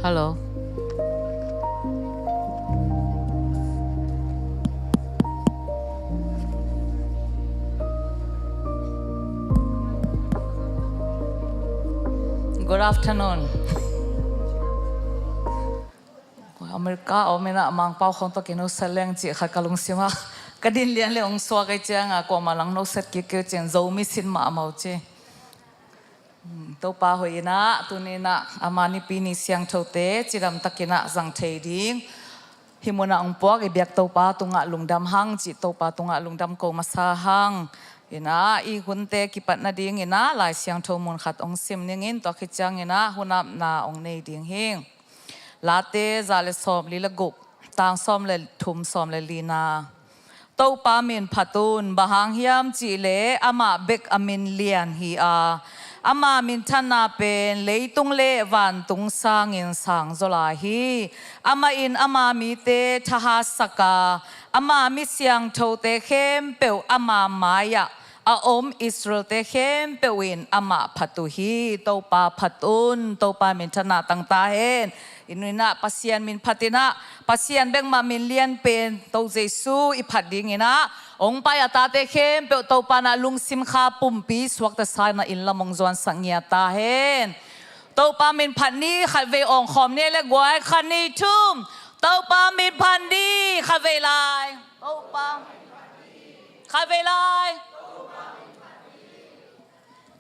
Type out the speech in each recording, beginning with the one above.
Hello. Good afternoon. Amerika omena mang pau khong to kinu saleng chi khat kalung sima kadin lian le ong swa kai changa ko malang no set ki ke chen zo mi sin ma mau che to pa hoina tunina amani pini siang thote chiram takina zang thei ding himuna ong pok ibyak to pa tunga lungdam hang chi to pa tunga lungdam ko masa hang ina I hunte kipat na ding ina lai siang tho mun khat ong sim ningin to khichang ina hunap na ong nei ding hing late zale som li la gup tang som le thum som le lina to pa min phatun bahang hiam chi le ama bek amin lian hi a ama min thana pen leitung le van tung sang in sang zola hi ama in ama mi te thaha saka ama mi siang tho te khem pe ama maya a om Israel te khem pe win ama phatu hi to pa phatun to pa min thana tang ta hen inuina pasian min phatina pasian beng ma min lian pen to Jesu I phat ding ina ong pa ya ta te khem pe to pa na lung sim kha pum pi swak ta sai na in lamong zon sangya ta hen to pa min phat ni khat ve ong khom ne le gwai khan ni thum to pa min phat ni khat ve lai to pa khat ve lai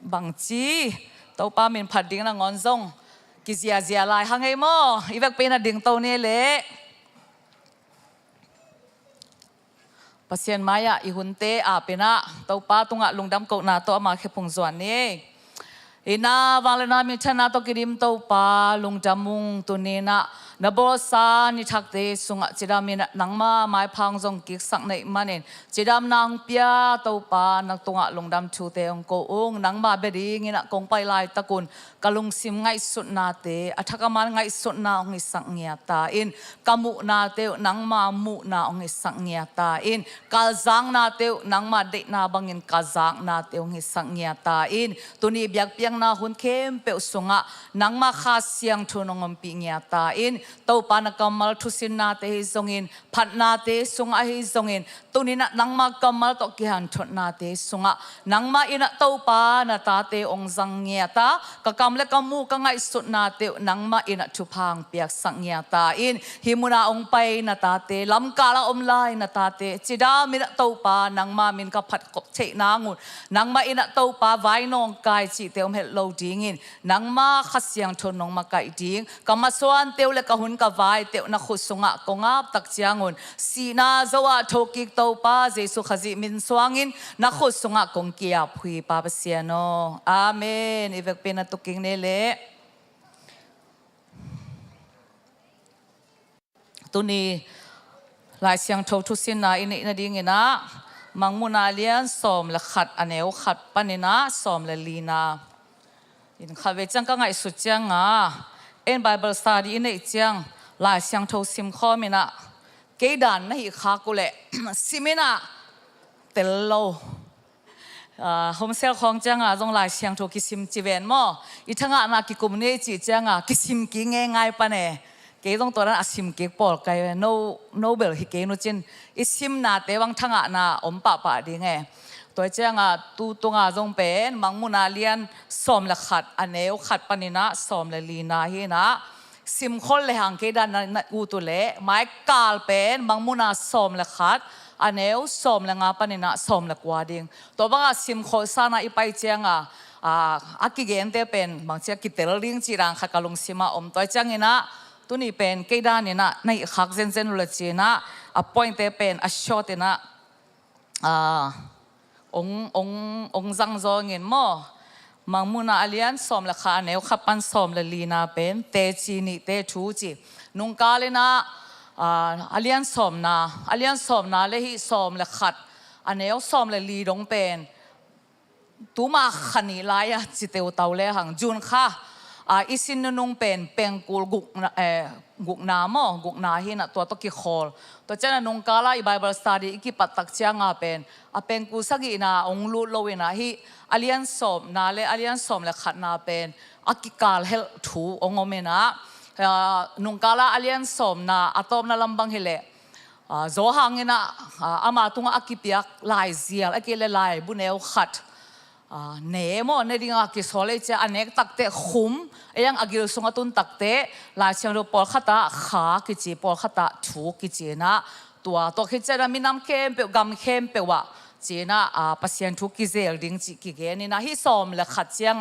bang chi to pa min phat ding na ngon zong ki zia zia lai hang hei mo ibak pe na ding to ne le pasien maya I hunte a pena to pa tunga lungdam ko na to ama khepung zwan ne ina walena mi thana to kirim to pa lungdamung tunena nabosa ni thakte sunga chiramina nangma mai phang jong ki sak nei manin chiram nang pia to pa nak tunga lungdam thu te ong ko ong nangma beri ngina kong pai lai takun kalung sim ngai sut na te athakaman ngai sut na ong isang ngia ta in kamu na te nangma mu na ong isang ngia ta in kalzang na te nangma de na bangin kazang na te ong isang ngia ta in tuni biak piang na hun kem pe sunga nangma kha siang thunong om pi ngia ta in to pa na kamal thusin na te zongin phat na te sunga hi zongin tunina nangma kamal to ki han thot na te sunga nangma ina to pa na ta te ong zang ngia ta ka kam le kamu ka ngai sut na te nangma ina thu phang piak sang ngia ta in himuna ong pai na ta te lam kala om lai na ta te chida mina to pa nangma min ka phat kop che na ngun nangma ina to pa vai nong kai chi te om hel lo ding in nangma khasyang thon nong ma kai ding kamaswan te le ka hun ka vai te na khusunga konga tak chiangun sina zawa thokik to pa Jesu khazi min swangin na khusunga kong kia phui pa pasiano amen ivek pena tuking nele tuni lai siang tho thu sin na ini na ding ina mangmuna lian som la khat aneu khat panina som la lina in khave chang ka ngai su changa en bible study in ei chang lai siang tho sim khomina ke dan na hi kha ku le simina tello homsel khong changa jong lai siang tho ki sim chi ven mo I thanga na ki kum ne chi changa ki sim ki nge ngai pa ne ke jong to ran asim ke pol kai no nobel hi ke no chin I sim na te wang thanga na om pa pa ding e ตัวเจ้างตูตงจงเป็นมังมุนาเลียนสอมละขัดอันเนวขัดปนินะสอมละลีนาเฮนะซิมคนเลยหังเกดันนัอูตุเล่ไม้กาลเป็นมังมุนาสอมละขัดอันเนวสอมละงาปนินะสอมละกวาดิงตัวบางซิมคนสานาอีไปเจ้างอากิเกนเตเป็นบางเจ้ากิเตลลิงจีรังขัดกะลงซิมาตัวเจ้างินะตัวนี้เป็นเกดานี่นะในขักเซนเซนอุลจีนะpoint เตเป็นช็อตนะองจังจงเงินมั่งมังมุนาอเลียนสอมละขาเนวขับปันสอมละลีนาเป็นเตจีนี่เตทูจีนุงกาเลนะอเลียนสอมนาเลหิสอมละขัดอันเนวสอมละลีดงเป็นตัวมาขันีลายจิตเตวเตาเลหังจุนค่ะอิสินนุงเป็นเป็งกูกุกนามอกุกนาหินะตัวตกิคอลตัวเจ้านุงกาลาอีไบเบิลสตัดอีกปัตตักเชียงเป็นกูสักอีนาองลูโลวินะฮิอเลียนสอมนาเลอเลียนสอมเลขัดนาเป็นอักิกาลเฮลทูองอเมนะนุงกาลาอเลียนสอมนาอะตอมนาลำบังเฮเลโซหังเนะอามาตุงอักิเปียกลายเซียลอักิเลลายบุเนวขัดเนโมเนดิงากิสโลเลเจอันเนกตักเตขุมยังอากิลสงตุนตักเตลายเชียงรูปอลขตาขากิจิปอลขตาถูกิจินะตัวคิดเจนะมีน้ำเข้มเปกำเข้มเปว่าจีนะปัสยันทุกิเซลดิ้งจิกิเกนี่นะฮิสอมเลขัดเจียง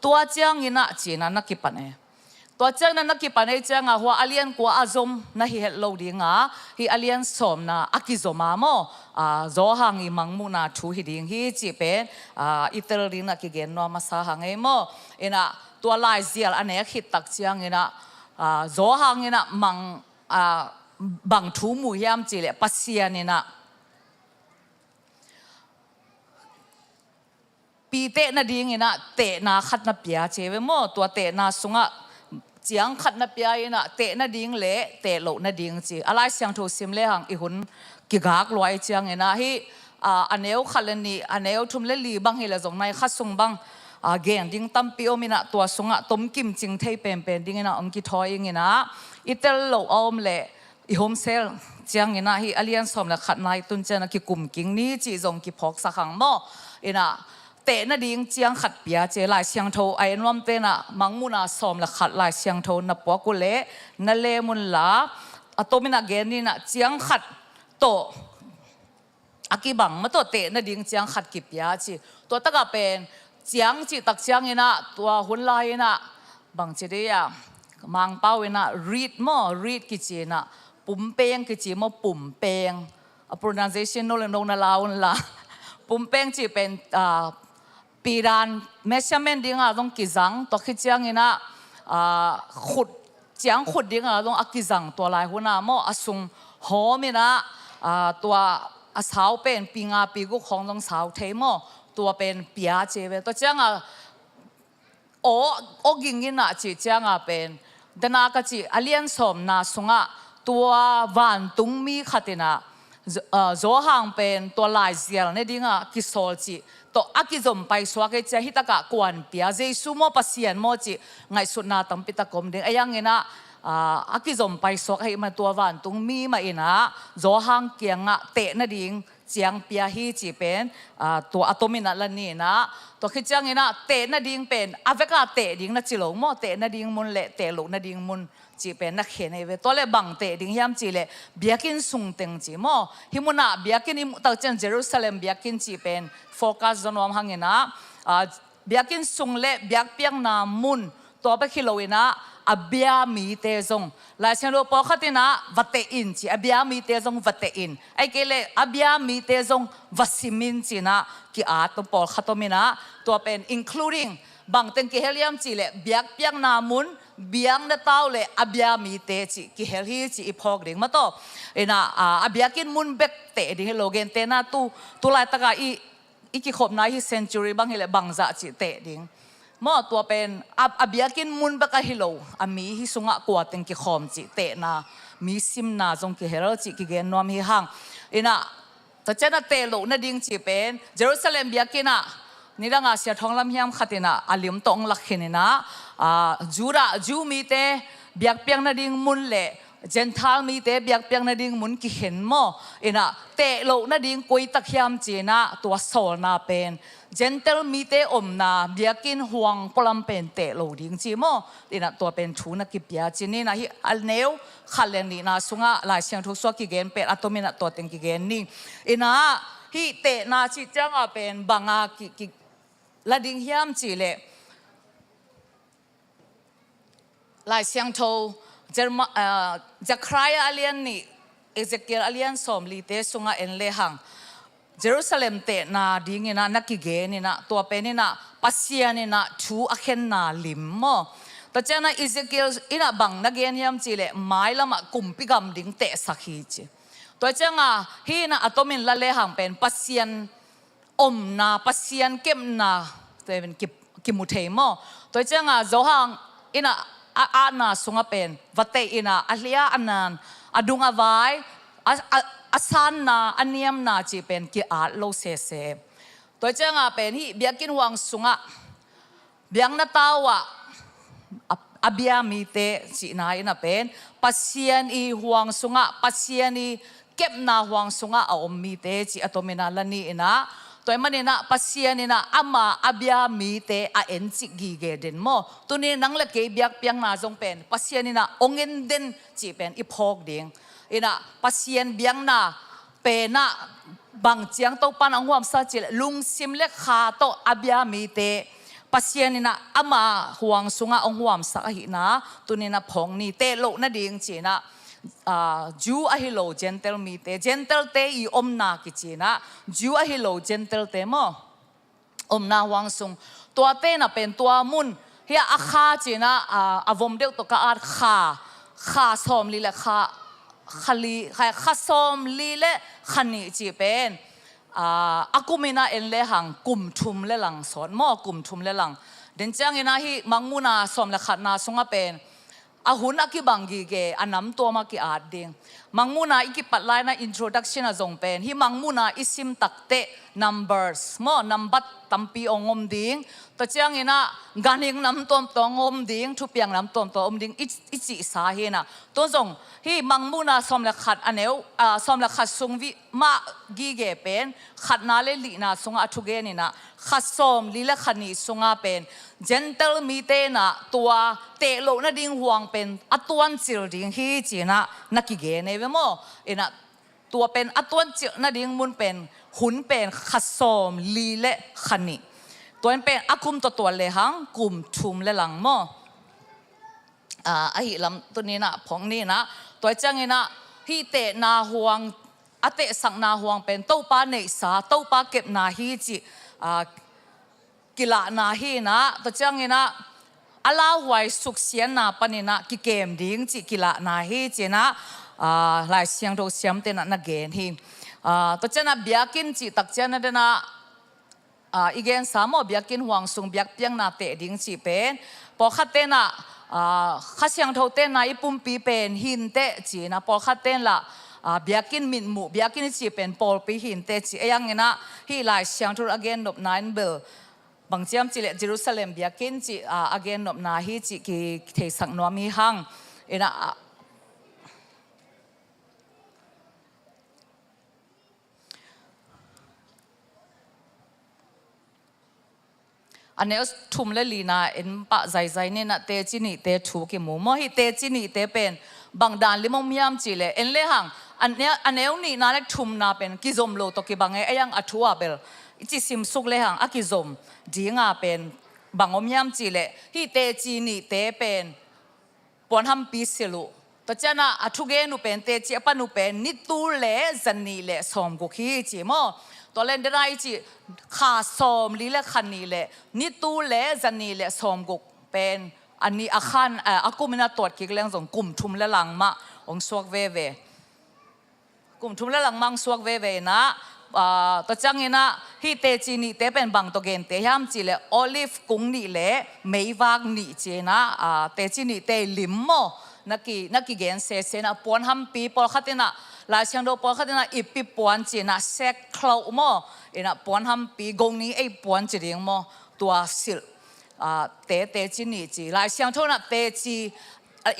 ตัวเจียงนี่นะจีนะนักกิปันเอตัวเจ้านั้นนักกิปันเอเจ้าหัวอเลียนกัวอาซมนะฮิเฮลโลดิ้งฮิอเลียนสอมนะอากิโซมาโมโซหังอีมังมุนาทูฮิดิ้งฮิจีเป็นอิตาลีนักกิเกนนัวมาสาหังเอโมเอ็นะตัวลายเซียลอันนี้คิดตักเจียงเอ็นะโซหังเอ็นะมังบังทูมุยามจีเลปัสยานี่นะปีเตะนาดิ้งเอ็นะเตะนาขัดนาเปียเจเวโมตัวเตะนาสุงะเจียงขัดนาเปียเอ็นะเตะนาดิ้งเละเตะโลนาดิ้งจีอะไรเสียงทูซิมเลหังอีหุ่นกิกากลอยเจียงเอ็นะฮิอันเอวขัดเลนี่อันเอวทุ่มเลลีบังเฮลจงในขัดสุงบังเกณฑ์ดิ้งตั้มปีโอมินะตัวสุงะต้มกิมจิงเทยเป็นดิ้งเอ็นะองกิทอยเอ็นะอิตาลีโลอมเละอีโฮมเซลเจียงเอ็นะฮิอเลียนสอมละขัดนายตุนเจนะกิกุมกิงนี้จีจงกิพอกสักขังโมเอ็นะเตะนาดิ้งเจียงขัดเปียเจลายเชียงโทไอ้นวมเตนะมังมุนาสอมละขัดลายเชียงโทนับปัวกุเละนั่นเลมุนละอะโตมินะเกณฑ์นี่นะเจียงขัดโตอากิบังมาตัวเตะนาดิ้งเจียงขัดกิเปียจีตัวตะกะเป็นเจียงจีตักเจียงเอ็นะตัวหุ่นลายนะบางจีเดียมังเป้าเอ็นะรีดกิจีนะปุ่มเปงกิจีโมปุ่มเปง pronunciation โนเลนโนนาลาวน์ละปุ่มเปงจีเป็นปีดานเมชเมนดิ้งต้องกิจังตัวคิดเจียงเอ็นะขุดเจียงขุดดิ้งต้องอักกิจังตัวลายหัวหน้าโมอสุงหอมินะตัวสาวเป็นปีงาปีกุของต้องสาวเทโมตัวเป็นปีอาเจเวตัวเจียงโอกิงกินะจีเจียงเป็นดนากจีอเลียนสมนาสุงตัววันตุงมีขัดนะโจหังเป็นตัวลายเสียลเนี่ยดิ้งกิโซลจีตัวอากิจมไปสวากเจฮิตากะกวนปีอาเจสุโมปัสยันโมจีไงสุดนาตัมปิตะกมดิ้งไอ้ยังเงินะอากิจมไปสวกให้มาตัววันตุงมีมาอินะโจหังเกียงเตะนะดิ้งเจียงเปียฮีจีเป็นตัวอะโตมินัลนี่นะตัวคิดจังเงินะเตะนะดิ้งเป็นอเวกาเตะดิ้งนะจิโลโมเตะนะดิ้งมุนเละเตะลุนะดิ้งมุนจีเป็นนักเขียนเวตัวเล่บังเตะดิ้งยามจีเล่เบียกินสุงเต็งจีโมฮิมุนะเบียกินตักเจนเยรูซาเล็มเบียกินจีเป็นโฟกัสจนวมหังเงินะเบียกินสุงเล่เบียกเปียงนามุนตัวไปคิโลเวนะอเบียมีเตจงลายเชนโลปอขัดนะวัตเตอินจีอเบียมีเตจงวัตเตอินไอ้เกเลอเบียมีเตจงวัสิมินจีนะกิอาตปอขัดตมินะตัวเป็น including บางเต็งกิเฮลียมจีเลเบียกเปียงนามุนเบียงเนต้าเลอเบียมีเตจีกิเฮลีจีอีพอกดิ่งมาโตเอ็นะอเบียกินมุนเบกเตดิ่งโลเกนเตนะตุลายตะกาอีกิขบนาฮิเซนจูรีบางเฮเลบางจะจีเตดิ่งมอตัวเป็นอเบียกินมุนเบกฮิโลอามีฮิสุงะกวาดเต็งกิขอมจีเตนะมีซิมนาจงกิเฮลจีกิเกนนวมฮิฮังเอ็นะแต่เจนะเตโลนะดิ่งจีเป็นเยรูซาเล็มเบียกินะนี่ดังอาเซียทองลำยามขัดนะอาลิมตองลักเห็นนะจูมีเตเบียกเปียงนาดิ้งมุนเล่ Gentile mi te biak piang na ding mun ki hen mo ina te lo na ding koi takhiam china tua sol na pen Gentile mi te na biakin huang polam pen te lo ding chi mo ina tua pen thu na ki pia chini na hi al neu khalen ni na sunga lai siang thu so ki gen pe atomina to teng ki gen ni ina hi te na chi chang a pen banga ki la ding hiam chi le lai siang tho Zechariah alian ni Ezekiel alian som li te sunga en le hang Jerusalem te na ding ina nakige ni na to pe ni na pasia ni na thu akhen na lim mo ta chana Ezekiel ina bang na gen yam chi le mai lama kumpi gam ding te sakhi chi to changa hi na atomin la le hang pen pasian na pasian kem na te ki mu thei mo to changa zo hang ina na sunga pen vate ina ahlia anan adunga vai asan na aniam na chi pen ki a lo se to changa pen hi biakin huang sunga biang na tawa abia mi te chi na ina pen pasian I huang sunga pasian I kep na huang sunga a mi te chi atomina lani ina toy manina pasian ina ama abia mi te a en chi gi ge den mo tuni nang la ke biak piang na jong pen pasian ina ongen den chi pen I phok ding ina pasian biang na pe na bang chiang to pan ang huam sa chi lung sim le kha to abia mi te pasian ina ama huang sunga ong huam sa hi na tuni na phong ni te lo na ding chi na Jew ahilo gentle mi te gentle te I na ki china Jew ahilo gentle te mo na wang sung tua te na pen tua mun hia akha china avom deu to ka at kha som li le kha khali kha som li le khani chi pen akumina en le hang kum thum le lang son mo kum thum le lang den chang ina hi mangmuna som la khat na sunga pen ahun akibangi ge anam to ma ki ading mangmuna ikipatlay na introduction a zong pen hi mangmuna isim takte numbers mo number tampi ongom ding to chiang ina ganing nam tom tongom ding thupiang nam tom to om ding ichi sa he na to zong hi mangmuna som la khat aneu som la khat sung vi ma gi ge pen khat na le li na sunga thu ge ni na khat som li la khani sunga pen gentle mi te na tua te lo na ding huang pen atuan chil ding hi china naki ge ne ve mo ina tua pen atuan chil na ding mun pen hun pen khat som li le khani toin pen akum to le hang kum thum le lang mo ahi lam tu ni na phong ni na toy chang ina hi te na huang ate sang na huang pen to pa nei sa to pa kep na hi chi kila na hi na to chang ina ala huai suk sian na panina ki kem ding chi kila na hi chi na lai siang do siam te na gen hi to chana biakin chi tak chana de na igen samo biakin huang sung biak piang na te ding chi pen po khate na khasiang tho te na ipum pi pen hin te chi na po khate la biakin min mu biakin chi pen pol pi hin te chi ayang ina hi lai siang tho again nop nine bel bang chiam chi le Jerusalem biakin chi again nop na hi chi ki the sak no mi hang ina aneos thum le lina en pa zai ne na te chi ni te thu ki mu mo hi te chi ni te pen bang dan limong miam chi le en le hang aneu ni na le thum na pen ki zom lo to ki bang e ayang athua bel ichi sim suk le hang akizom dinga pen bangom yam chi le hi te chi ni te pen pon ham pi silu to chana athuge nu pen te chi apanu pen ni tu le zani le som gu khi chi mo to len de rai chi kha som li le khani le ni tu le zani le som gu pen ani akhan akumina tot ki leng jong kum thum le lang ma ong suak ve kum thum le lang mang suak ve na to changina hi te chi ni te pen bang to gen te yam chi le olive kung ni le mei wak ni che na te chi ni te lim mo naki gen se na pon ham pi por khatina la chang do por khatina ipi pon chi na sek khlo mo ina pon ham pi gong ni ei pon chi ding mo tua sil te chi ni chi la chang tho na te chi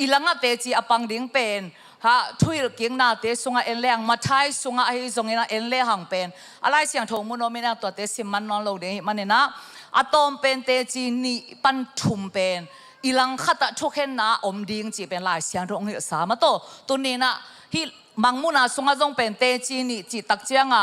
ilanga te chi apang ding pen ha thuil king na te sunga en leng mathai sunga hi zongena en le hang pen alai siang thong mun omina to te simman non lo de manena atom pen te chi ni pan thum pen ilang khata thokhen na om ding chi pen lai siang thong hi sa ma to ni na hi mangmuna sunga zong pen te chi ni chi tak chianga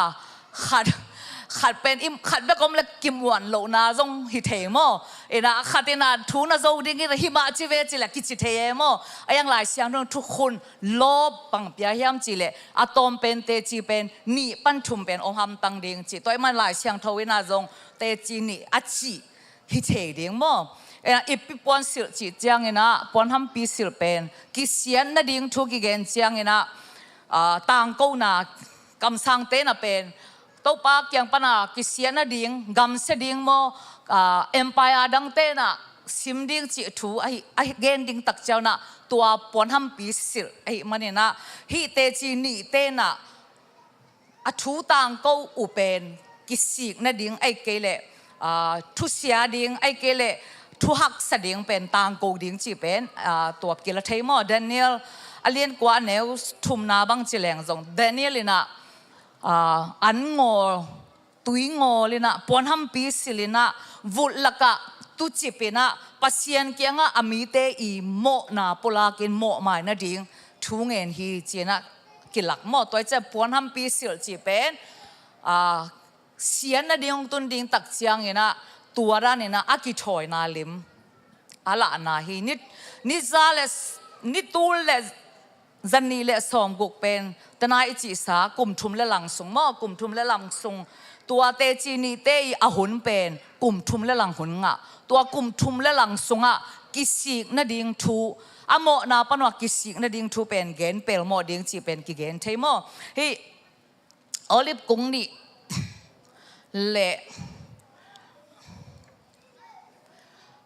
khát bên im khát bé công là kim hoàn lộ na dòng hít thế mò, na khát tên na thú na dâu đi cái là hima chỉ về chỉ là kí chỉ thế mò, anh lại xem trongทุกคนลบbằng bia hiam chỉ là atom bên tê chỉ bên nị pan thum bên ông ham tăng điên chỉ tôi mà lại xem thâu na dòng tê chỉ nị chỉ hít thế điên mò, ít bị quan sự chỉ giang na quan ham bị sự bên kí xiên na điên thu kí gen giang na tang câu na cầm sang tê na bên tàu pa kiang pana kisian na ding gam se ding mo empire dang te na sim ding chi thu ai gen ding tak chau na tua pon ham pi sil ai mani na hi te chi ni te na a thu tang ko u pen kisik na ding ai ke le thu sia ding ai ke le thu hak sa ding pen tang ko ding chi pen tua kila thei mo Daniel alien kwa neu thum na bang chi leng zong Daniel ina an ngô túi ngô lina pon ham pi silina vut laka tu chipina pasien kia nga amite I mo na polakin mo mai na ding thu ngen hi chena kilak mo toy che pon ham pi sil chi pen sian na ding tun ding tak chiang ina tuara ni na aki thoi na lim ala na hi ni zales ni tul le zanni le som guk pen tanai chi sa kum thum le lang sung mo kum thum le lang sung tua te chi ni te a hun pen kum thum le lang hun nga tua kum thum le lang sunga kisik na ding thu amo na panwa kisik na ding thu pen gen pel mo ding chi pen ki gen thei mo hi olive kung ni le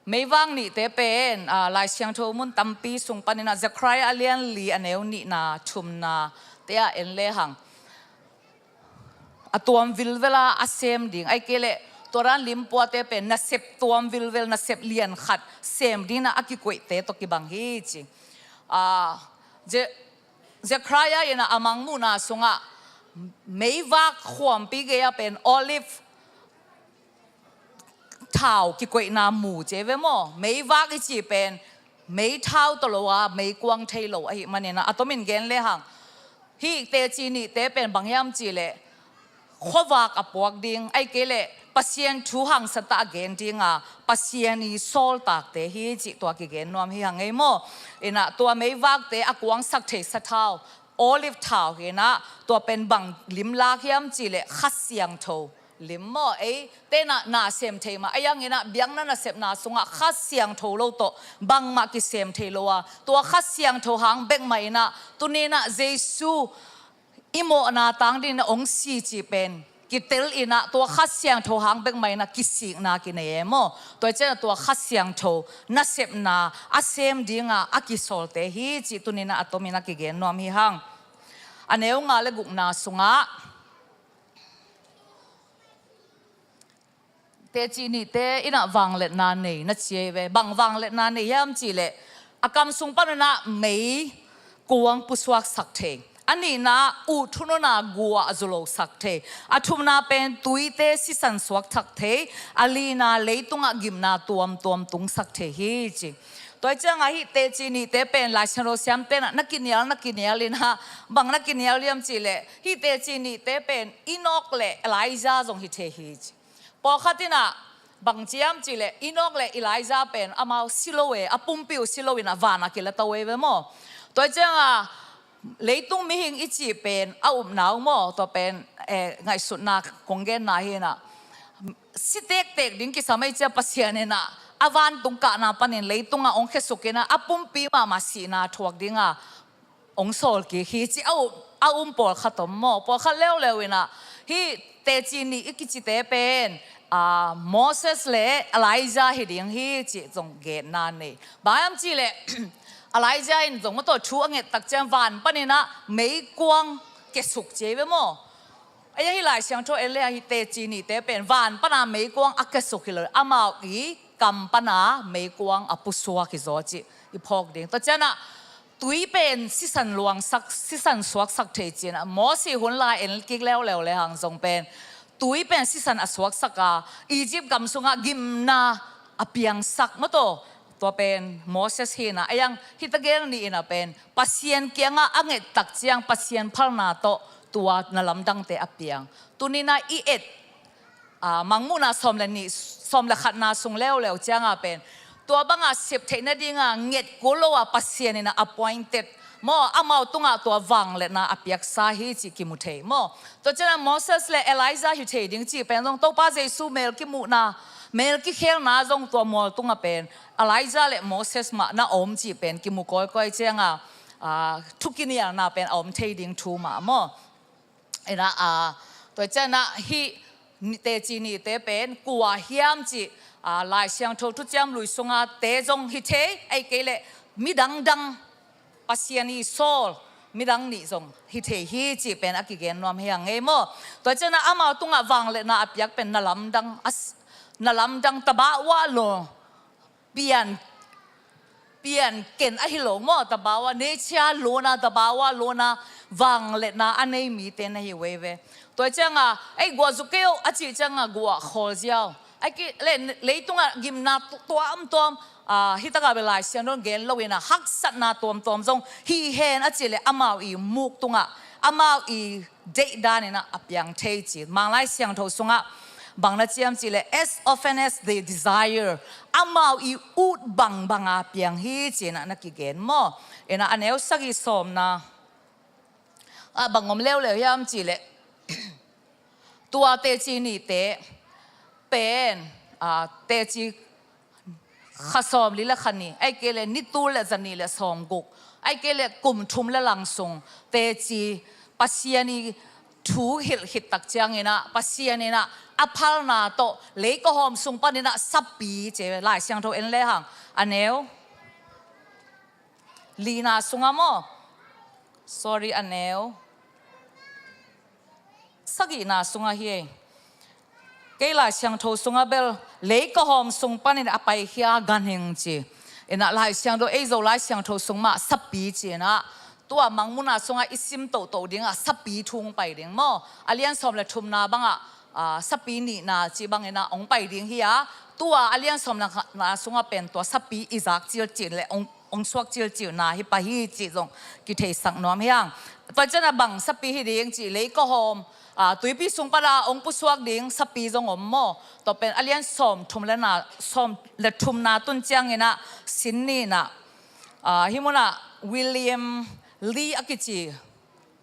mấy vang nị tế bên lại xem thô muốn tâm pi sung panina Zechariah alian li aneu nị na chum na te a en le hang atuam vilvela asem ding ai kele toran limpo te pen na sep tuam vilvel na sep lian khat sem ding na aki koi te to ki bang hi chi Zechariah ina amang mu na sunga mấy vak khom pi ge ya pen olive thảo ki koi na mu che ve mo mấy vak ki chi pen mấy thao to lo wa mấy quang thei lo ai manena atomin gen le hang hi te chi ni te pen bangyam chi le khowak apok ding ai ke le pasien thu hang sata gen dinga pasien I sol tak te hi chi to ki gen nom hi hang ei mo ina to mấy vak te akwang sak thei sa thao olive thao he na to pen bang lim la khiam chi le khasiang tho lim mo ai te na sem thei ma ayang ina biang na sep na sunga khasiang tho lo to bang ma ki sem thei lo wa to khasiang tho hang bek mai na tunina jesu imo na tang din ong si chi pen kitel ina to khasiang tho hang bek mai na kisik na ki ne mo to che to khasiang tho na sep na asem dinga akisol te hi chi tunina atomina ki gen nom hi hang aneu nga le guk na sunga te chi ni te ina wang let na nei na che ve bang wang let na nei yam chi le akam sung pa na mei kuang puswak sak the ani na u thuno na gua azulo sak the athum na pen tuite si san swak thak the alina leitunga gimna tuam tung sak the hi chi toy chang a hi te chi ni te pen la charo siam pen na kinial in ha bang na kinial yam chi le hi te chi ni te pen inok le Elijah jong hi the hi chi po khatina bang chiam chi le inok le Elijah pen amao silowe apumpiu silowe na vana kila tawe ve mo toy chang a leitung mi hing ichi pen naw mo to pen ngai sut na konggen na hi na sitek ding ki samai cha pasian na avan tungka na panin leitung a ong khesukena apumpi ma si na thuak dinga ong sol ki hi chi pol khatom mo po khaleu ina hi te chi ni ikichi te pen Moses le Elijah hi ding hi chi jong ge na ne bayam chi le Elijah in zong to chu anget tak chang van panina mei kwang ke suk che ve mo ai hi lai siang tho ele hi te chi ni te pen van pana mei kwang ak suk hi lo amao I kam pana mei kwang apuswa ki zo chi I phok ding to chana ตุยเป็นสิสันหลวงสักสิสันสวกสักเทจินะมอสิหุ่นลายเอ็นกิกแล้วเลยหังทรงเป็นตุยเป็นสิสันอสวกสักอียิปต์กำสุงกิมนาอเปียงสักมะโตตัวเป็นโมเสสเฮนะยังฮิตเกนนี่นะเป็นปัสเซียนเกียงอังเอตักเจียงปัสเซียนพัลนาโตตัวนั่ลำดังเตอเปียงตัวนี้นะอีเอ็ดมังมุนาสมเลนี่สมเลขัดนาสุงเล้วเจียงเป็นตัวบังอาเสพเทนดิ้งเงียดกุโลอาปัสเซียนนี่นะ appointed มออามาตุงตัววังเลนะอเปียกสาเหตุกิมุเทมอตัวเจ้าโมเสสและเอลิซาฮิเทดิ้งจีเป็นตรงตัวป้าเจสูเมลกิมุนาเมลกิเคลนาจงตัวมอตุงเป็นเอลิซาและโมเสสมานาอมจีเป็นกิมุก้อยเจียงทุกินียนาเป็นอมเทดิ้งทูมามอเอ็นะตัวเจ้านะฮิเตจีนี่เตเป็นกัวเฮียมจีลายเสียงโททุจามลุยสงเตจงฮิเทไอเกเลมิดังปัสยานีโซลมิดังนี่จงฮิเทฮีจีเป็นอักเกนนวมเฮียงเอโมตัวเจ้านะอามาตุงวังเลนะอภิยักเป็นนลำดังตบะวะโลเปลี่ยนเกณฑ์อหิโลมอตบะวะเนเชียโลนาตบะวะโลนาวังเลนะอันนี้มีเตนให้เวเวตัวเจ้าไอ้กัวจุเกลอาจิเจ้ากัวขอเจ้าไอ้กิเลยตุงกิมนาตัวฮิตกาเบลายเสียงโดนเกณฑ์เราเองฮักสัตนาตัวจงฮีเฮนอาจิเลอามาอีมุกตุงอามาอีเดดานี่นะอับยังเทจิมังไลเสียงโทสุงบางนาเจียมจิเล as often as they desire อามาอีอุดบางอับยังฮีจินะนักกิเกณฑ์มอเอ็นะอันเอวสักอีสมนะบางงมเลี้ยวยามจิเลตัวเตจินี่เตเป็นเตจิข้าสอมลิละคันนี้ไอเกเลนิตูเลจันนี่เลสอมกุกไอเกเลกุมทุมเลลังสงเตจิปัสยานีทูหิตตักเจียงเนะปัสยานีนะอภัลนาโตเล็กก็หอมสุงปานี่นะสับปีเจหลายเสียงโทเอ็นเลหังอันเนวลีนาสุงามอ sorry อันเนวสักอีนาสุงาเฮเกล้าเสียงโทสุงาเบลเล็กก็หอมสุงปานี่นะไปเฮียกันเฮงจีเอ็นะหลายเสียงโทเอโซหลายเสียงโทสุงมาสับปีเจนะตัวมังมุนาสุงาอิซิมโตดิ้งสับปีทุ่งไปดิ้งมออาเลียนสอมเลทุมนาบังสับปีนี่นาจีบังเอ็นะองไปดิ้งเฮียตัวอาเลียนสอมนาสุงาเป็นตัวสับปีอิจักจิลจิเลองสวกจิลนาฮิปะฮีจิจงกิเทสังนอมเฮียงตัวเจ้านะบังสับปีฮิดิ้งจิเล็กก็หอมตุยปีสุงปะลาองปุสวกดิ้งสับปีจงอมมอตัวเป็นอาเลียนสอมทุมเลนาสอมเลทุมนาตุนเจียงเอ็นะสินนี่นะฮิมุนะวิลเลียมลีอากิจี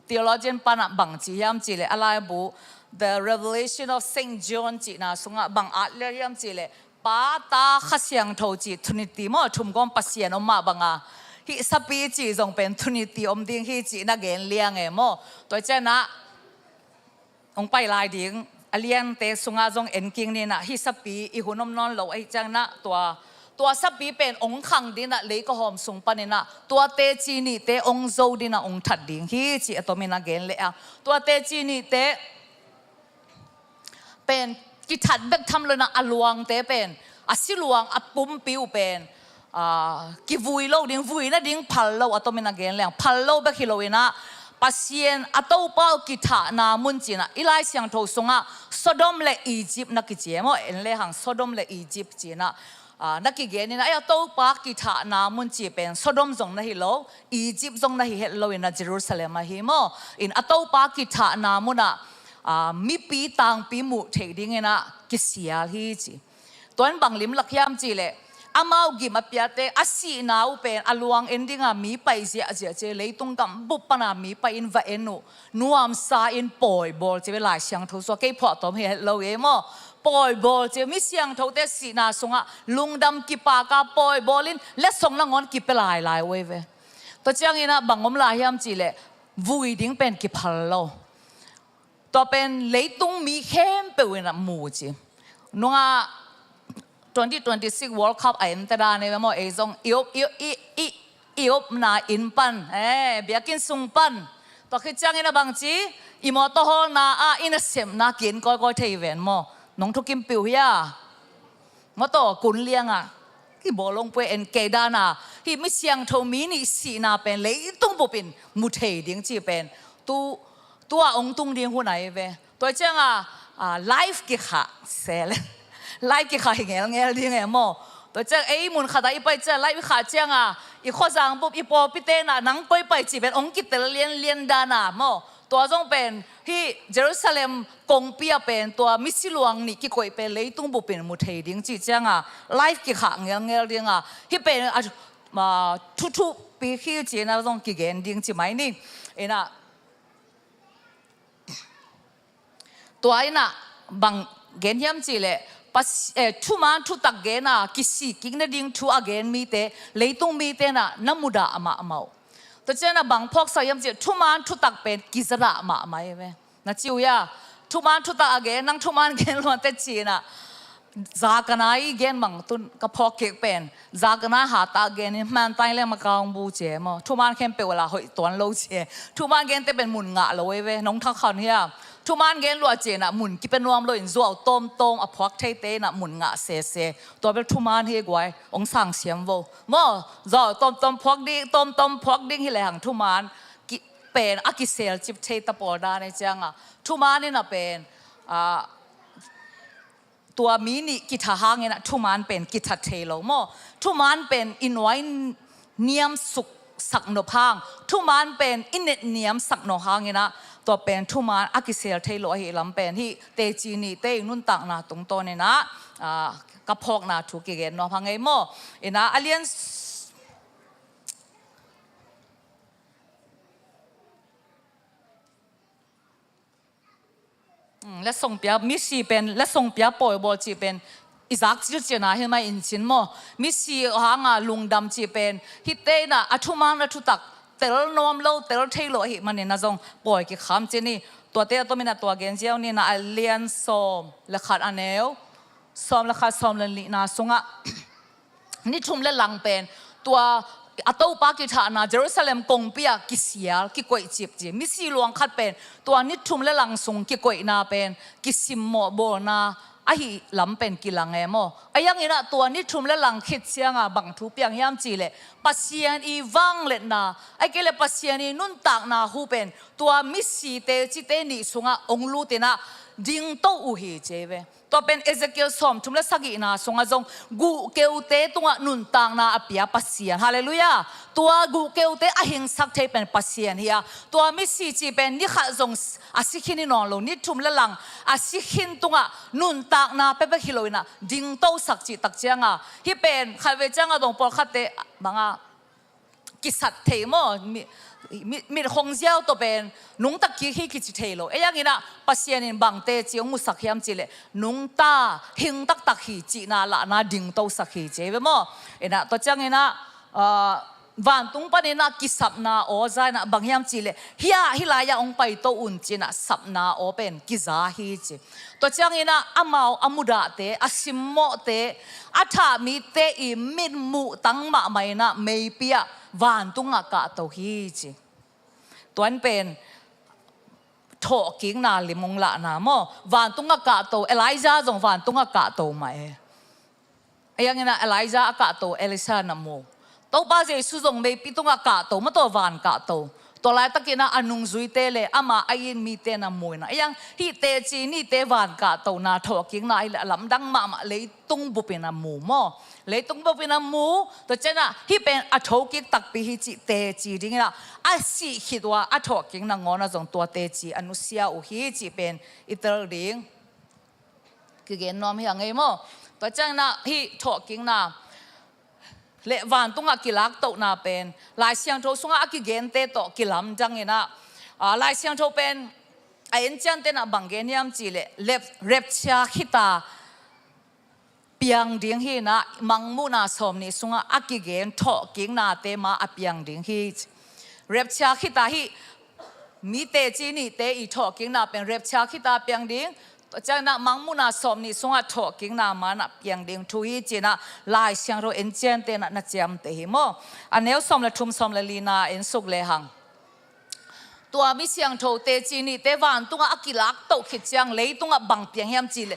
theologian ปานะบังจียามจีเลอะไรบุ the revelation of Saint John จีนะสุงะบังอัดเลยยามจีเลป้าตาขัดเสียงโทจีทุนิตีมอทุ่มก้มปัสเซียนออกมาบังฮิสับปีจีจงเป็นทุนิตีอมดิ้งฮิจีนักเกณฑ์เลี้ยงเอโมตัวเจ้านะองไปลายดิ้งเลี้ยงเตสุงะจงเอ็นกิงนี่นะฮิสับปีอีหุ่นนอนโลไอเจ้านะตัวสับปีเป็นองค์ขังดินะเลยก็หอมสุงปนินะตัวเตจีนี่เตองโซดินะองทัดดิ้งฮีจีตัวมีนักเกณฑ์เลยตัวเตจีนี่เตเป็นกิทัดเบกทำเลยนะอลวงเตเป็นสิลวงปุ่มปิวเป็นกิวุยโลดิ้งวุยนะดิ้งพัลโลตัวมีนักเกณฑ์เลยพัลโลเบกฮิโลเวนะปัสเซียนตัวเป้ากิทัดนามุนจีนะอีไลเสียงโทสุงะโซโดมและอียิปต์นักกิจเจมอเอ็นเลยหังโซโดมและอียิปต์จีนะนักกิเกนี่นะไอ้ตัวปากกิถานามุนจีเป็นโซดอมจงนะฮิโลอียิปต์จงนะฮิเฮโลอินะเยรูซาเล็มมาฮิโมอินอัตัวปากกิถานามุนะมีปีตังปีมุเทดิ้งนะกิเสียฮีจีตัวนั้นบังลิมลักยามจีเลยอามาอุกิมาเปียเตอาศีนาอุเป็นอลวงเอนดิ้งมีไปเสียเจเลยตรงกับบุปผามีไปอินวะเอนุนัวมซาอินปอยบอลจะเป็นหลายเสียงทุสวะเก็บพอตัวเฮโลเอโมปอยบอลจะมีเสียงเท่าเตสีนาสงะลุงดำกิปากาปอยบอลินและส่งละงอนกิเปลายเว้ยเว้ยตัวเจ้างี้นะบังงมลายยามจีเลวุยดิ้งเป็นกิพัลโลตัวเป็นเลยตุงมีเข้มเปวินะมูจีนัว2026 World Cup ไอ้เอ็มตาเนี่ยว่าโมเอซงอีบนาอินปันเบียกินสุงปันตัวคือจังงี้นะบางจีอีโมโตฮอลนาอินเซมนากินก้อยเทเวนโมน้องทุกิมปิวยามาต่อกุนเลี้ยง hi bolong pwe en kedana hi mi siang tho mi ni si na pen leitung bopin mu thei ding chi pen tu tua ong tung ding hu nai ve to chang life ki kha sel life ki kha ngel ngel ding e mo to chang ei mun kha dai pai cha life kha chang i kho sang bup i po pi te na nang poi pai chi pen ong ki tel lien dana moตัวจงเป็นที่เยรูซาเล็มกงเปียเป็นตัวมิสซิลวงนี่กี่คนเป็นเลยตุ้งบุเป็นมุทัยดิ้งจีจังไลฟ์กี่ขังเงี้ยดิ้งที่เป็นมาทุกปีที่จีน่าต้องกี่เกณฑ์ดิ้งจีไหมนี่น่ะตัวน่ะบางเกณฑ์ย้ำจีเลยปัสทุมันทุตักเกณฑ์กิสิกิ่งนั่นดิ้งทุอาเกณฑ์มีเตเลยตุ้งมีเตน่ะน้ำมุดาอามาตัวเจ้าน่ะบางพวกสายมจีทุมันทุตักเป็นกิจระมาไหมเว้ยน่ะจิวยาทุมันทุตักเกนั่งทุมันเกณฑ์ล้วนแต่จีน่ะจากนั้นอีเกณฑ์บางตุนกับพวกเก็กเป็นจากนั้นหาตาเกณฑ์นี่มันตายแล้วมากางบูเจมทุมันเข็มเปเวลาหอยตัวโลเจทุมันเกณฑ์แต่เป็นหมุนงะเลยเว้ยน้องทักเขาเนี่ยทุมันเกณฑ์ล้วนเจน่ะหมุนกิเป็นรวมเลยจั่วต้มอ่ะพวกเทเตน่ะหมุนงะเสตัวเป็นทุมันเฮกไว้องสั่งเสียมโวมั่วจั่วต้มพวกดิ้งต้มพวกดิ้งที่แหลงทุมันเป็นอากิเซลจิบเทตปอดาในจังทุมันนี่น่ะเป็นตัวมีนี่กิจหางเงี้ยนะทุมันเป็นกิจเทโลโมทุมันเป็นอินไว้เนียมสุกสักโนพังทุมันเป็นอินเนเนียมสักโนหางเงี้ยนะตัวเป็นทุมันอากิเซลเทโลเฮลัมเป็นที่เตจีนี่เตนุ่นตักนะตรงตัวเนี่ยนะกระพกนะถูกเกณฑ์โนพังไงโมนะอเลียนและส่งเปียมิสีเป็นและส่งเปียปอยบอจีเป็นอิซักจิเจนะเห็นไหมอินชินโมมิสีหางลุงดำจีเป็นฮิตเตน่ะอัทุมันอัทุตักเตลนอมโลเตลเทโลหิมันเนี่ยนะจงปอยกี่คำเจนี่ตัวเตะตัวมีน่ะตัวเกนเจียวนี่นะเลียนซอมและขาดอันเนวซอมและขาดซอมและลีน่าสงะนี่ทุ่มและหลังเป็นตัวอัตโตปากิธานาเยรูซาเล็มกงเปียกิเสียกิกวยจีบจีมิสีหลวงขัดเป็นตัวนิทุ่มและหลังสงกิกวยนาเป็นกิสิมโมโบนาไอลำเป็นกิลังเอโมไอยังงี้นะตัวนิทุ่มและหลังคิดเสียงบังทุเปียงยามจีเลยปัสยานอีวังเล็ดนาไอเกลปัสยานีนุ่นตากนาหูเป็นตัวมิสีเตจิเตนิสงะองลูเตนะดิ้งโตอุหิเจเวตัวเป็นเอเซเคียลสอมทุ่มและสักินาสงะจงกูเกวเตตัวนุนตากนาอภิยาปัสยานฮาเลลูยาตัวกูเกวเตอหิงสักเทเป็นปัสยานเฮียตัวมิสีจีเป็นนิขะจงอาศิขินินองโลนิทุ่มและหลังอาศิขินตัวนุนตากนาเปเปฮิโลนะดิ้งโตสักจีตักเจียงฮิเป็นขัดเวจังตรงปอลขัดเตบังกิสัตเทโมมีคงเจ้าตัวเป็นนุ่งตะกี้ที่กิจเทโลอย่างนี้นะปัสยานินบางเตจิองมุสักยามจิเลนุ่งตาหิงตักฮีจีนาละนาดิ่งโตสักฮีเจเวโมนะตัวจังนี้นะวันตุงปนินะกิสับนาโอใจนะบางยามจิเลฮิลายาองไปโตอุ่นจีนะสับนาโอเป็นกิจาฮีจีตัวจังนี้นะอามาอามุดาเตอาสิมโมเตอาถามีเตอิมิดมุตังมาไม่นะไม่เปียวันตุงอากาศตัวฮีจีตัวนั้นเป็นโถกิ้งนาลิมงละนาโมวันตุงอากาศตัวเอลิซาจงวันตุงอากาศตัวไหมอย่างนี้นะเอลิซาอากาศตัวเอลิซานาโมตัวป้าเจสุจงไม่ปีตุงอากาศตัวมาตัววันอากาศตัวลายตะกี้นะอนุงจุยเตเลอามาไอยินมีเตนะมวยนะอย่างที่เตจีนี่เตวันอากาศตัวนาโถกิ้งนาอิลำดังมาเลยตุงบุเป็นนามูโมเลยตุงบุเป็นนามูตัวเจนะที่เป็นอัฐกิกตักปีฮิจิเตจีดิ้งนะอาศิคิดว่าอัฐกิ้งนางอนะจงตัวเตจีอนุเซียอุฮิจิเป็นอิตรดิ้งคือเกณฑ์นอมอย่างไงโมตัวเจนะที่โถกิ้งนะเลวันตุงอากิลักโตนาเป็นลายเสียงโทสุงอากิเกนเตโตกิลัมจังเงนะลายเสียงโทเป็นไอเอ็นจันเตนะบังเกนยามจีเลเล็บเชียขิตาเปียงดิ้งฮีนะมังมุนาสมนิสุงอากิเกนโถกิ้งนาเตมาอเปียงดิ้งฮีเล็บเชียขิตาฮีมีเตจีนี่เตอีโถกิ้งนาเป็นเล็บเชียขิตาเปียงดิ้งจากนั้นมังมุนาสมนิสุงอาโถกิ้งนามานะเปียงดิ้งทุยจีนะลายเสียงโทเอ็นเจนเตนะนัจยมเตหิโมอันเนี้ยสมละทุ่มสมละลีนาเอ็นสุกเลหังตัวมิเสียงโทเตจีนี่เตวันตุงอากิลักโตขิดจังเลยตุงอาบังเปียงยามจีเล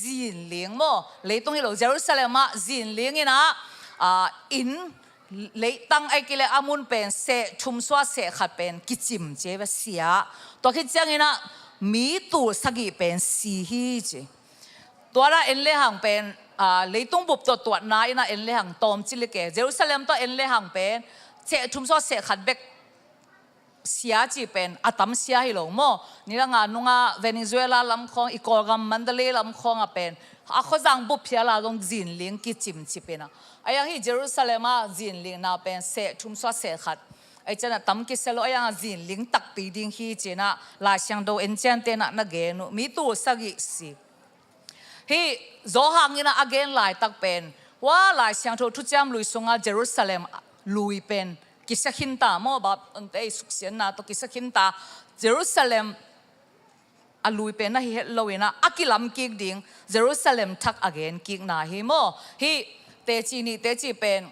จินเลี้ยงโมเลยตุงฮิโลเยรูซาเล็มมาจินเลี้ยงนะ in lấy tăng ai kile amun pen se chum swa se khat pen kichim che ba sia to khi chang ina mi tu sagi pen si hi che to ra en le hang pen leitung bup to na ina en le hang tom chile ke Jerusalem to en le hang pen che chum swa se khat bek sia chi pen atam sia hi lo mo nilanga nunga Venezuela lam khong ikolgam Mandalay lam khong a pen a khozang bu phiala long jin ling ki chim chi pena ayang hi Jerusalem a jin ling na pen se thum swa se khat ai chana tam ki selo ayang jin ling tak pi ding hi chena la siang do en chen te na ge nu mi tu sagi si hi zo hang ina again lai tak pen wa la siang tho thu cham lui sunga Jerusalem lui pen kisakhinta mo ba ante suksien na to kisakhinta Jerusalem alui pe na hi loina akilam kik ding Jerusalem thak again kik na hi mo hi te chi pen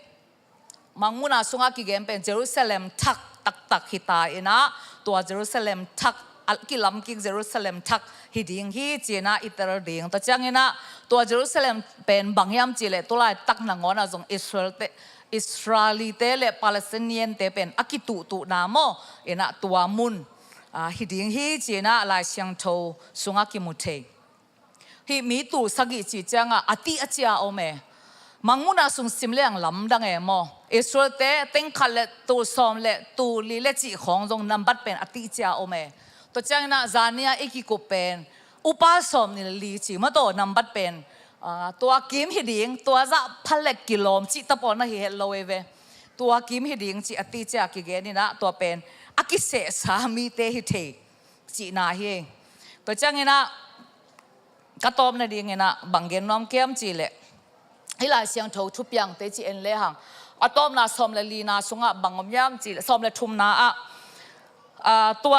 mangmuna sunga ki gem pen Jerusalem thak tak hita ina to Jerusalem thak akilam kik Jerusalem thak hi ding hi chena itar ding to changena to Jerusalem pen bangyam chile to lai tak na ngona jong Israeli te le Palestinian te pen akitu tu na mo ina tua mun hiding hi chena la siang tho sunga ki muthe hi mi tu sagi chi changa ati achia ome mangmuna sung simleang lam dang e mo Israel te teng khalet tu som le tu li le chi khong jong number pen ati chia ome to changna zania ekiko pen upa som ni li chi ma to number penตัวกิมฮิดิงตัวจะพันเล็กกิโลมจิตปอนนะเฮลโลเวตัวกิมฮิดิงจิอติเจากิเกนี่นะตัวเป็นอากิเสสามีเตฮิเทจินาเฮตัวจังเงินะกระตอมนะดิเงินะบังเกนน้อมเกียมจิเลฮิลาเสียงโถทุบยังเตจิเอ็นเลหังอะตอมนาสมเลลีนาสุงะบังอมยามจิสมเลทุมนาตัว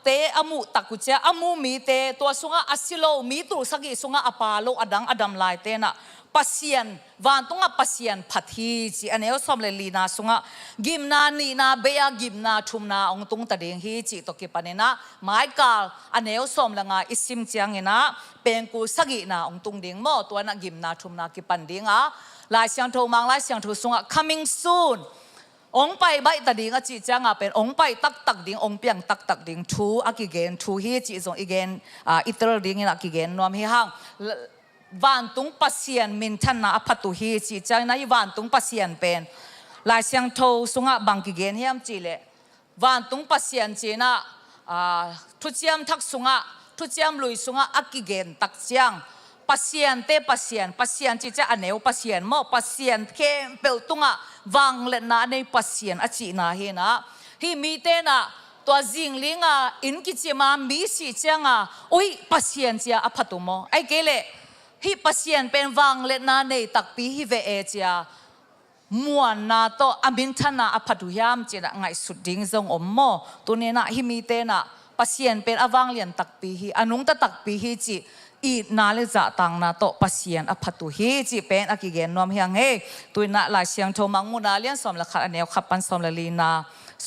เตอมูตักกุเจอมูมีเตตัวสุงะอสิโลมีตุสกิสุงะอปาโลอดังอดัมลายเตนะปัสยันวันตุงะปัสยันพัทฮีจีอันนี้สมเลลีนาสุงะกิมนานีนาเบียกิมนาทุมนาองตุงตะเดงฮีจีตกิปันนะไมกาลอันนี้สมละงาอิสิมเจียงนะเป็นกูสกินาองตุงดิงโมตัวนักกิมนาทุมนากิปันดิงลายเสียงโทมังลายเสียงโทสุงะ coming soonองไปใบตัดดิ่งจีจังเป็นองไปตักดิ่งองเปียงตักดิ่งทูอากิเกนทูฮีจีจงอีเกนอิตรดิ่งอากิเกนนวมฮีฮังวันตุงปัสยันมินทันนาอภัตุฮีจีจังนั้นวันตุงปัสยันเป็นลายเสียงโทสุงะบังกิเกนเฮียมจีเลวันตุงปัสยันจีน่ะทุจยมทักสุงะทุจยมลุยสุงะอากิเกนตักจังปัสยันเตปัสยันจีจะอันเนวปัสยันโมปัสยันเข้มเปิลตุงะวังเล่นนาในปัสยันอจินาเฮนะฮิมีเตนะตัวจิงลิงอินกิจมามีสิจังอุ้ยปัสยันจีอภัตุโมไอเกเลฮิปัสยันเป็นวังเล่นนาในตักปีฮิเวเอจีมวนนาโตอามินทันนาอภัตุยามจีนะไงสุดดิ่งจงอมโมตัวนี้นะฮิมีเตนะปัสยันเป็นอวังเลียนตักปีฮิอนุงตะตักปีฮิจีอีนาเลจะตังนาโตปัสยันอภัตุฮีจีเป็นอากิเกนนวมเฮียงเฮตัวน่ะลายเสียงโทมังมุนาเลียนสมละขัดอันเนวขับปันสมละลีนา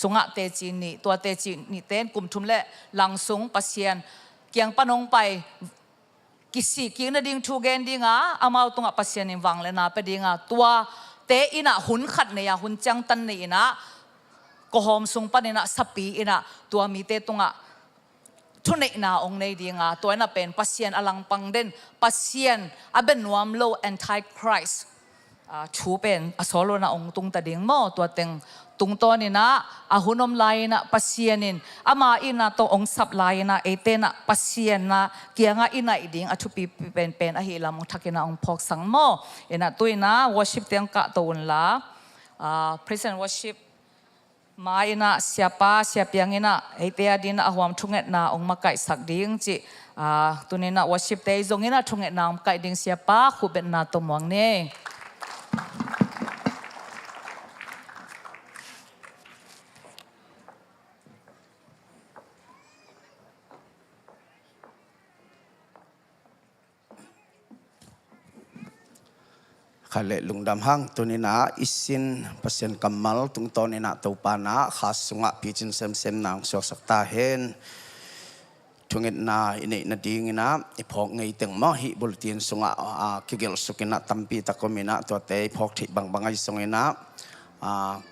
สุงะเตจินีตัวเตจินีเต้นกลุ่มทุมเละหลังสุงปัสยันเกียงปนงไปกิสิกินดิ่งทูเกนดิ่งอามาตุงปัสยันนิวังเลนาไปดิ่งตัวเตอินะหุนขัดเนียหุนจังตันเนียนะก็หอมสุงปนนะสปีอินะตัวมีเตตุงทุนในนาองในดีงาตัวนั้นเป็นปัสยันอลังปังเด่นปัสยันอเบนวามโลแอนตี้คริสต์ชูเป็นอสโลนาองตุงตะดิ่งโมตัวเต็งตุงตัวนี่นะอาหุนอมไลนะปัสยันินอามาอินะตัวองสับไลนะเอเตนะปัสยันนะเกียงอินะอีดิ่งอทุปีเป็นอหิลามุทักนะองพอกสังโมเอ็นะตัวนะ worship เตียงกะตัวนละpraise and worshipมาอินะเสียป้าเสียเปียงอินะไอเตียดินะหวมทุ่งเอ็ดนาองมาไก่สักดิ่งจีตัวนี้นะ worship เตยจงอินะทุ่งเอ็ดนาองไก่ดิ่งเสียป้าคู่เป็นนาตัวมวงเน่ขันเลลุงดำหังตัวนี้นะอิสินปัสยันกัมมัลตุงตัวนี้นะตัวปานะข้าสุงะพิจินเซมนางสวกสักตาเห็นท tungit na ini na ding na ipok ngay teng mo hi bulletin sunga kigil sukina tampi takomina to te ipok thi bang bangay sungina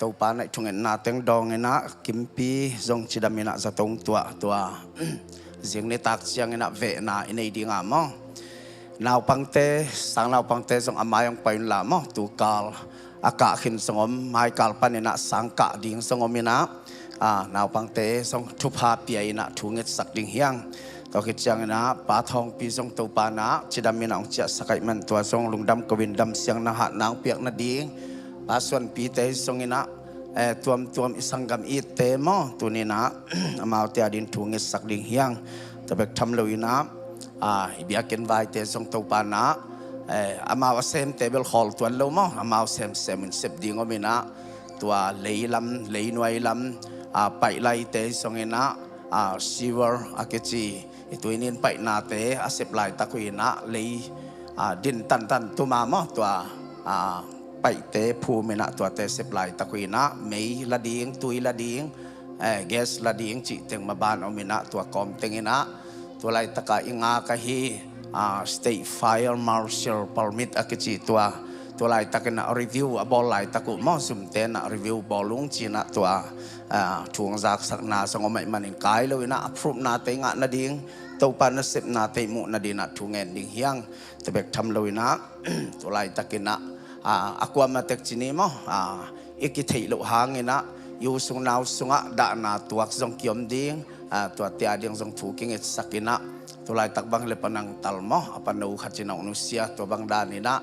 tau pa na tungit na teng dong ina kimpi zong chidamina za tong tua jing ni tak siang ina ve na ini dinga mo naw pangte sang naw pangte zong amayong pain la mo tu kal aka khin songom mai kal panina sangka ding songomina naw pangte song thupa piai na thungit sak ding hiang to kit chang na pa thong pi song to pa na chidamina ong cha sakai man tua song lungdam kawin dam siang na hat nang piak na ding pa suan pi te song ina tuam isanggam i te mo tunina amau te adin thungit sak ding hiang tabek tham lo ina ibiakin vai te song to pa na amau sem table hall tuan lo mo amau sem in sep ding omina tua leilam leinuai lam pai lai te songena siwer akechi ituinin pai na te asep lai takuina lei din tan tuma mo tua pai te phu mena tua te sep lai takuina mei lading tui lading gas lading chi teng maban omina tua kom tengina tua lai taka inga ka hi state fire marshal permit akechi tua lai takena review abol lai taku mo sumte na review bolung china tua chuang zak sak na songomai manin kai lo ina approve na te nga na ding to pa na sep na te mu na dina thungen ding hiang tebek tham lo ina to lai takena akwa matek chini mo iki thei lo hangina yu sung naw sunga da na tuak zong kiom ding tua tia ding zong thu king et sakina to lai tak bang le panang talmo apano khachina unusia to bang danina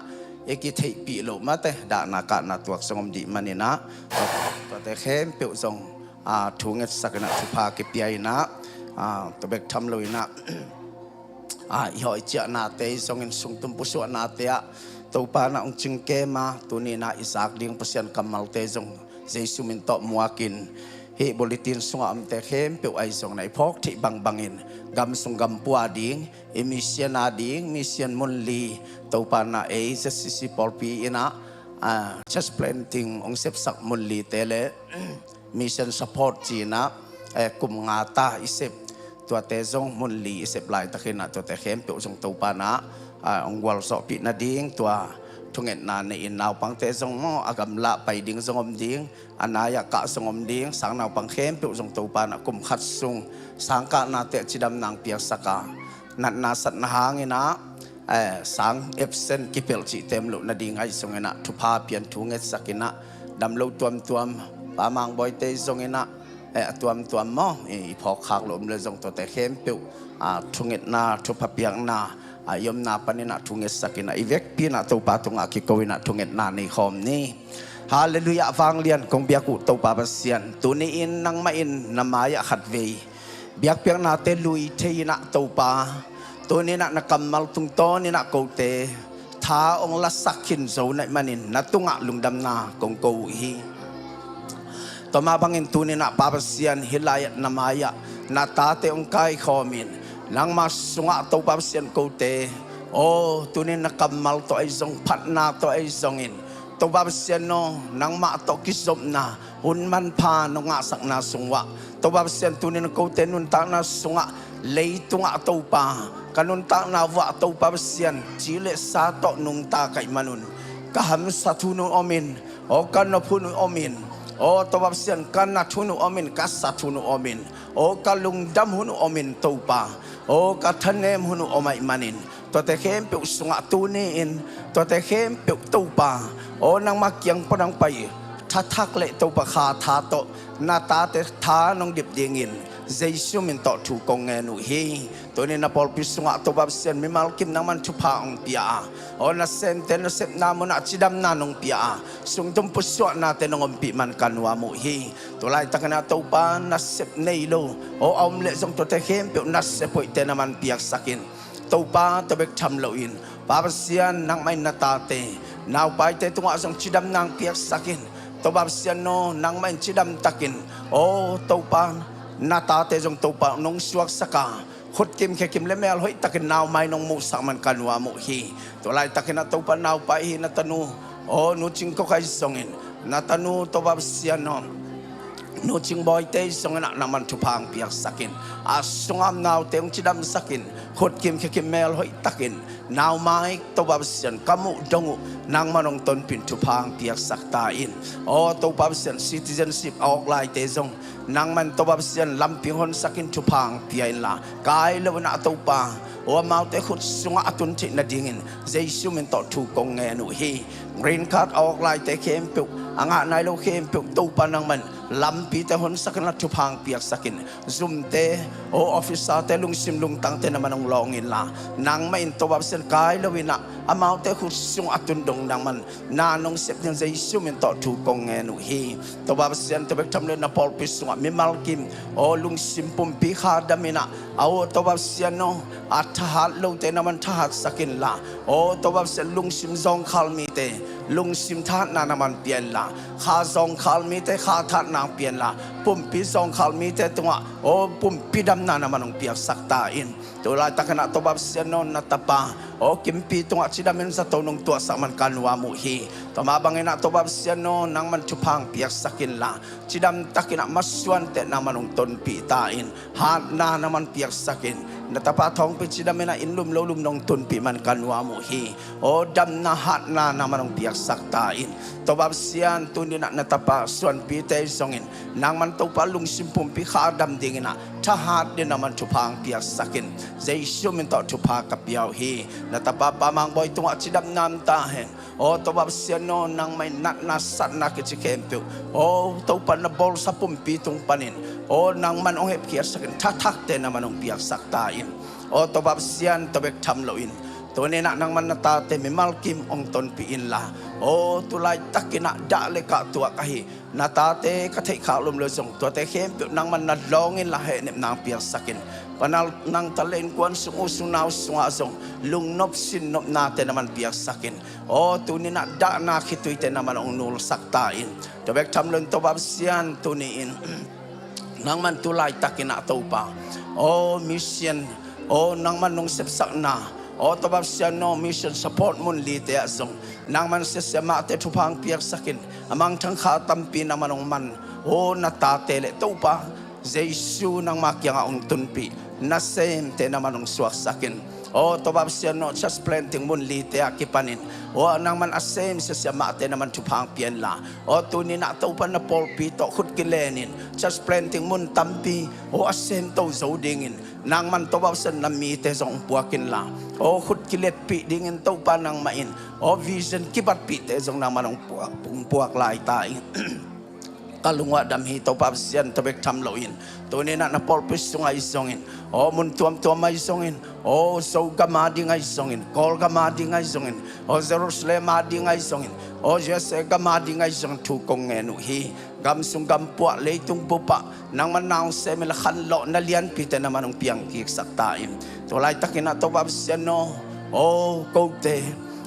eki thei pi lo mate da na ka na tuak songom di manina to te khem pe zong thunget sakana thupa ke piai na to bek tham lo ina hoi cha na te songin sung tum pusu na te to pa na ong chingke ma tunina isak ding pasian kamal te zong jesu min to muakin he bulletin sunga am te khem pe ai song nai phok thi bang bangin gam sung gam pua ding emission ading mission monli to pa na e sisi polpi ina just planting ong sep sak monli tele mission support china kum ngata isep tua te zong monli isep lai takina to te khem pe zong to pa na ong wal so pi na ding tua thunget na ne in naw pang te zong mo agam la pai ding zongom ding anaya ka songom ding sang naw pang khem pe zong to pa na kum khat sung sangka na te chidam nang piak saka nat na sat na hangina sang absent kipel chi tem lo na ding ai songena thupa pian thunget sakina dam lo tuam pa mang boy te zongena tuam mo phok khak lom le zong to te khem pe thunget na thupa piak na ayom na panina thunget sakina ivek pina to pa tunga ki kowina thunget na ni khom ni hallelujah wang lian kong biaku to pa pasian tuni in nang main namaya khatve biak piak na te lui theina to pa tuni na nakamal tung to ni na ko te tha ong la sakhin zo nai manin na tunga lungdam na kong ko hi to ma bangin tuni na pa pasian hilayat namaya na tate ong kai khomin lang masunga to pa pasian ko te tuni nakamal to ay zong phat na to ay zongin to pa pasian no nang ma to kisop na hun man pa no nga sak na sungwa to pa pasian tuni na ko te nun ta na sunga lei tunga to pa kanun ta na wa to pa pasian chile sa to nung ta kai manun kaham sa thunu omin kan no phunu omin to pa pasian kan na thunu omin ka sa thunu omin kalung dam hunu omin to pa ka thanem hunu omai manin to te khem pe sunga tuni in to te khem pe to pa nang makyang panang pai thak le to pa kha tha to na ta te tha nong dip dingin jesu min to thu kong nge nu hi to ni na pol pisunga to bab sen mi mal kim nang man thu pa ong pia na sen ten na sep na mo na chidam na nong pia sung tum puso na te nong pi man kanwa mo hi to lai ta kana to pa na sep nei lo om le jong to te khem pe na se poi te na man piak sakin to pa to bek tham lo in pa sian nang mai na ta te naw pai te tunga jong chidam nang piak sakin to bab sian no nang mai chidam takin to pa na ta te jong to pa nong suak saka khut kim khe kim le mel hoi takin naw mai nong mu sak man kanwa mo hi to lai takin to pa naw pa hi na tanu nu ching ko kai songin na tanu to bab sian no no ching boy te song na naman tupang piak sakin asungam naw te ong chidam sakin khot kim khikim mel hoi takin naw mai to babsian kamu dongu nang manong ton pin tupang piak sakta in o to babsian citizenship ok lai te song nang man to babsian lamping hon sakin tupang piain la kai lo na to pa o mau te khut sunga atun thi na dingin jesu men to thu kong nge nu hi green card ok lai te kem pu anga nai lo kem pu to pa nang man lampi te hon sakin la tupang piak sakin zoom te o officer te lung sim lung tang te naman ang longin la nang main to babsen kai lawina amau te khut sung atun dong nang man nanong sep den jesu men to thu kong nge nu hi to babsen to bek tham le na pol pisung mi malkim o lung sim pum pi kha damina aw to babsen no athat lo te naman thahat sakin la o to babsen lung sim zong khal mi te lung sim that na naman pian la kha zong khal mi te kha that nang pian la pum pi zong khal mi te tunga o pum pi dam na naman ong piak sakta in to la takana to babsen no natapa o kimpi tunga chidamen sa tonong tua sa man kanwa mu hi to mabangin na to babsen no nang man chupang piak sakin la chidam takina maswan te naman ong ton pi ta in hat na naman piak sakin natapa thong pi chidamen na inlum lolum nong ton pi man kanwa mu hi o dam na hat na naman ong piak sakta in to babsian tunin na natapa swan pi te songin nang man to palung simpum pi khadam dingina thahat din naman chupang piak sakin jesu min to chupa kapiaw hi natapa pamang boy tunga chidam nam ta hen o to babsian no nang may nat na sat na kichikempu o to pan na bol sa pumpi tung panin o nang man ong hep kier sakin tatak te naman ong piak sakta in o to babsian to bek tham loin to ne na nang man natate mi malkim ong ton pi in la o tulai takina dale ka tua kahi natate ka thei kha lum lo song to te khem nang man na longin la he nem nang piak sakin panal nang talen kwan sung usunaw sunga song lung nop sin nop nate naman piak sakin o tuni na da na khituite naman ong nul saktain to bek tham lon to babsian tuni in nang man tulai takina to pa o mission o nang man nong sepsak na o to babsian no mission support mun li te asong nang man sesema te tupang piak sakin amang thang kha tampi naman ong man o natate le to pa jesu nang makyang ong tunpi na same te naman ong suak sakin o to babsian no just planting mun li te akipanin o nang man asem sesema te naman tupang pian la o tunin na to pa na polpi to khut kilenin just planting mun tampi o asem to zodingin nang man to babsian na mi te zong puakin la o khut kilet pi dingin to pa nang main o vision kibat pi te zong nang manong puak lai tai kalungwa dam hi to babsian to bek tham loin to ne na polpis sungai songin o mun tuam mai songin o so gamadi ngai songin kol gamadi ngai songin o jerusalem adi ngai songin o jese gamadi ngai song thu kong nge nu hi gam sung gam puak le tung pupa nang manang se mel khan lo na lian pi te naman ong piang ki sakta im to lai takina to babsian no o ko te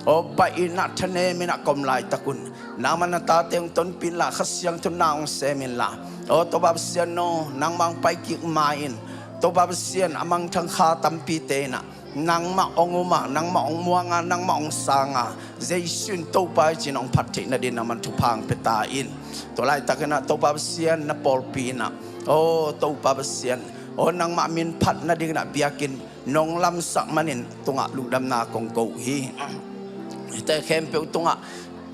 o ba ina thane mina kom lai takun naman na tateng ton pin la khasyang ton naong semin la o to babsian no nang mang pai ki main to babsian amang thang kha tampi te na nang ma onguma nang ma ongmuanga nang ma ong sanga jaisun to pa jinong phathi na din naman thupang petain to lai takena to babsian na polpina o to babsian o nang ma min phat na ding na biakin nong lam sak manin tunga lungdam na kong ko hi te kempe tunga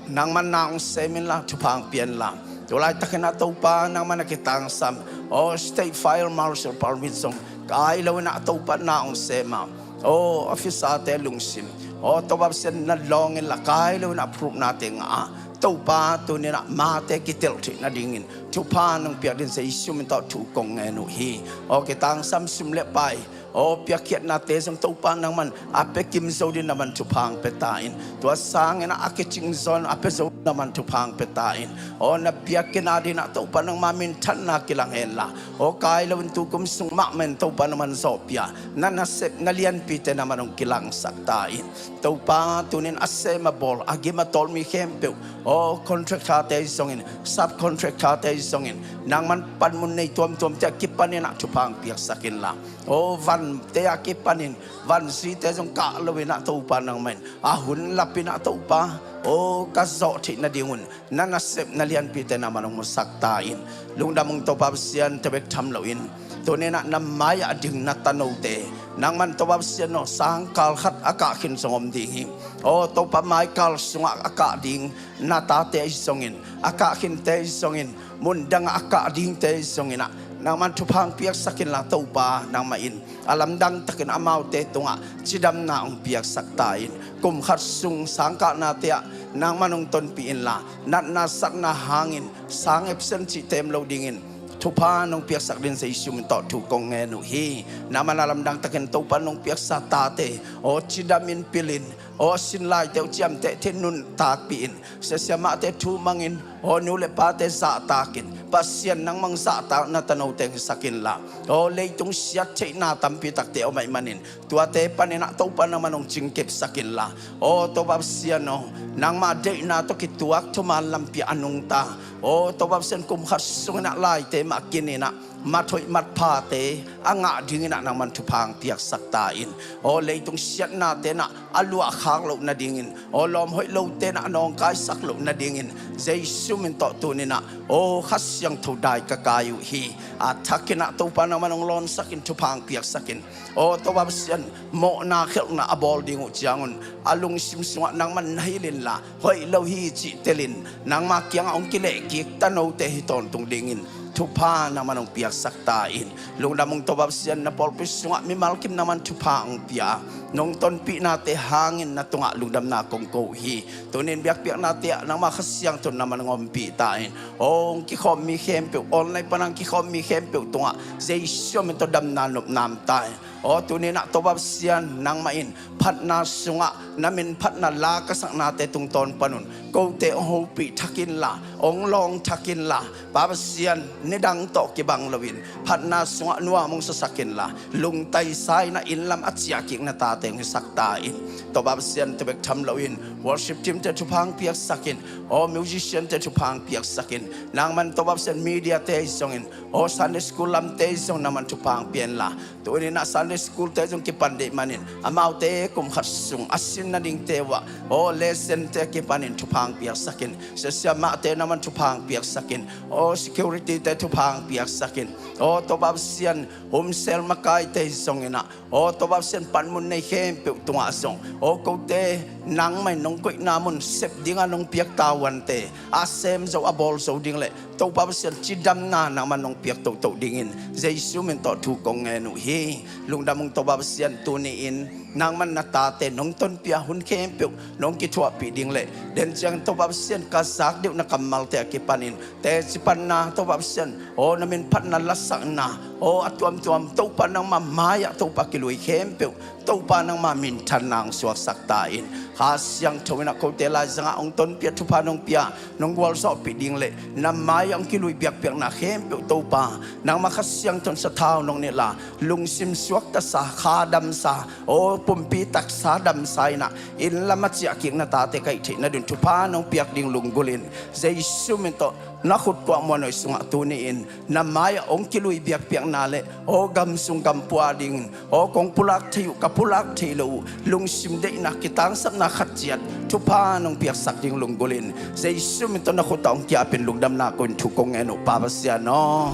nang man naong semin la tupang pian la tulai takena to pa nang man nakitang sam o state fire marshal permission kai lo na to pa naong sema o officer te lungsim o to babsen na long in la kai lo na approve nating a to pa to ni na mate kitel thi na dingin tupa nang pia din sa isu min to tu kong enu hi o kitang sam sim le pai o piakiat na te sang to pa nang man ape kim zo din naman tupang petain to sang na akiching zon ape zo naman tupang petain o na piakin na din na to pa nang mamin tan na kilang hela o kai lawin tu kum sung ma men to pa naman zopia na nasep na lian pite naman ong kilang saktain to pa tunin asemable agima tol mi kempe o contract te songin subcontract te songin nang man pan mun nei tuam te kipanin na tupang piak sakin la o van te akipanin van si te jong ka lawina to pa nang main ahun lapina to pa o kazo thi na dingun nanasep na lian pite na manong musaktain lungdamong to babsian tebek tham lawin to ne na namaya ding na tanote nang man to babsian no sangkal khat aka khin songom ding o to pa mai kal sunga aka ding na ta te songin aka khin te songin mundang aka ding te songina nang man tupang piak sakin la to pa nang main alam dang takin amau te tunga chidam na ong piak saktain kum khat sung sangka na te nang manong ton piin la nat na sak na hangin sang epsen chi tem lo dingin tupa nong piak sak din sa isu minto tu kong ngenu hi naman alam dang takin tupa nong piak sa tate o chidamin pilin o sinlay te uciam te tinun tapiin sa siyama te tumangin o nule pa te sa takin pasyan nang mang sa ta na tanaw te sakin la o leitong siyat chay na tampitak te o may manin tua te panina tupa naman nong chingkip sakin la o to babsiyan no nang maday na to kituak tumalampi anong ta o to babsiyan kumhasung na lay te makinina mathoy matpate anga dingina nang man tupang piak saktain o leitong siyat natin na alua khaklo na dingin o lom hoy lo te na anong kay saklo na dingin Jesus minto tunina o khasyang thudai kakayu hi atakina to pa naman ng lon sakin tupang piak sakin o to babsian mo na khel na abol dingu jangon alung simsunga nang man nahilin la hoy lo hi chi telin nang makyang ong kilekik tanaw te hiton tung dingin tupa naman ang piyak saktain lung namong tobab siyan na polpis nga mimalkim naman tupa ang piya nung tonpi nate hangin na tunga lungdam na kong kohi tunin biyak piyak nate nang makasyang tun naman ng ompi tain o kikom mi hempe online pa nang kikom mi hempe tunga zeisyo minto dam nanop nam tayo o tunin na tobab siyan nang main pat na sunga namin pat na lakas ang nate tung ton panun kote ang hopi takin la ong long takin la babasiyan nidang to kibang lawin pat na sunga nuwa mong sasakin la lungtay say na inlam at siyaking na tateng saktain to babasiyan tibek tam lawin worship team te tupang piyak sakin o musician te tupang piyak sakin nang man to babasiyan media te isongin o Sunday school lam te isong naman tupang piyan la tuwin na Sunday school te isong kipande manin amaw te kum khatsung asin na ding tewa o lesson te kipanin tupang piyak sakin sa siyama te naman tupang piyak sakin o security te tupang piyak sakin o tobabsiyan umsel makay te songina o tobabsiyan panmun na hempe tunga song o kote nang may nungkoy namon sep dinga nung piyak tawan te asem zo abol so dingle tobabsiyan chidam na naman nung piyak to dingin Jesus minto tukong ngenu hi lungdamong tobabsiyan tuniin nang man natate nung ton piahun kempe nung kitwa pidingle den jang tobabsiyan kasak diw nakamal te akipanin te sipan na tobabsiyan o namin pat na lasak na o atuam-tuam to pa ng mamaya to pa kiluy kempe to pa ng mamintan ng suwasaktain kasyang tawin ako tela nga ang ton pia to pa nung pia nung walso pidingle na mayang kiluy biyak-biyak na kempe to pa nang makasyang ton sa tao nung nila lungsim suwak ta sa kadam sa o pumpitak sa damsay na inlamat siya king natate kay ti na dun to pa nung piyak ding lunggulin Jesus minto nakut ko mo no sunga tuniin na maya ong kiluy biyak-biyak nale o gamsung gampuading o kong pulak tayo kapulak tayo lungsim de na kitang sa nakatsiyat tupa nung piyak sak ding lunggulin Jesus minto nakut ang kiapin lugdam na ko tukong eno papasya no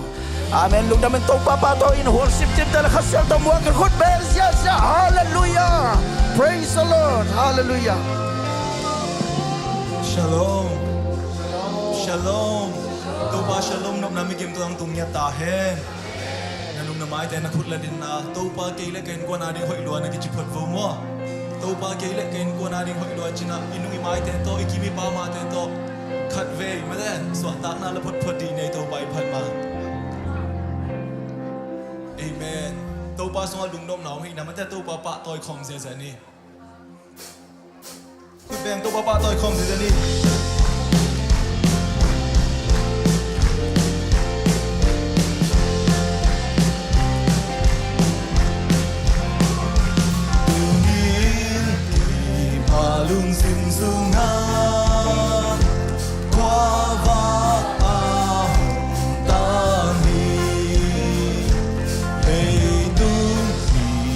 amen lugdam ito papato in worship team dala kasyal to muwag kut besya hallelujah praise the Lord hallelujah Shalom Shalom Toba shalom nop nami kim tuang tungnya tahen nanung namai te nakut la din na toba keile ken ko na ding hoi lo na ki chipot vo mo toba keile ken ko na ding hoi lo china inungi mai te to ikimi pa ma te to khat ve ma den so ta na la phot phot di nei to bai phat ma amen toba so lung nom naw hi na ma te toba pa toy khom se se ni ku beng toba pa toy khom se se ni lung sim sunga qua va ta ni hey tu ni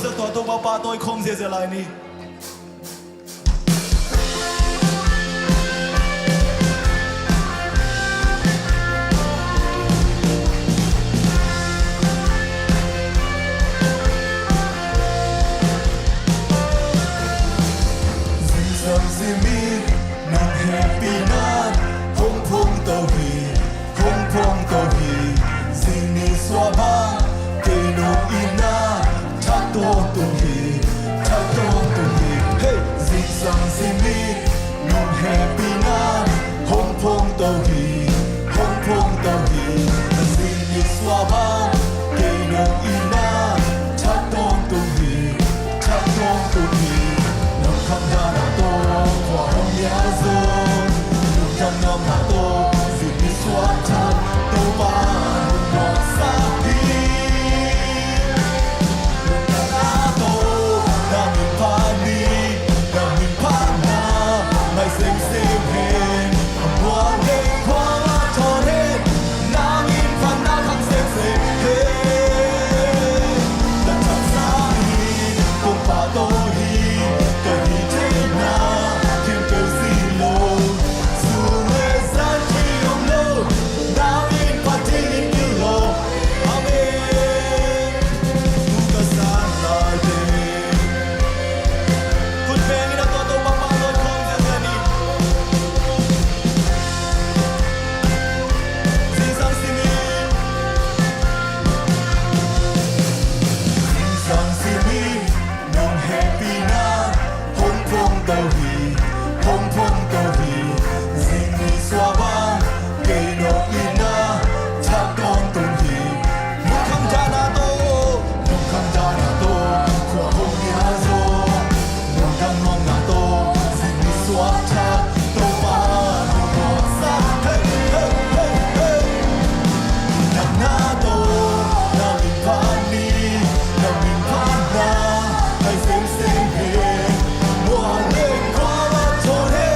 sa to to pa pa to khom se se lai ni Sam simi nang happy na phong phong tàu hi phong phong tàu hi sini swaba ke no ina thak to tu hi hey sam simi nang happy na phong phong tàu hi sini swaba ke no ina thak to tu hi nang kham da na to kwa hom ya zo nung jam nom na to sini swata to pa no sa di nung na to na min pa ni na min pa na mai sem sem hen kwa le kwa la to re na min pa na khang sem sem hen da cha sa hi kung pa to hi ka hi te na kim to si lo su me san chi om lo na min pa ti ni lo amen tu ka san la de kun beng ina to to pa pa lo khom se se ni si sang si mi Sang si mi nong happy na phong phong tàu hi sing ni swaba ke no ina thak ton tum hi nong kham jana to kwa hong ya zo nong kam mong na to sing ni swata to pa no sa hey hey hey hey na to na min pa ni na min pa na ai sem sem he mo le kwa la to he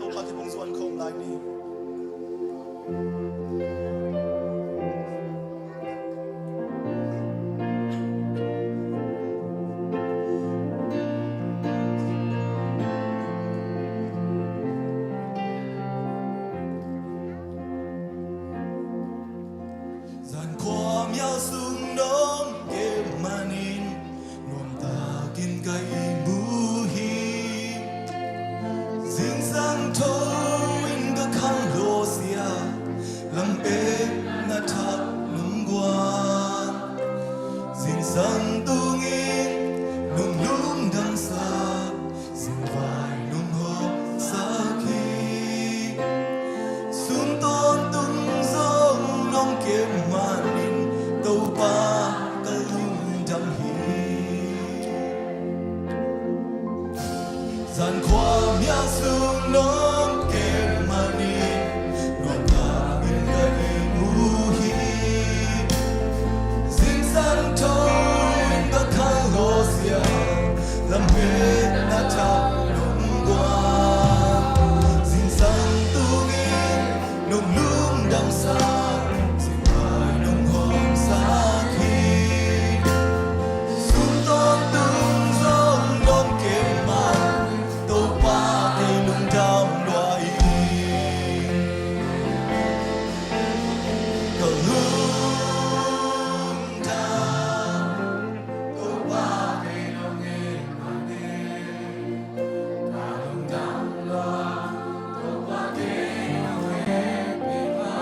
tu pa ke bong zuan khom lai ni Zan kwam yao sung nom ke manin nom ta kin kai bu hi Sing sang to in the khang lo sia lam pe na tha lung guan Sing sang tu ngin lung lung dang sa Sing vai lung ho sa ki Sun ton tung song nong ke manin tau pa ka lung dam hi Zan kwam ya sung nom ke manin nom ta bin ka mu hi Sing san to in the kalo sia lam pe na ta lung guan Sing san tu ngin nung lung dam sa Sing vai nung hom sa khi Sun ton tung song nom ke man tau pa ke lung dam loai Ka lung dam tau pa ke lung e mane Ka lung dam loai tau pa ke lung e pi ma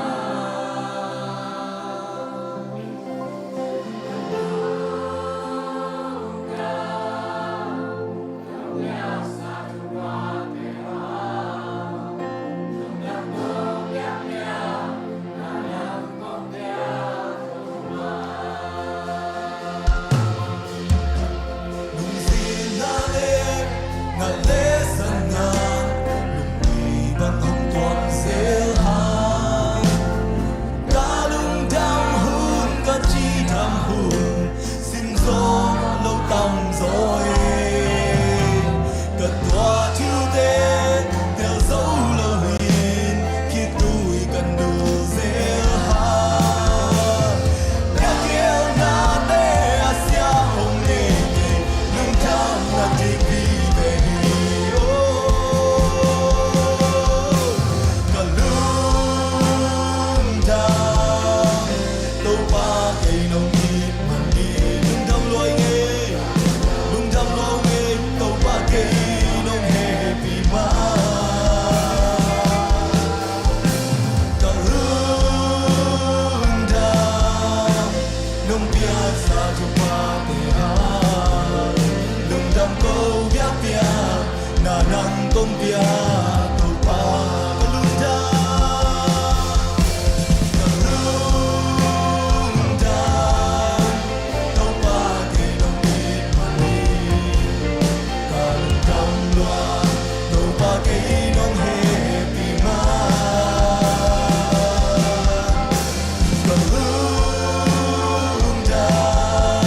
Lung sin na le nga le san ngan lung ni bang hong tuan sel han Ka lung dam hun ka chi dam hun Sim zo lo tam zo Ka tua thiu te tel zo lo hin Khi tui kan du sel han Ka kiel na te asya hong ne lung tam na ti vi be hi Ka lung dam tau pa ke nong hit man ni lung dam loi nge lung dam lo nge tau pa ke nong he pi ma Ka lung dam nong pia sa tu pa te ha lung dam ko bia pia na nang kong pia tau pa ka lung dam Ka lung dam tau pa ke nong hit man ni Ka lung dam loa tau pa ke nong he pi ma Ka lung dam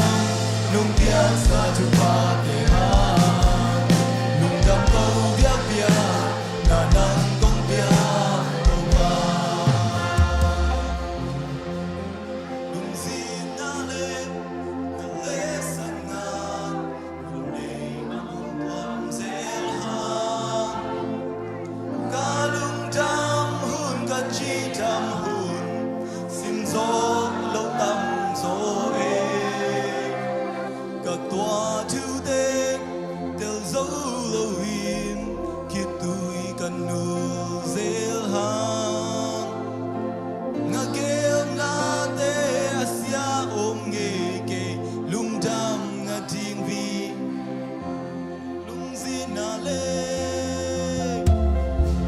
nong pia sa tu pa te ha lung dam ko bia pia na nang kong pia tau pa Lung sin na le san ngan lung nei bang hong tuan sel han Ka lung dam hun ka chi dam hun Sim zo lo tam zo Ka tua thiu te tel zo lo hin Khi tui kan nu zel han Nga keo na te asya om nge ke lung dam nga ting vi lung zin na le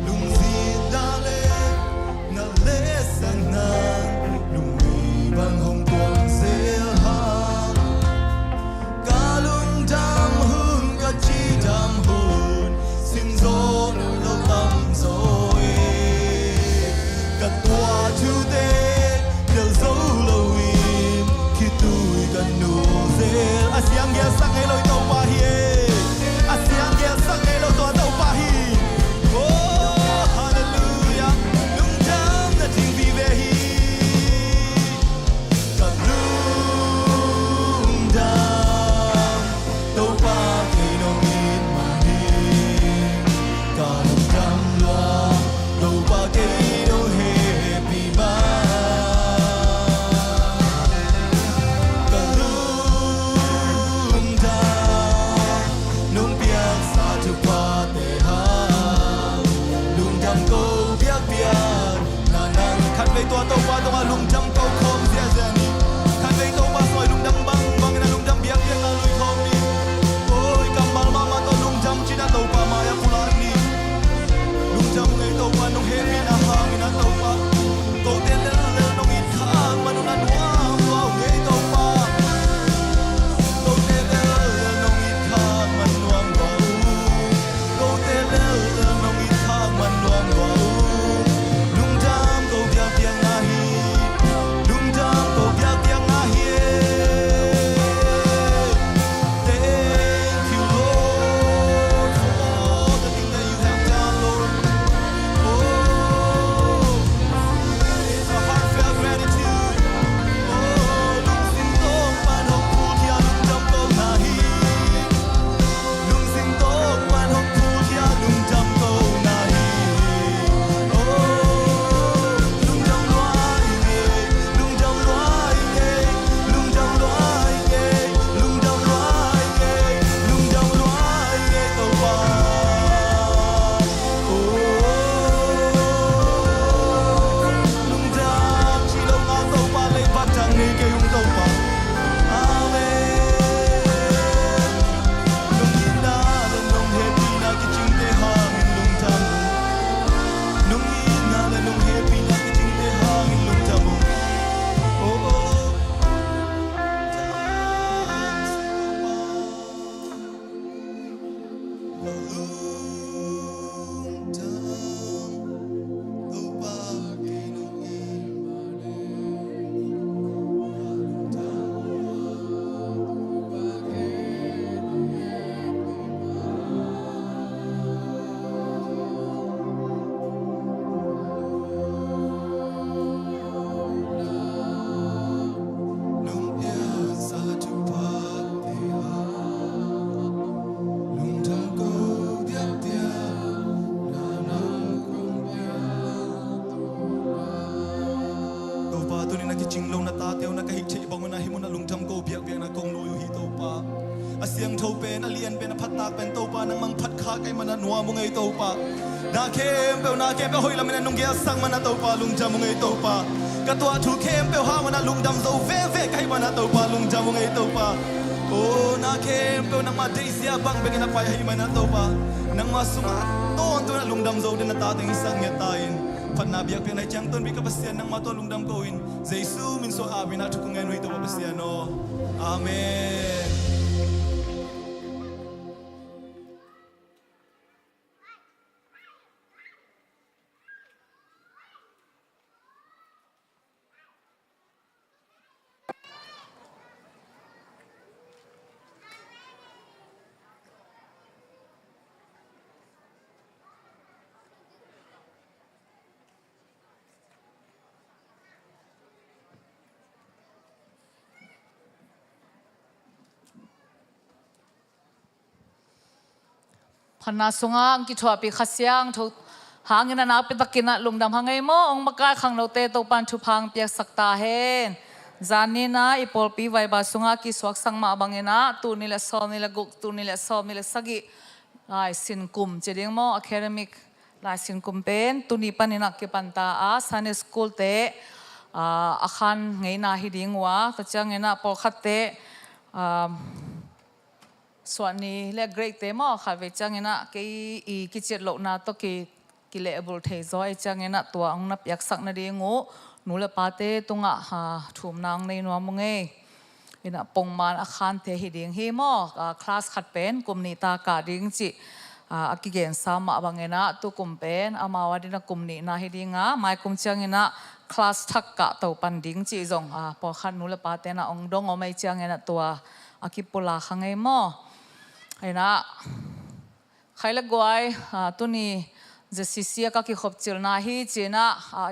lung zin na le nga le san ngan lung mi bang hong tuan sel han Ka lung dam hun ka chi dam hun Sim zo lo tam zo ngay tua tàu pa tung lung jam câu không dễ dàng đi khai ngay tàu pa soi lung đâm băng băng na lung đâm biếc biếc na lui không đi ôi cầm bal mama tàu lung jam chỉ na tàu pa maya pula đi lung jam ngay tàu pa nung happy na hang na tàu pa tàu tên lên lên nung ít khang mà nung na nuang wow ngay tàu pa tàu tên lên lên nung ít khang mà nuang wow tàu tên lên lên nung ít khang mà nuang wow lung jam câu biếc biếc na hi lung jam câu biếc biếc na hi thank you Lord for all the things that you have done Lord oh it's a heartfelt gratitude oh lung sinh tông ban hồng phu thia lung jam câu na hi lung sinh tông ban hồng phu thia lung jam câu na hi lung jam loài nghe lung jam loài nghe lung jam loài nghe lung jam loài nghe lung jam loài nghe tàu pa lung jam chỉ lâu ngang tàu pa lấy bắt chẳng nghe kêu lung tàu pa amen lung ina lên nung happy na cái chính tế hàng lung jam nung ina lên nung happy na cái chính tế hàng lung jam oh tàu pa tu ni na ki ching long na ta teo na ka hi che bong na hi mun na lung jam ko biak biak na kong lo yu hi tàu pa a siang tho pe na lian pe na phat tak pen tàu pa nang mang phat kha kai man na nuwa mu ngai tàu pa na kem pe hoi la men nung ge sang man na tàu pa lung jam mu ngai tàu pa ka tua thu kem pe ha man na lung dam zo ve ve kai man na tàu pa lung jam mu ngai tàu pa o na kem pe nang ma dei sia bang be na pai hi man na tàu pa nang ma sunga ton tu na lung dam zo de na ta teng sang ya ta in phat na biak pe na chang ton bi ka pasian nang ma to lung dam ko in jesu min so a na thu ngai noi to pasian no amen Phana sunga ang ki thua pi khasiang tho hangin na pe takina lungdam hangai mo ong maka khang no te to pan thu phang piak sakta hen zanina ipol pi vai ba sunga ki swak sang ma bangena tu ni la so ni la guk tu ni la so ni la sagi lai sin kum cheding mo academic lai sin kum pen tu ni panina ki panta a sane school te akhan ngei na hi ding wa ta chang ena pol khat teส่วนนี้เรียกเกรกเตมอค่ะเวจังเงินะกิจโลนาตกิเลบุลเทซอยจังเงินะตัวองนับยักษักนาดีงูหนูเลปาเตตุงะหาถุมนางในนัวมุงเงินะปงมานอาคารเทหิดิงเฮมอคลาสขัดเป็นกลุ่มนิตากาดิงจิอากิเกนสามะบางเงินะตุกลุ่มเป็นอามาวดินะกลุ่มนี้นาหิดิงะไม่กลุ่มจังเงินะคลาสทักกะเต่าปันดิงจิจงพอขันหนูเลปาเตนะองดงอไม่จังเงินะตัวอากิปุลาขังไงมอไอ้นะใครละกวยตัวนี้จะสิเสียก็คิดขบจิลนาฮีจีนะ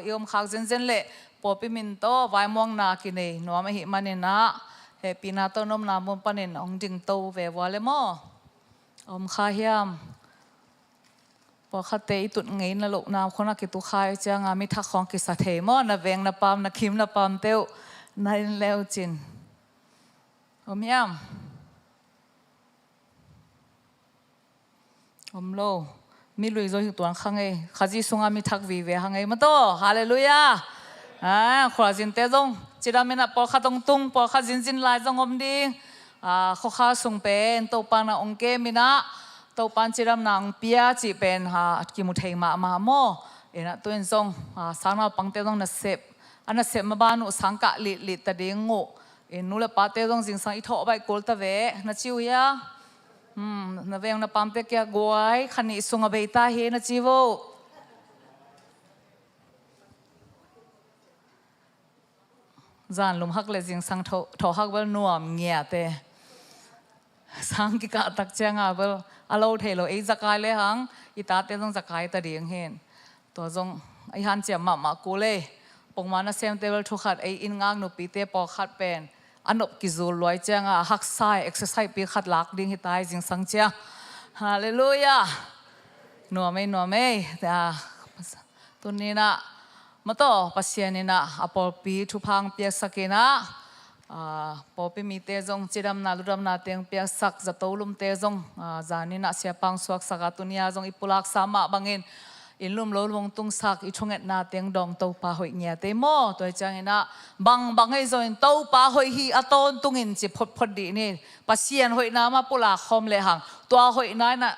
ยอมขักเจนเละปอปิมินโตไว้มองนากินเองนัวไม่หิมันนะเฮปีนาโตนมนามุนปนินองจิงโตเววาเลมอมข้าเฮียมพอขัดเตยตุดเงินนะลูกน้ำคนนักกิตุข้าจะงามิทักของกิสัตย์มอนะเวงนะปามนะคิมนะปามเตวนั่นแล้วจินอมยามอมโลมีลุยโจหิตัวขังไงข้าจีสุงามีทักวีเวหังไงมาโตฮาเลลูยา ขวาจินเตจงจิรามินะปอขัดตุงปอขัดจินลายจงอมดิงข้อข้าส่งเป็นตัวปานาองเกมินะตัวปันจิรามนางเปียจีเป็นกิมุเทมาโมนะตัวเองจงสางนาปังเตจงนัสเซบอันนัสเซบมาบานุสังกะลิตะเดงโง่นูเลปาเตจงจิงสังอิทอใบโกลตะเวนะจิวยานะเวงนะปัมเตเกียกวยขันอิสุงอเบตาเฮนะจิโวจานลุมฮักเลยจิงสังทอฮักเวลนัวเงียเตสังกิกะตักเจียงเวลอาโลเทโลจักายเลยหังอิตาเตจงจักายตะเดียงเห็นตัวจงไอฮันเจียมมากูเลยปงมานะเซมเตเวลทุกขัดไออินงางนุปีเตปอขัดเป็นอันอบกิจูลอยเจียงฮักไซเอ็กซ์ไซปีขัดลักดิ้งฮิตายจิงสังเจียงฮาเลลูยานัวไม่แต่ตัวนี้นะมาต่อปัสยานินะอปอลปีทุพังเปียกสักนะพอปีมีเตจงจิรำนาลุรำนาเตียงเปียกสักจะโตลุมเตจงจานินะเสียปังสวกสักตุนียจงอิปุลักสามะบังเงินอินลุมโลลวงตุงสักอิชงเอ็ดนาเตียงดองโตปาหอยเงียเตโมตัวจังอินะบังให้จงโตปาหอยฮีอตอนตุงอินจิพดดีนี่ปัสยานหอยนามาปุลักคอมเลยหังตัวหอยนั้นน่ะ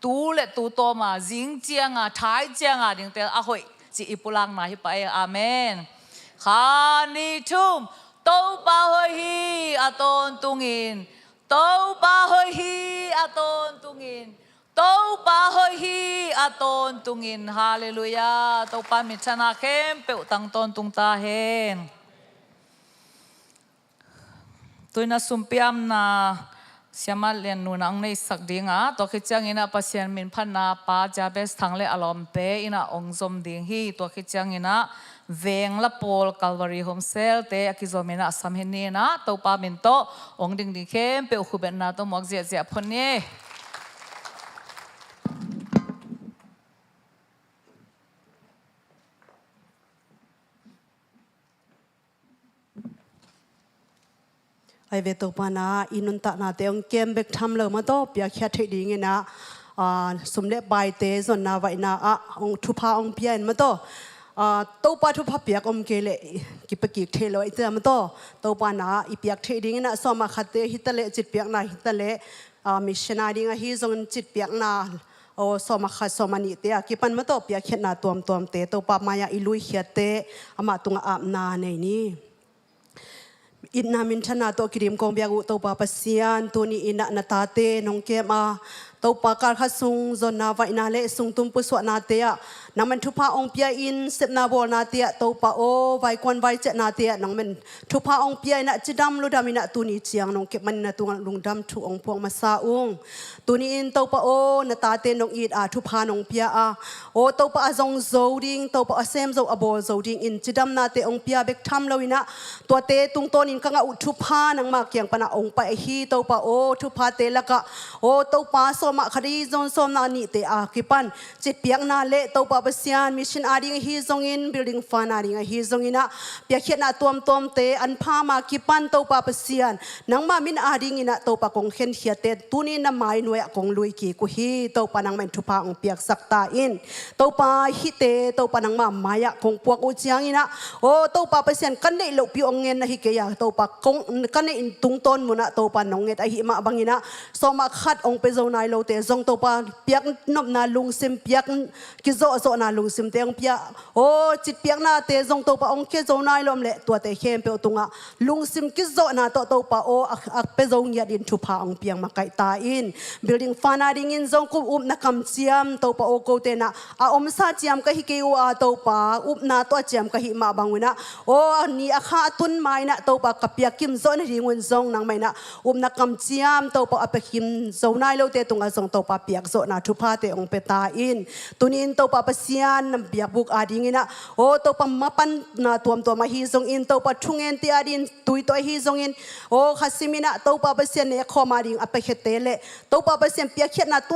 ตูเล็ตูโตมาจิงเจียงท้ายเจียงดิ่งเตอหอยจิอิปุลังนาฮิปะอาเมนขานิทุมโตปาหอยฮีอตอนตุงอินโตปาหอยฮีอตอนตุงอินโตปาหอยฮีอตอนตุงอินฮาเลลูยาโตปามิชนาเข้มเปอุตังตอนตุงตาเฮนตัวน่ะสุมเปียมนาเสียมาเรียนนูนังในสักดิ่งตัวคิดจังอินะปัสยันมินพันนาปาจาเบสทังเลอารมณ์เปอินะองซมดิ่งฮีตัวคิดจังอินะเวงละโพลคัลวารีโฮมเซลเตอคิโซมินะสัมเฮนีนะตัวปามินโตองดิ่งเข้มเปอุคุเบนนาตัวมอกเจียพนเย่ไอเวตุปานาอินุนตานาเตองเกมเบกทำเลยมาโตเปียแค่ที่ดีเงี้ยนะสมเด็จใบเตส่วนนาไว้นาองทุพาองเปียนมาโตโตปาทุพาเปียกอมเกเลกิปกิกเทลอยเตอมาโตโตปานาอีเปียกเทดีเงี้ยนะสมาขัดเตฮิตเลจิตเปียกนาฮิตเลมิชนาดีงะฮิซงจิตเปียกนาโอสมาขัดสมานิเตะกิปันมาโตเปียกเขียนนาตัวมเตโตปามายาอิลุยเขียเตอามาตุงอาบนาในนี้อินนามินชนะตัวกิริมกองเบียกุตัวปาปัสยานตัวนี้อินนาตาเตนงเกมาตัวปากาขัดซุงจนนาไวนาเลซุงตุมปุสวนาเตียนังมันทุพาองเปียอินเซปนาโบนาเตียตัวปาโอไวควันไวเจนาเตียนังมันทุพาองเปียนะจิดำลุดามินะตัวนี้เจียงนงเก็บมันนะตัวลุงดำทุองพวงมาซาอุงตัวนี้อินตัวปาโอนาตาเตนงอีดทุพานงเปียโอตัวปาจงโซดิงตัวปาเซมโซอโบโซดิงอินจิดำนาเตองเปียเบกทำเลวินะตัวเตตุงตัวนินกังอุทุพานังมาเกียงปนาองไปฮีตัวปาโอทุพาเตละกะโอตัวปาโซมาคดีจงสมนานิเตอาคิปันจิตเปียกนาเลตัวปาเปเซียนมิชนอาดิงฮีจงอินบิลดิ้งฟานาดิงฮีจงอินะเปียกเขียนนาตัวมเตอันพามาคิปันตัวปาเปเซียนนังมามินอาดิงอินะตัวปากงเข็นเขียเตตุนีนามายหน่วยกงลุยกีกุฮีตัวปานังมันทุพาองเปียกสักตาอินตัวปาฮิเตตัวปานังมามายะกงปวกอุจยังอินะโอตัวปาเปเซียนกันได้หลบพิองเงินนะฮิเกียตัวปากงกันได้ตุงต้นมุนะตัวปานงเงตอหิมาบังอินะสมาขัดองเปโซนายโลเตจงตัวปาเปียกนบนาลุงซิมเปียกกิโซนาลุงซิมเตียงเปียโอ้จิตเปียกนาเตจงตัวปาองเคโซนายลมเละตัวเตเข้มเปียวตุงะลุงซิมกิโซนาตัวปาโออักเปโซงยาดินทุพาองเปียงมาไกตาอินบิลดิ้งฟานาดิงินจงกุบนักคำเจียมตัวปาโอโกเตนะอมซาเจียมกะฮิเกวตัวปาอุบนาตัวเจียมกะฮิมาบังวินะโอ้นี่อาคาตุนไม้นะตัวปากเปียกิมโซนริงวนจงนางไม่นะนักคำเจียมตัวปาอเปคิมโซนายโลเตตุงะจงตัวปาเปียกโซนาทุพาเตองเปตาอินตุนินตัวปาเปเซียนนำเปียกบุกอาดิงินะโอ้ตัวปามาปันนาตัวมาฮีจงอินตัวปาชุงเงินตีอาดินตุยตัวฮีจงอินโอ้ขัสิมินะตัวปาเปเซียนเนี่ยขอมาดิงอเปเคเตเลตัวปาเปเซียนเปียกเขียนนาตั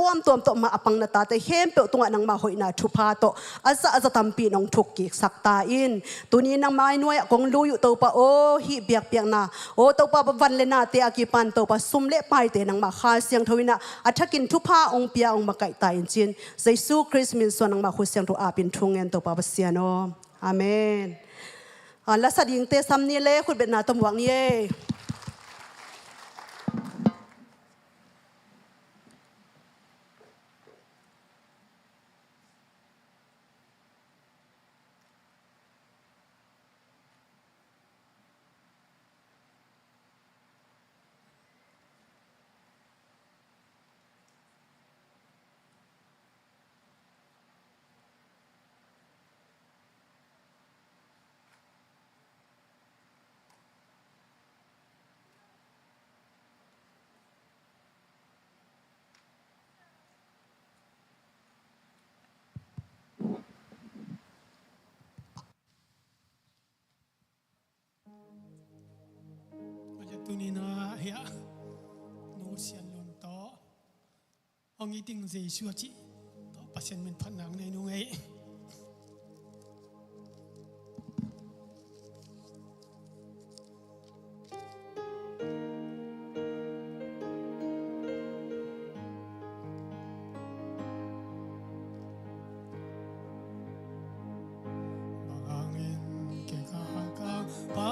วมาอปังนาตาเตเข้มเปียตุงะนางมาหอยนาทุพาโตอาซาตัมปีนองทุกกิกสักตาอินตุนินนางไม้หน่วยกงลุยตัวปาโอฮีเปียกนาโอ้ตัวปาวันเลนาเตอากิปันตัวปาซุมเละไปเตนางมาคาเสียงทวินะอัฐกินทุพาองเปียองมาไก่ตายจินเยซูคริสต์มินส่วนนางมาคุเสียงตัวอาปินทุงเงินตัวปาเปเซียโนอาเมน la sa ding te sam ni le khut bet na tom wang ni e Tunina ya no sian lon to ong iting Jesu chi to pasien men phanang nei nu ngai bangin ke ka pa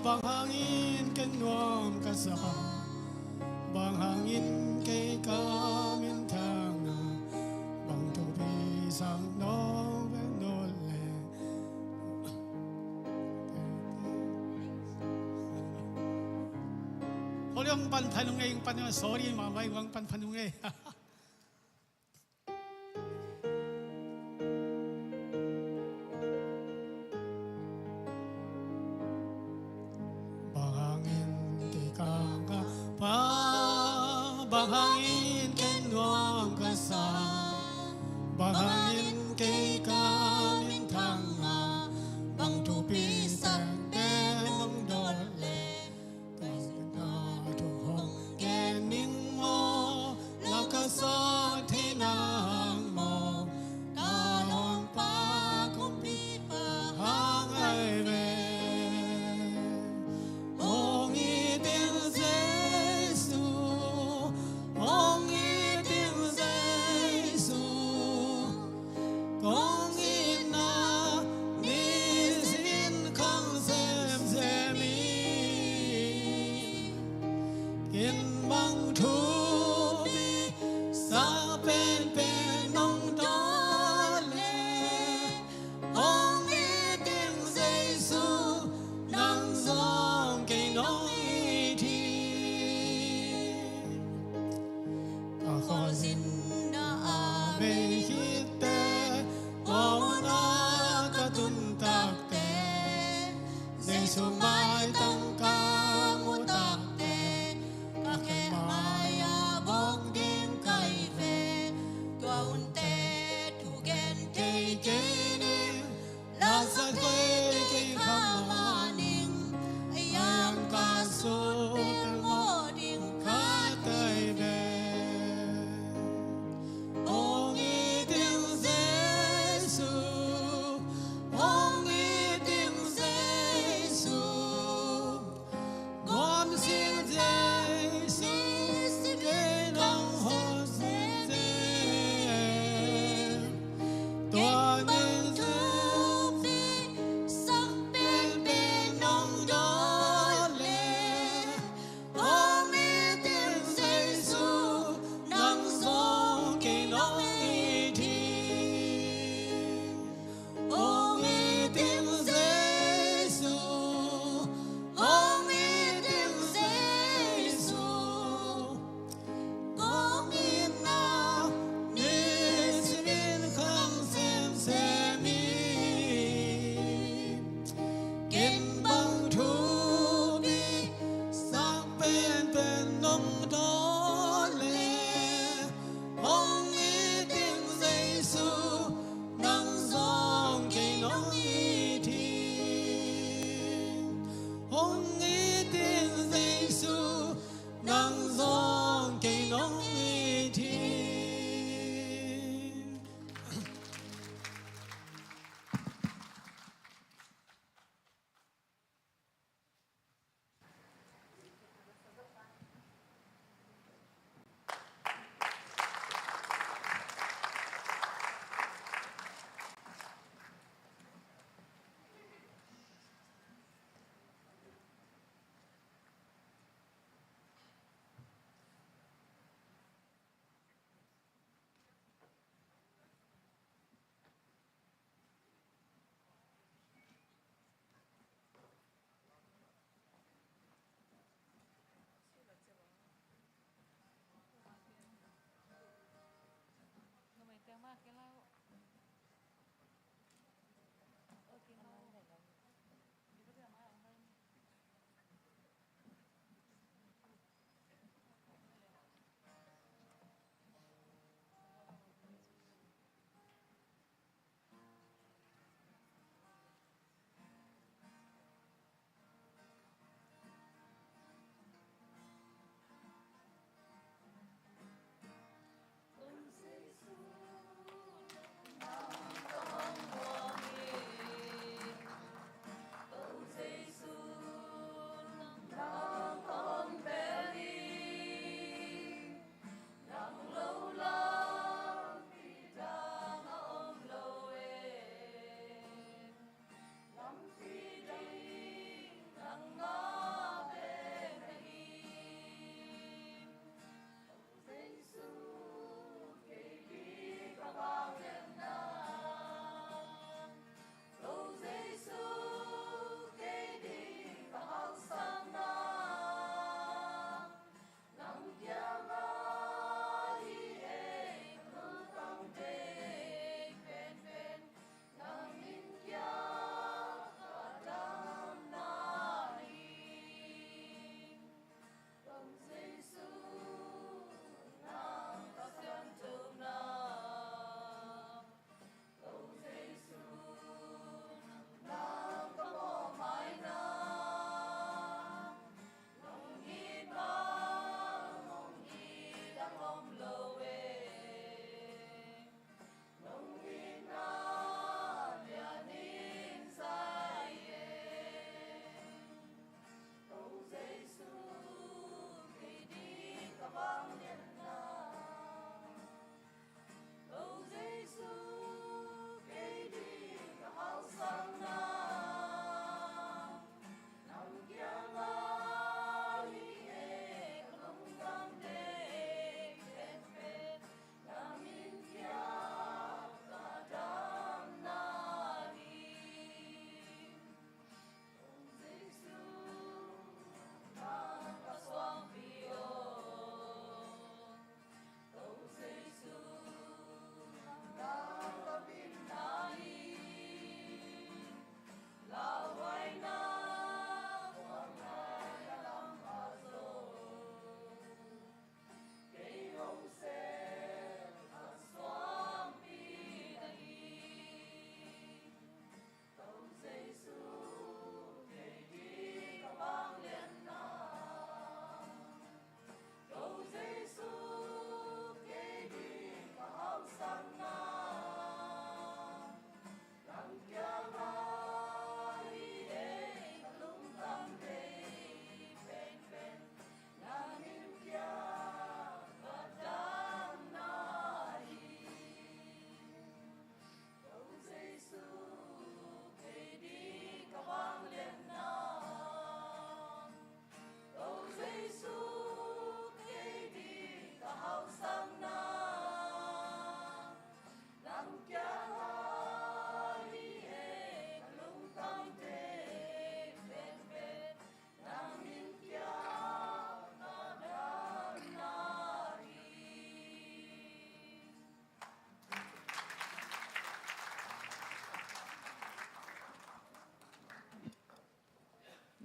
bangin ke nuam ka sa bangin ke ka min thang bang tu bi sang no ben no le Holyong pan phanung ei pan sorry ma mai wang pan phanung ei bangin ke ka pa bangin ke nuam ka sa bangin ke ka min thang bang tu bi sang den dong dol le ka tu hong ke ning mo la ka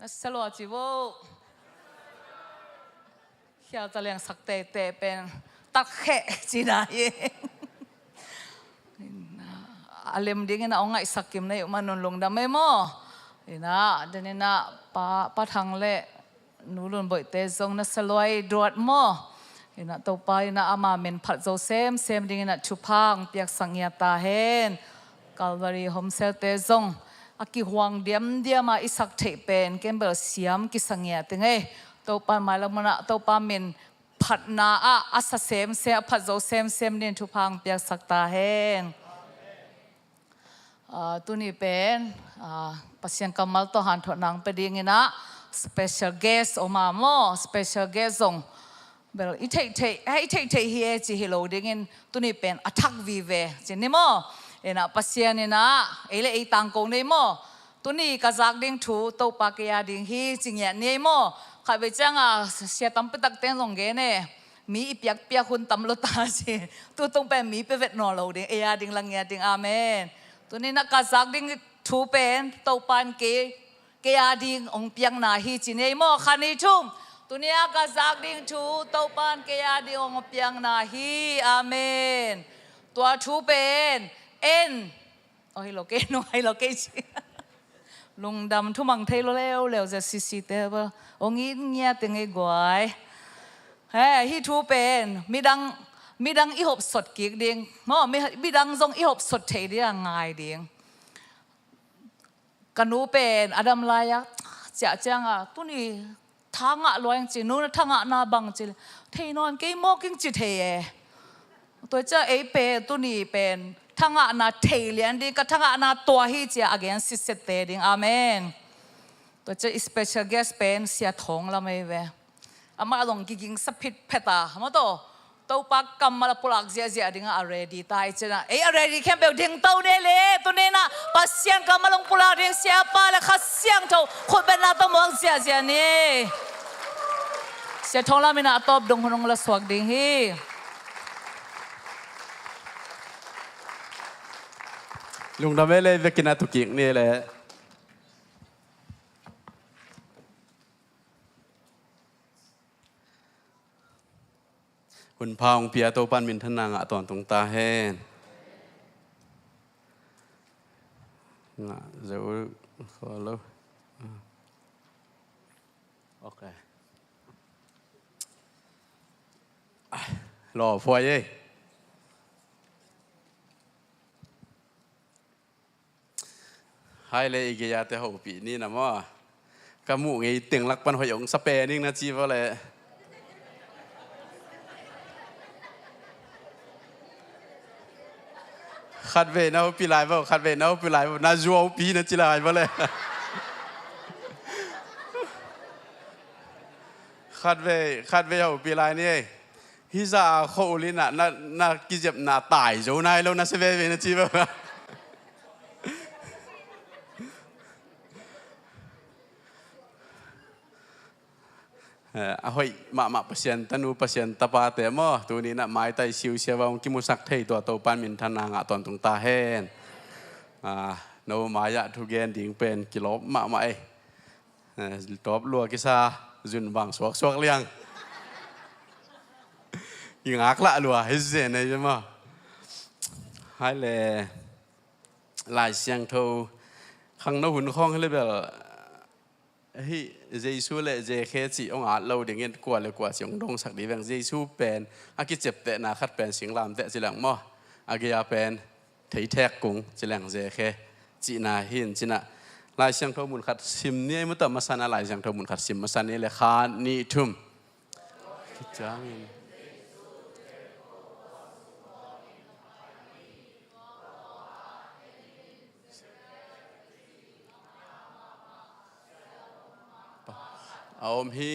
นัสโลจิโวเขียวจะเลี้ยงสักเตะเป็นตักแข่จีน่าเองอาเลมดิ้งนะองไงสักกิมในมันนนลงดำไม่หม้อนะเดี๋ยวนี้นะป้าทางเล่นูรุนบ่อยเตะทรงนัสลอยดวดหม้อนะตัวไปนะอามาเมนผัดโจเซมดิ้งนะชุพังเปียกสังเงียตาเห็นกาลวารีโฮมเซลเตะทรงอากิหวงเดียมาอิสักเทเป็นเกมเบอร์เสียมกิสังเงียติงตัวไปมาแล้วมันตัวไปเมนผัดนาอาสเซมผัดโจเซมเนี่ยชุพังเปียกสักตาเห็นตัวนี้เป็นปัสยังกำมัลตัวหันถอดนังไปดีงี้นะ special guest ออกมาโม่ special guest ส่งเบลอีเทเฮียจีฮิโลดิ้งตัวนี้เป็น attack vive จีนี่โม่นะปัสยังนี่นะเล่ตังกงนี่โม่ตัวนี้กระซักดิ้งถูตัวปากยาดิ้งฮีจริงอย่างนี้โม่ใครไปจ้างเสียตั้มไปตักเต้นส่งเกเนี่ยมีอีเปียกคุณตำรวจตาจีตัวตรงเป็นมีไปเวทนอโลดิ้งดิ้งลังเงียดิ้งอาเมนตัวนี้นักการสักดิ้งทูเป็นตัวปันเกยาดิ้งองเปียงนาฮีจีเนโมขันนี้ชุ่มตัวนี้นักการสักดิ้งทูตัวปันเกยาดิ้งองเปียงนาฮีอาเมนตัวทูเป็นเอ็นโอ้ยโลเกนโอ้ยโลเกชิลุงดำทุ่มังเทโลเร็วจะสิเตบองอินเงียติงไอ้กวยเฮ้ฮีทูเป็นมีดังอีหบสดกิกดิ้งมั่วมีดังทรงอีหบสดเทเดียง่ายดิ้งกันนูเป็นอดัมลายจะจังตัวนี้ทางลอยจีนู้นทางนาบังจีเทนอนเกยโมกิงจีเทตัวเจ้าเป็นตัวนี้เป็นทางนาเทเลียนดิ้งกับทางนาตัวฮีเจ้า against สิเตดิ้งอาเมนตัวเจ้า special guest เป็นเสียทองละไม่เวอามาลงกิงสปิดเพตามาตัวปากกำมาละปลักเสียดิ้งalready ตายเจ้าalready แค่เบลดิ้งตัวนี้เลยตัวนี้นะปัสยังกำมาลงปลักดิ้งเสียป้าและขัดเสียงเท่าคนเป็นนาตัวมองเสียนี่เสียทองละไม่น่าตบดงหงละสวกดิ้งฮีลุงทำไม่เลยไปกินอาตุกินี่แหละคุณพาองเปียโตปันมินทนางตอนตรงตาแห้งเดี๋ยวขอแล้วโอเครอพอยเอ้ให้เลยอีกอย่างแต่หัวปีนี่นะว่ากระหมูไงตึงรักปันหอยองสเปนิ่งนะจีว่าเลยขัดเวน่าปีลายว่าขัดเวน่าปีลายว่าน่าจัวปีนะจีลายว่าเลยขัดเวเอาปีลายนี่ฮิซาโคลิน่ะน่ากิจน่าตายโจนายแล้วน่าเสวนะจีว่าahoy mak pasien tanu pasien tapa te mo tu ni nak mai tai siu sia wang ki musak thei to to pan min thana nga ton tung ta hen no maya thu gen ding pen kilo ma mai top lua ki sa jun bang suak liang ngak la lua he zen nei ma hai le lai siang tho khang no hun khong le belฮีเจซูเล่เจเคจิองอาเราเด็กเงี้ยกว่าเลยกว่าเสียงดงสักดีแบงเจซูเป็นอากิเจ็บแต่นาคัดเป็นเสียงลามแต่จีหลังมั่วอากิยาเป็นถีแทกกุ้งจีหลังเจเคจีนาหินจีน่ะลายเสียงทมุนขัดซิมเนี่ยมันต่อมาสันอะไรเสียงทมุนขัดซิมมาสันนี่เลยคานิทุมจังอมฮี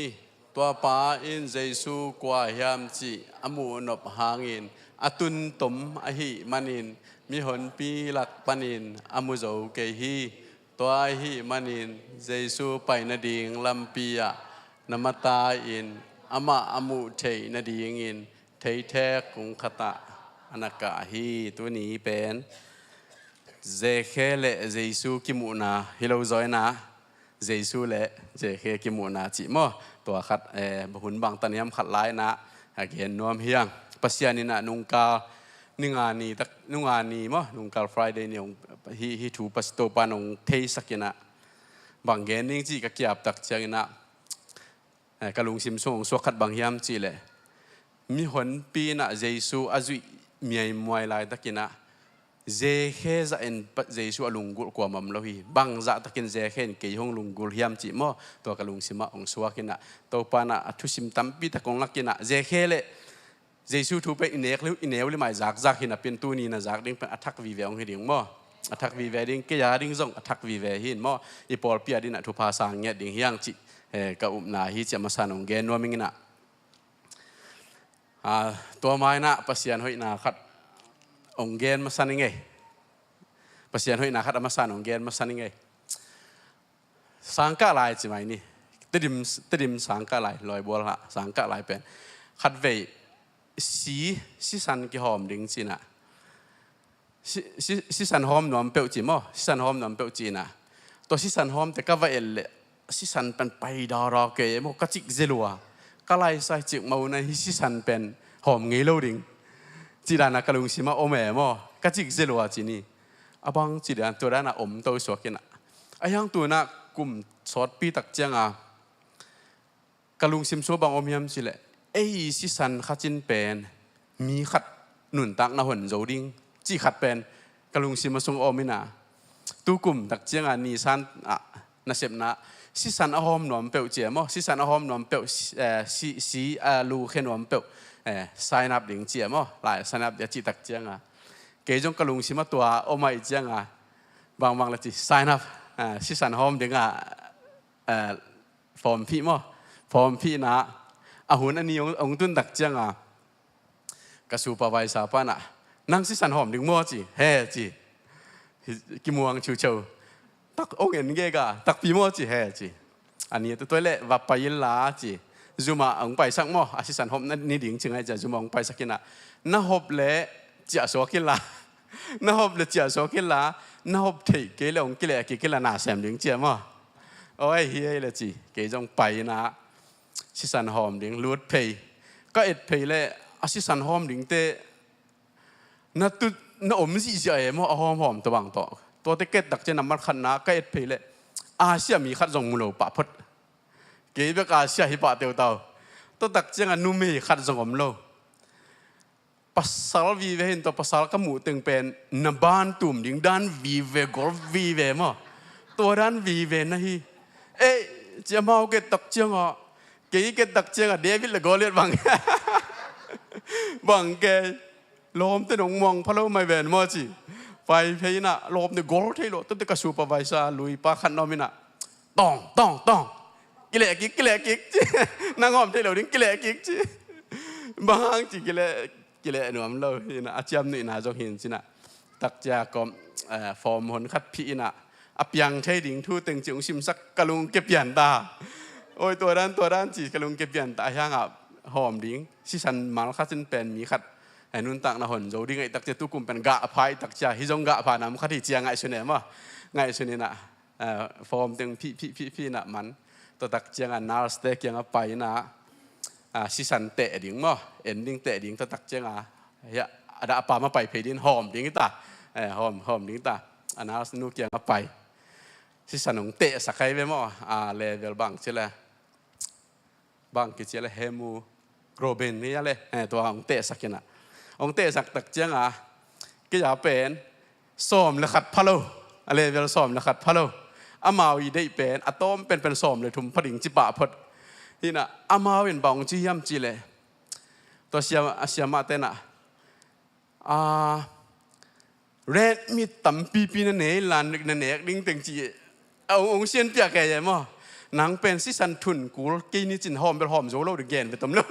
ตัวป้าอินเจซูกว่าฮามจีอมูนบหางินอตุนตมอหิมันินมีหนปีหลักปนินอมูโจเกฮีตัวอหิมันินเจซูไปนาดิงลำปียนมตาอินอมาอมูเทนาดิงอินเทแทกุงคตะอนากาฮีตัวนี้เป็นเจเคเลเจซูกิมูนาฮิโลซอยนา เจสูเละเจเคกิมูนาจิมอตัวขัดบุหุนบางตันยามขัดไล่นะหากเห็นนวมเฮียงปัสยานินะนุงกานิงานีตักนุงานีมอนุงกาฟรายเดย์เนี่ยฮิถูปัสโตปานงเทสักนะบางเกนนิ่งจีกเกียบตักเจงนะกะลุงซิมซงสวขัดบางยามจีเละมีหนปีนะเจสูอาจุมีไอมวยลายตักนะเจเคจะเอ็นเจสูอลุงกุลกว่ามัมโลฮีบางจะตักินเจเคนเกี่ยงลุงกุลยามจีมอตัวกะลุงซิมองสวกินะตัวปานะทุสิมตัมปีตะกงลักกินะเจเคเละเจสูทูไปอินเนกลิอินเนวลิมาจากหินะเป็นตัวนี้นะจากดิ้งเป็นอัทักวีเวงหิดิ้งมออัทักวีเวดิ้งเกียดิ้งส่งอัทักวีเวหินมออีปอลเปียดินะทุพาสังเงียดิ้งเฮียงจีกับอุปนาฮิจะมาสานองเกนว่ามิงนะตัวไม้นะปัสยานหอยนาขัดองเกนมาสานยังไงปัสยานหอยนาขัดมาสานองเกนมาสานยังไงสังกะลายจีไหมนี่ติดิมสังกะลายลอยบัวละสังกะลายเป็นขัดเวสีสันกี่หอมดิ้งจีน่ะสีสันหอมหนอมเปรี้ยวจีมั้งสีสันหอมหนอมเปรี้ยวจีน่ะตัวสีสันหอมแต่ก็ว่าเอลสีสันเป็นไปดารอเกยมั้งก็จิกเจลัวก็ไล่ใส่จิกมาในสีสันเป็นหอมงี้โลดิ้งจีดานักลุงสิมาโอเมมั้งก็จิกเจลัวจีนี่อาบังจีดานตัวด้านอมตัวสวกินอ่ะไอ้ยังตัวน่ะกลุ่มสอดปีตักเจียงอ่ะกลุงซิมซัวบังอมยำจีแหละไอ้สิสันขัดจินเป็นมีขัดหนุนตักนาหุ่นโจดิ้งจีขัดเป็นกลุงซิมาทรงอมินาตู้กลุ่มตักเจียงอันนี้สันน่าเสพนะสิสันอาหอมหนอมเปลวเจียมสิสันอาหอมหนอมเปลวสีลูเขนหนอมเปลวสายนับดิ้งเจียมหลายสายนับเดี๋ยวจีตักเจียงอ่ะเกยจงกลุงซิมาตัวโอไม่เจียงอ่ะบางละจีสายนับสิสันหอมดิ้งอ่ะฟอร์มพี่ฟอร์มพี่นะอาหุนอันนี้องตุนตักเจียงอ่ะกระสูปวายสาปานะนั่งสิสันหอมดึงมัวจีเฮ่จีกิมวงชิวตักองเอ็นเกกะตักปีมัวจีเฮ่จีอันนี้ตัวเล่วับไปยินลาจีจูมาองไปสักมัวอาสิสันหอมนั่นนี่ดิ่งจึงไงจะจูมาองไปสักกินะน่าหอบเละจีอาสวกินละน่าหอบเละจีอาสวกินละน่าหอบเทเกลองกิเลกิเลน่าแสมดึงเจียมัวโอ้ยเฮียเลยจีเกจงไปนะสิสันหอมดึงลูดเพย์ก็เอ็ดเพย์เลยอาสิสันหอมดึงเตน่าตุน่าอมสิเสียมั้งหอมตัวบางตัวเตเกตดักเจนน้ำมันขันนะก็เอ็ดเพย์เลยอาเซียมีขัดจงมุโลปะพดเกี่ยวกับอาเซียฮิปะเตียวตัวดักเจนนุ่มมีขัดจงอมโลภาษาวีเวเห็นตัวภาษาก็หมู่ตึงเป็นนบ้านตุ่มดึงด้านวีเวกอลวีเวมั้งตัวด้านวีเวนะฮีเอ๊ะจะมาเอาเกตดักเจนอ่ะเกี่ยวกับดักเจนอ่ะเดวิดและโกเลียตบางแกลมแต่หนองมองพะโล้ไม่เวนมอจีไฟเพย์น่ะลมเนี่ยโกรธให้โลตั้งแต่กระสูปไวซาลุยปาขันนอมิน่ะต้องกิเลกิกนั่งหอมเทโลดิ้งกิเลกิกจีบางจีกิเลหนุ่มเราเห็นอาจารย์นี่น่าจะเห็นสินะตักจาก็ฟอร์มหนคัดพี่น่ะอับยังใช้ดิ่งทู่ตึงจิ๋งชิมสักกะลุงเก็บยันตาโอ้ยตัวด้านจีกะลุงเก็บยันตาย่างอ่ะหอมดิ้งสิฉันมาแล้วคัดจนเป็นมีขัดไอ้นุ่นตักนะหนโจดิ้งไอ้ตักจะตุกุมเป็นกะพายตักจะฮิจงกะพาน้ำขัดที่เจียงไงส่วนไหนมั้งไงส่วนนี้น่ะฟอร์มตึงพี่น่ะมันตัวตักเจียงอันนาสเต็กยังไปน่ะสิฉันเตะดิ้งมั้งเอ็นดิ้งเตะดิ้งตัวตักเจียงเฮียada apaมาไปเพดินหอมดิ้งตาหอมดิ้งตาอันนาสนุกยังไปสิฉันงเตะสักใครไปมั้งเลเวลบังเจล่ะบางกิจเลยเฮมูโรเบนนี่เลยตัวองเตะสักกินะองเตะสักตักเจียงก็จะเป็นส้มและขัดพะโลอะไรเวลส้มและขัดพะโลอามาวีได้เป็นอะตอมเป็นส้มเลยทุ่มพดิ่งจิบะพดนี่นะอามาเป็นบางจียมจีเลยตัวเสียมาเต้นเรดมีตั้มปีนั่นเองลานนั่นเองดิ้งตึงจีเอาองเซียนเปียกแก่ยังมั้งนางเป็นสิสันทุนกูกินนี่จินหอมเป็นหอมโจโลดึงเกนไปต้มเลย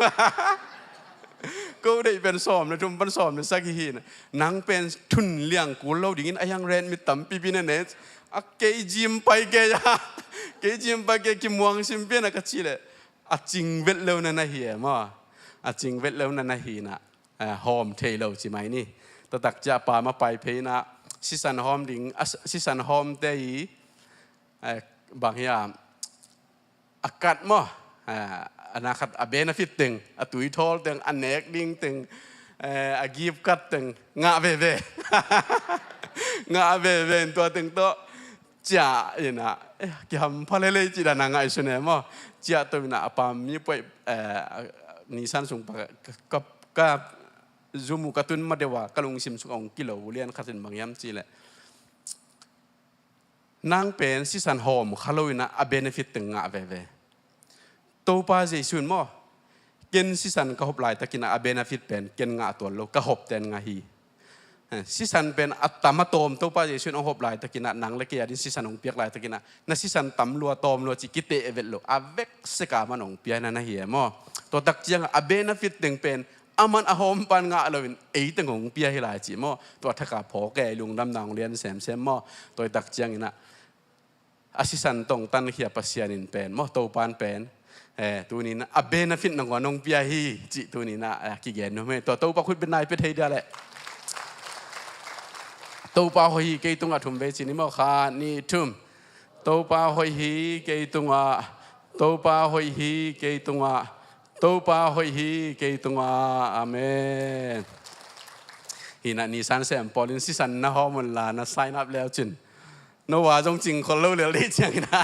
ก็ได้เป็นซ้อมนะทุ่มเป็นซ้อมเป็นสักทีนะนางเป็นทุนเลี้ยงกูโลดึงไอ้ยังเรนมีตั้มปีนั่นเองเกยจิมไปเกยจิมไปเกยกิมวงซิมเปียนักชีเลยจริงเวทเลวนั่นนะเหี้ยมั้งจริงเวทเลวนั่นนะเหี้ยนะหอมเทเลวใช่ไหมนี่ตัวตักจะปามาไปเพนะสิสันหอมดึงสิสันหอมได้บางอย่าง อากาศมั้งอนาคตอเบนฟิตตึงอตุยทอลตึงอันเนกดิ้งตึงอากีบกัดตึงงาเบเบงาเบเบตัวตึงโตจ่าอีน่ะกิฮำพอเลยจีดานังไอชเนมั้งจ่าตัวน่ะปามมีไปนิสันสุงปะก็จูมุกตุนมาเดว่ากลุงซิมสุงองกิโลเลียนขัดสินบางยามจีแหละนางเป็นสิสันหอมขลุ่ยนะอเบนฟิตตึงงาเวเวตัวป้าเจสุนมั้งเกณฑ์สิสันก็หบหลายตะกินะอเบนฟิตเป็นเกณฑ์งาตัวโลก็หบเต็นงาฮีสิสันเป็นอัตตามโตมตัวป้าเจสุนองหบหลายตะกินะนางเล็กยาดิสิสันองเปียกหลายตะกินะนั่นสิสันตำลัวโตมลัวจิกิเตเอเวลโลอเวกสกามันองเปียนั่นนะเฮียมั้งตัวตักเจียงอเบนฟิตตึงเป็นอามันอาหอมปันงาเราเป็นตึงของเปียให้หลายจีมั้งตัวทักกาพอแก่ลุงดำนางเรียนแซมมั้งตัวตักเจียงนี่นะอาศิสันตรงตันเขียปัสยานินเป็นมอโตปานเป็นตัวนี้นะอับเบนฟิตนังวานงพิยาฮีจิตัวนี้นะกิเกนโนเมตัวโตปะคุยเป็นนายเป็นไทยเดียแหละโตปะหอยเกยตุงอาทุมเวจินิมอขานี่ทุมโตปะหอยฮีเกยตุงอาโตปะหอยฮีเกยตุงอาโตปะหอยฮีเกยตุงอาอาเมนฮินานิสันเซมปอลินสิสันนะฮอมันลานะไซน์อัพแล้วจินนว่าจงจริงคนเล่าเรื่องนี้จังนะ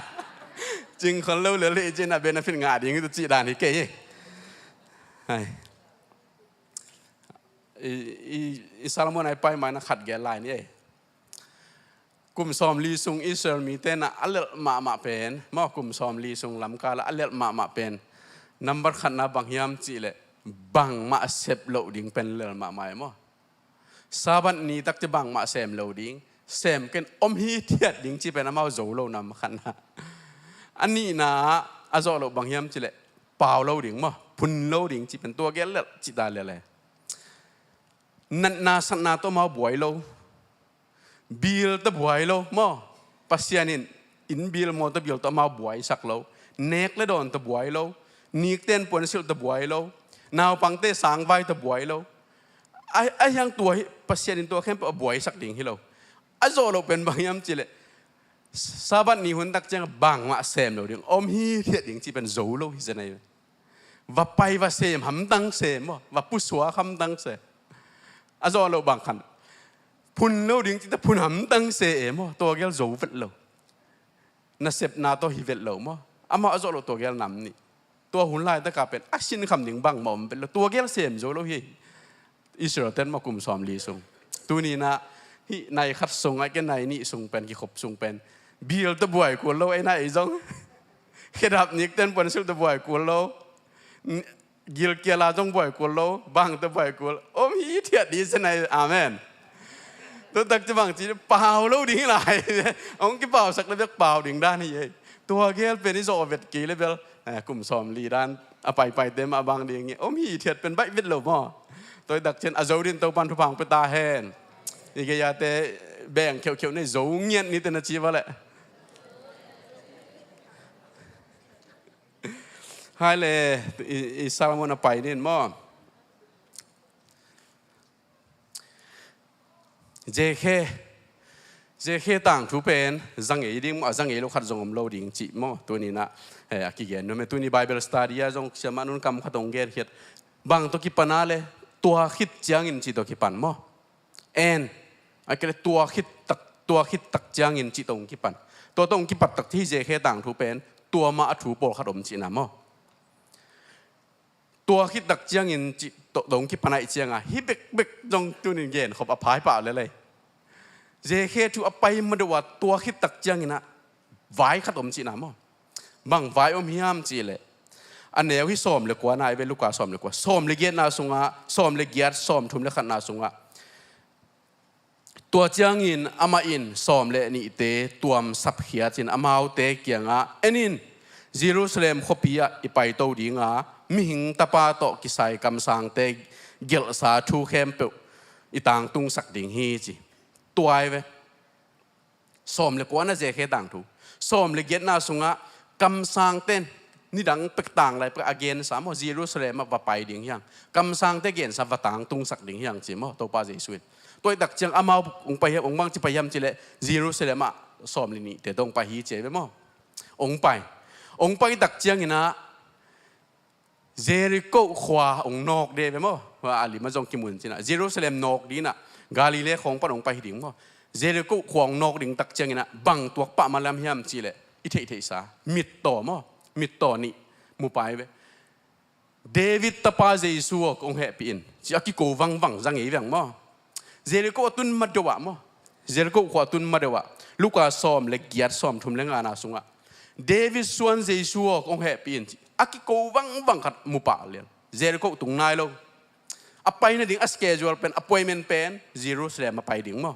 จริงคนเล่าเรื่องนี้จริงนะเบนฟินงาดีงี้ตัวจีดานี่เก๋อิสลามวันไหนไปมานะขัดแก่ลายนี่กลุ่มซอมลีซุงอิสราเอลมีเต้นอัลเลมาเป็นมอกลุ่มซอมลีซุงลำกาละอัลเลมาเป็นนับบัตรขันนับบางยามจีเลยบางมาเสพโลดิ้งเป็นเลมาไม่มอซาบันนี้ตักจะบางมาเสพโลดิ้งเสมกันอมฮีเทียดดิ้งจีเป็นน้ำเอาโจโลนำขันนะอันนี้นะอาจจะเราบางยามจีเลยเปล่าโลดิ้งมั้งพุนโลดิ้งจีเป็นตัวแกเล็ดจีตาเลยนั่นนาสันนาตัวมาบวยโลบิลตัวบวยโลมั้งปัสยานินอินบิลมอตัวบิลตัวมาบวยสักโลเนกเลยโดนตัวบวยโลนิกเต้นปนสิลตัวบวยโลนาวปังเตะสังไว้ตัวบวยโลไอ้ยังตัวปัสยานินตัวแค่ตัวบวยสักดิ้งฮิโลอาจจะเราเป็นบางยามจีเลยซาบันนี้หุ่นตักจังบางมาเซมเราเรื่องอมฮีเทียดอย่างจีเป็นโจโลฮิจะไหนว่าไปว่าเซมหำตังเซมว่าผู้สวะหำตังเซมอาจจะเราบางขันพุนเราเรื่องจีแต่พุนหำตังเซมตัวแกโจเวทเราน่าเสพนาตัวฮิเวทเราอามาอาจจะเราตัวแกนำนี่ตัวหุ่นลายตะกาเป็นอาชินคำหนึ่งบางหม่อมเป็นตัวแกเซมโจโลฮิอิสราเอลเต้นมากลุ่มสอมลีซุงตัวนี้นะที่นายขัดส่งไอ้แกนายนี่ส่งเป็นกี่ขบส่งเป็นบิลตะบวยกวนโลไอ้นายจงแค่ดับนิกเต้นปนสุดตะบวยกวนโลกิลเกียลาจงบวยกวนโลบางตะบวยกวนโอ้มีเทียดดีสนายอาเมนตัวตักจะบางทีเปล่าโลดิ้งหลายองค์กี่เปล่าสักเล็กเปล่าดิ้งด้านนี้ตัวแกเป็นที่โซเวตกี่เลเวลกลุ่มสอมลีด้านไปเต็มบางดิ้งโอ้มีเทียดเป็นใบวิดโลมั้งตัวตักเช่นอาโจดินตัวปันทุพังเปตาเฮนอีกอย่างแต่แบ่งเขียวๆในโจงเงียนนี่แต่นาชีวะแหละให้เลยอิสลามวันไปนี่มั้งเจเคต่างทุเป็นจังเอดิ้งจังเอลูกขัดจงอมโลดิ้งจีมั้งตัวนี้นะกี่เกณฑ์นู่นตัวนี้ไบเบิลสตาร์ดี้จงเชื่อมันนุ่นคำขัดตรงเกณฑ์เขียนบางตัวกี่ปันอะไรตัวคิดจังอินจีตัวกี่ปันมั้งไอ้ก็เลยตัวคิดตักจางอินจิตรงกิปันตัวตรงกิปัดตักที่เจเคต่างถูเป็นตัวมาถูโปรขดมจีนามอตัวคิดตักจางอินจิตตรงกิปันไอเจียงฮิเบกจงตัวนี้เย็นขบอภัยเปล่าเลยเจเคถูอไปมาดูว่าตัวคิดตักจางอินะไว้ขดมจีนามอบางไว้อมยามจีเลยอันเนี้ยที่ส้มเลยกว่านายเป็นลูกกว่าส้มเลยกว่าส้มเลยเกียรนาสุงะส้มเลยเกียรส้มทุ่มเลยขันนาสุงะตัวเจียงอินอามาอินสอมเลนี่เตตัวมสับเขียจินอามาเอาเตเกียงะเอ็นินเยรูซาเล็มขบียอีไปโตดีงะมิหิงตาปาโตกิไซกำสังเตเกลสาทูเข้มเปอีต่างตุงสักดิ่งฮีจีตัวไอเวสอมเลกว่าน่าเจเคต่างทูสอมเลเกียนาสุงะกำสังเต้นนี่ดังเป็กต่างอะไรเป็กอเกนสามว่าเยรูซาเล็มมาไปดิ่งยังกำสังเตเกนสับต่างตุงสักดิ่งยังจีมั้งตัวปาเจสุนตัวดักจังอามาองไปองบางจะไปยำจิเลเยรูซาเล็มสอมลินีแต่ตรงไปฮีเจไปมั้งองไป องไปตักเจียงนะเจริโกขวาองนอกเดไปมั้งว่าอาลีมาจงกิมุนสินะเยรูซาเล็มนอกดีนะกาลิเลของปนองไปดิ่งมั้งเจริโกขวางนอกดิ่งตักเจียงนะบังตัวปะมาลำยามจีเลอิเทอิเทสามิดต่อมั้งมิดต่อนี่มูไปเวเดวิดตะปาเยซูองแฮปีนจีอากิโกวังจังเอวังมั้งเจริโกตุนมาดวะมั้งเจริโกขวาตุนมาดวะลูกาซ้อมเล็กเกียรซ้อมทุ่มเล็งอาณาสุงะเดวิดส่วนเยซูองแฮปีนอากิโกวังขัดมูปะเลียนเจริโกตุงนายโลอไปนั่นดิ่งสเกจวลเป็นอพอยเมนต์เป็นเยรูซาเล็มมาไปดิ่งมั้ง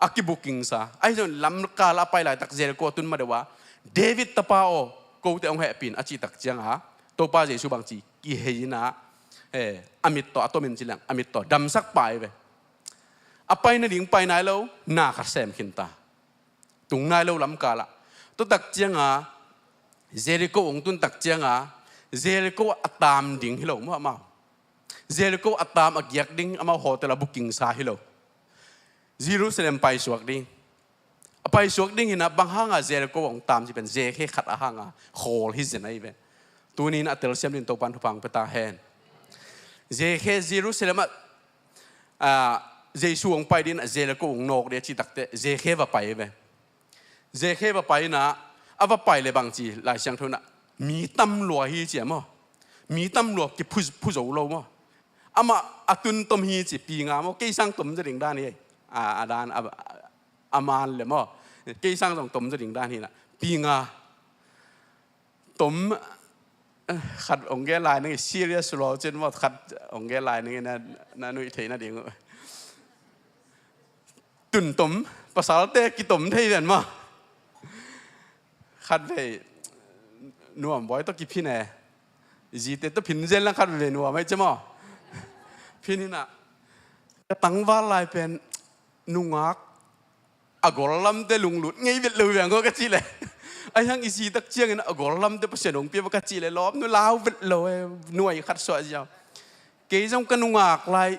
อากิบุกิงซาไอ้ส่วนลำกาลไปหลายตักเจริโกตุนมาดวะเดวิดตะปาโอกูเตองแฮปีนอาจิตักเจียงฮะตัวป้าเยซูบางจีกี่เฮยนะอามิตต่อตัวมันจีหลังอามิตต่อดำสักไปเว้อไปนั่นดิ่งไปไหนแล้วน่าขัดแซมขินตาตุงนายแล้วลำกาละตัวตักเจียงฮะเจริโกองตุนตักเจียงฮะเจริโกอัตามดิ่งฮิโลมั่วมาเจริโกอัตามอักยักดิ่งอามาโฮเทลบุกิงซาฮิโลเยรูซาเล็มไปสวกดิ่งไปสวกดิ่งนะบางห้างเจริโกองตามที่เป็นเจเคขัดห้างโคลฮิเซนไอเวตัวนี้นะเตลเซียมดินตัวปันทุพังเปตาแฮนเจเคเยรูซาเล็มเจซูองไปดินเจริโกองนอกเดียจิตักเตเจเคว่าไปเวเจเคว่าไปนะอาว่าไปเลยบางทีหลายเสียงทุนนะมีตำรวจฮีเจียมั้งมีตำรวจกี่ผู้โจโลมั้งอามาอัตุนตมฮีจีปีงามั้งกี่สังตมจะดิ่งด้านนี้ด้านอามานเลยมั้งกี่สังตมจะดิ่งด้านนี้นะปีงาตมขัดองเกลายนึงซีเรียสรอจนว่าขัดองเกลายนึงนั่นนุ่ยเทน่าดิ่งตุนตมภาษาเตะกี่ตมเทียนมั้งขัดไปนัวบ่อยต้องกี่พี่แน่จีเตต้องพินเจนแล้วขัดไปนัวไม่ใช่มั้งพี่นี่นะจะตั้งว่าลายเป็นนุ่งอักอากอลลัมเตลุงหลุดไงเวทเลยอย่างก็กระจีเลยไอ้ยังอีซีตักเชียงนะอากอลลัมเตประเสริฐองเปียบกระจีเลยล้อมนู่นลาวเวทเลยหน่วยขัดสวดเจ้าเกี่ยงกันนุ่งอักลาย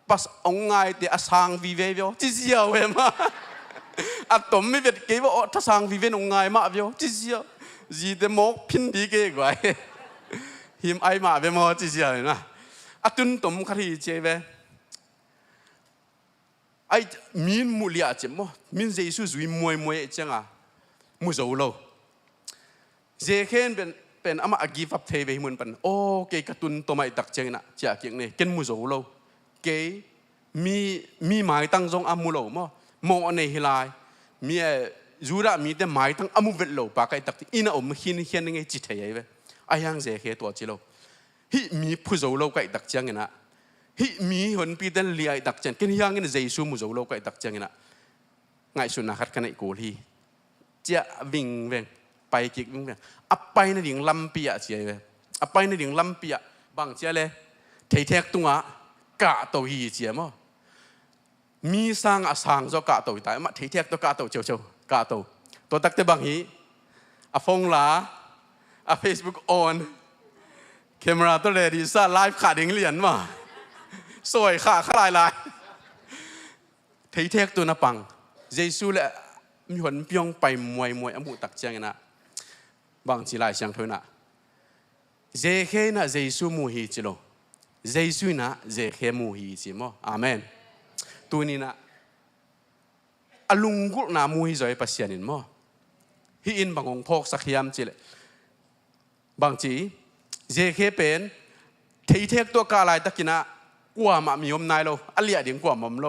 ปัสองไงเตะสางวิเวเวจีเสียวเว้ยมาอัตตมไม่เวทเกี่ยวว่าถ้าสางวิเวองไงมาเวจีเสียวจีเตมกพินดีเกี่ยวกับหิมไอมาเวมอจีเสียวนะอัตุนตมคดีเจเวไอ้มีนมุลีอาเจมอมีนเจสุจุยมวยจังอ่ะมุโจโลเจเคนเป็นอามาอากีฟับเทเวหิมุนปันโอเกยกตุนตัวไม่ตักเจงนะจากเกี่ยงเนี่ยเกนมุโจโลเกยมีหมายตั้งทรงอามุโลมอมองอันไหนฮิลายมีจูระมีแต่หมายตั้งอามุเวลโลปากไอ้ตักอินะอมหินเฮียนไงจิตเฮียเวไอ้ยังเจเคตัวจิโลฮิมีผู้โจโลก็ไอ้ตักเจงนะฮิมีคนปีเตนเลียไอ้ตักเจงกินยังเงินเจซูมุโจโลก็ไอ้ตักเจงนะไงสุนัขขัดกันไอ้กูลีเจ้าวิ่งเวงไปกิกวิ่งเวงอับไปในดิ่งลำเปียเจียเวอับไปในดิ่งลำเปียบางเจียเลยเทแทกตัวกะตัวฮีเจียมั้งมีสร้างสร้างจะกะตัวแต่มาเทแทกตัวกะตัวเจียวกะตัวตักเตบางฮีอ่ะฟงลาอ่ะ Facebook on แคมราตัวเรดีซ่าไลฟ์ขาดิ่งเหรียญมาสวยขาขลายเทแทกตัวนับปังเยซูแหละมีคนเพียงไปมวยอมุตักเจียงนะบางทีหลายเสียงเท่านั้นเจเคนะเยซูมูฮีจิโลเยซูนะเจเคมูฮีจิโมอาเมนตัวนี้นะอลุงกุนามูฮีจอยปัสยานินโมฮีอินบางองพกสักยามจิเลบางทีเจเคเป็นเทตัวกาลายตะกินะกว่ามามีอมนายโลอเลียดิ่งกว่ามัมโล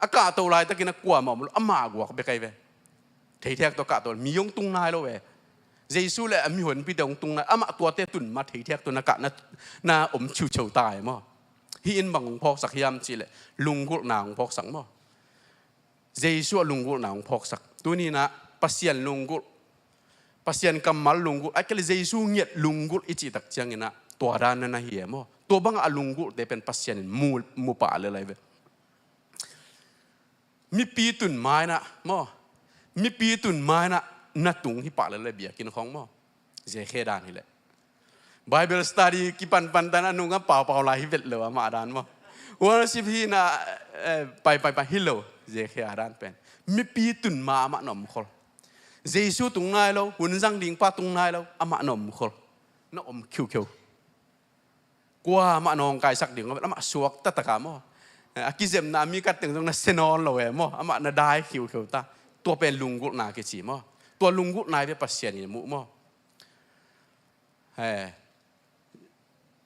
อากาศตัวลายตะกินะกว่ามัมโลอมากว่าเขาไปไกลเวเทตัวกาตัวมียงตุงนายโลเวเยซูแหละมีหัวปีเดงตุงนายอามาตัวเตตุนมาเทตัวนักกะน่าอมชิวเฉาตายมั้งฮีอินบางองพกสักยามจิเลลุงกุนางพกสังมั้งเยซูลุงกุนางพกสักตัวนี้นะปัสยันลุงกุปัสยันกำมัลลุงกุไอ้ก็เลยเยซูเงียดลุงกุอิจิตักเจียงนะตัวด้านนั้นเหี้ยมั้งตัวบางอลุงกุแต่เป็นปัสยันมูป่าเลยอะไรเว้มีปีตุนไม้นะมั้งมีปีตุนไม้นะนัดตุงที่ป่าเลยเบียกินของมั้งเจเคดานนี่แหละ Bible study กี่ปันตานะนุ่งก็เป่าลายฮิเวตเลยว่ามาดานมั้งวันสิพี่นะไปฮิโลเจเคดานเป็นมีปีตุนมาหนอมคอล เยซูตรงไหนเราหุ่นจังลิงป้าตรงไหนเราอามาหนอมคนน้อมคิวกว่ามาหนองกายสักดิ่งอามาสวกตะตะกามอากิเจมนามีกัดตึงตรงนั้นเซนอนเราเองมั้งอามานาได้คิวตาตัวเป็นลุงกุนาเกจิมั้งตัวลุงกุนายเป็นปัสเซียนี่มุมั้ง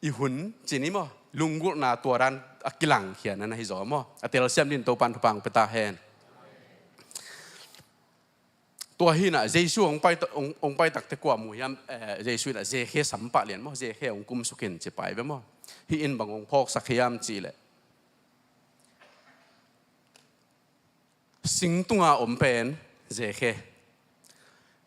อีหุ่นจีนี่มั้งลุงกุนาตัวรันอากิลังเขียนนั่นให้จอมั้งอาเตลเซียมดินตัวปันทุปังเปตาแฮนตัวหิน่ะเยซูองไปตักตะกว่ามูยามเยซูน่ะเจเคสัมปะเลียนมั้งเจเคองกุมสุกินจะไปไหมมั้งฮีอินบางองพอกสักยามจีเลยสิงตุงอาอมเป็นเจเค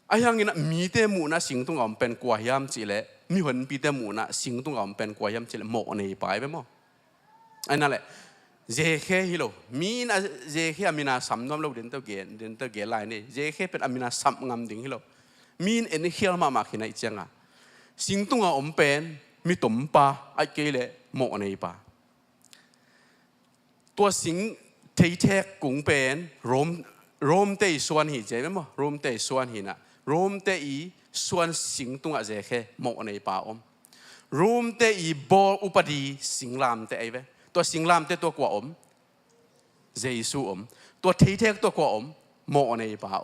ไอ้ยังงี้นะมีเตมูนะสิงตุงอาอมเป็นกว่ายามจีเลยมีคนปีเตมูนะสิงตุงอาอมเป็นกว่ายามจีเลยหมกในไปไหมมั้งไอ้นั่นแหละเจเคฮิโลมีนะเจเคอามินาสัมน้ำเราเดินเตอเกลายนี่เจเคเป็นอามินาสัมงามดิ่งฮิโลมีนเอ็นเฮียลมาขินไอเจียงอ่ะสิงตุงอาอมเป็นมีตุ่มปลาไอเกลหมกในปลาตัวสิงเทแทกกุ้งเป็นโรมเตยส่วนหิเจไหมมั้งโรมเตยส่วนหินะโรมเตยส่วนสิงตุงอาเจเคหมกในปลาโรมเตยบอลอุปดีสิงลามเตยเวตัวสิงลามเตตัวกว่าเยซูตัวเทแทกตัวกว่าหมกในปลา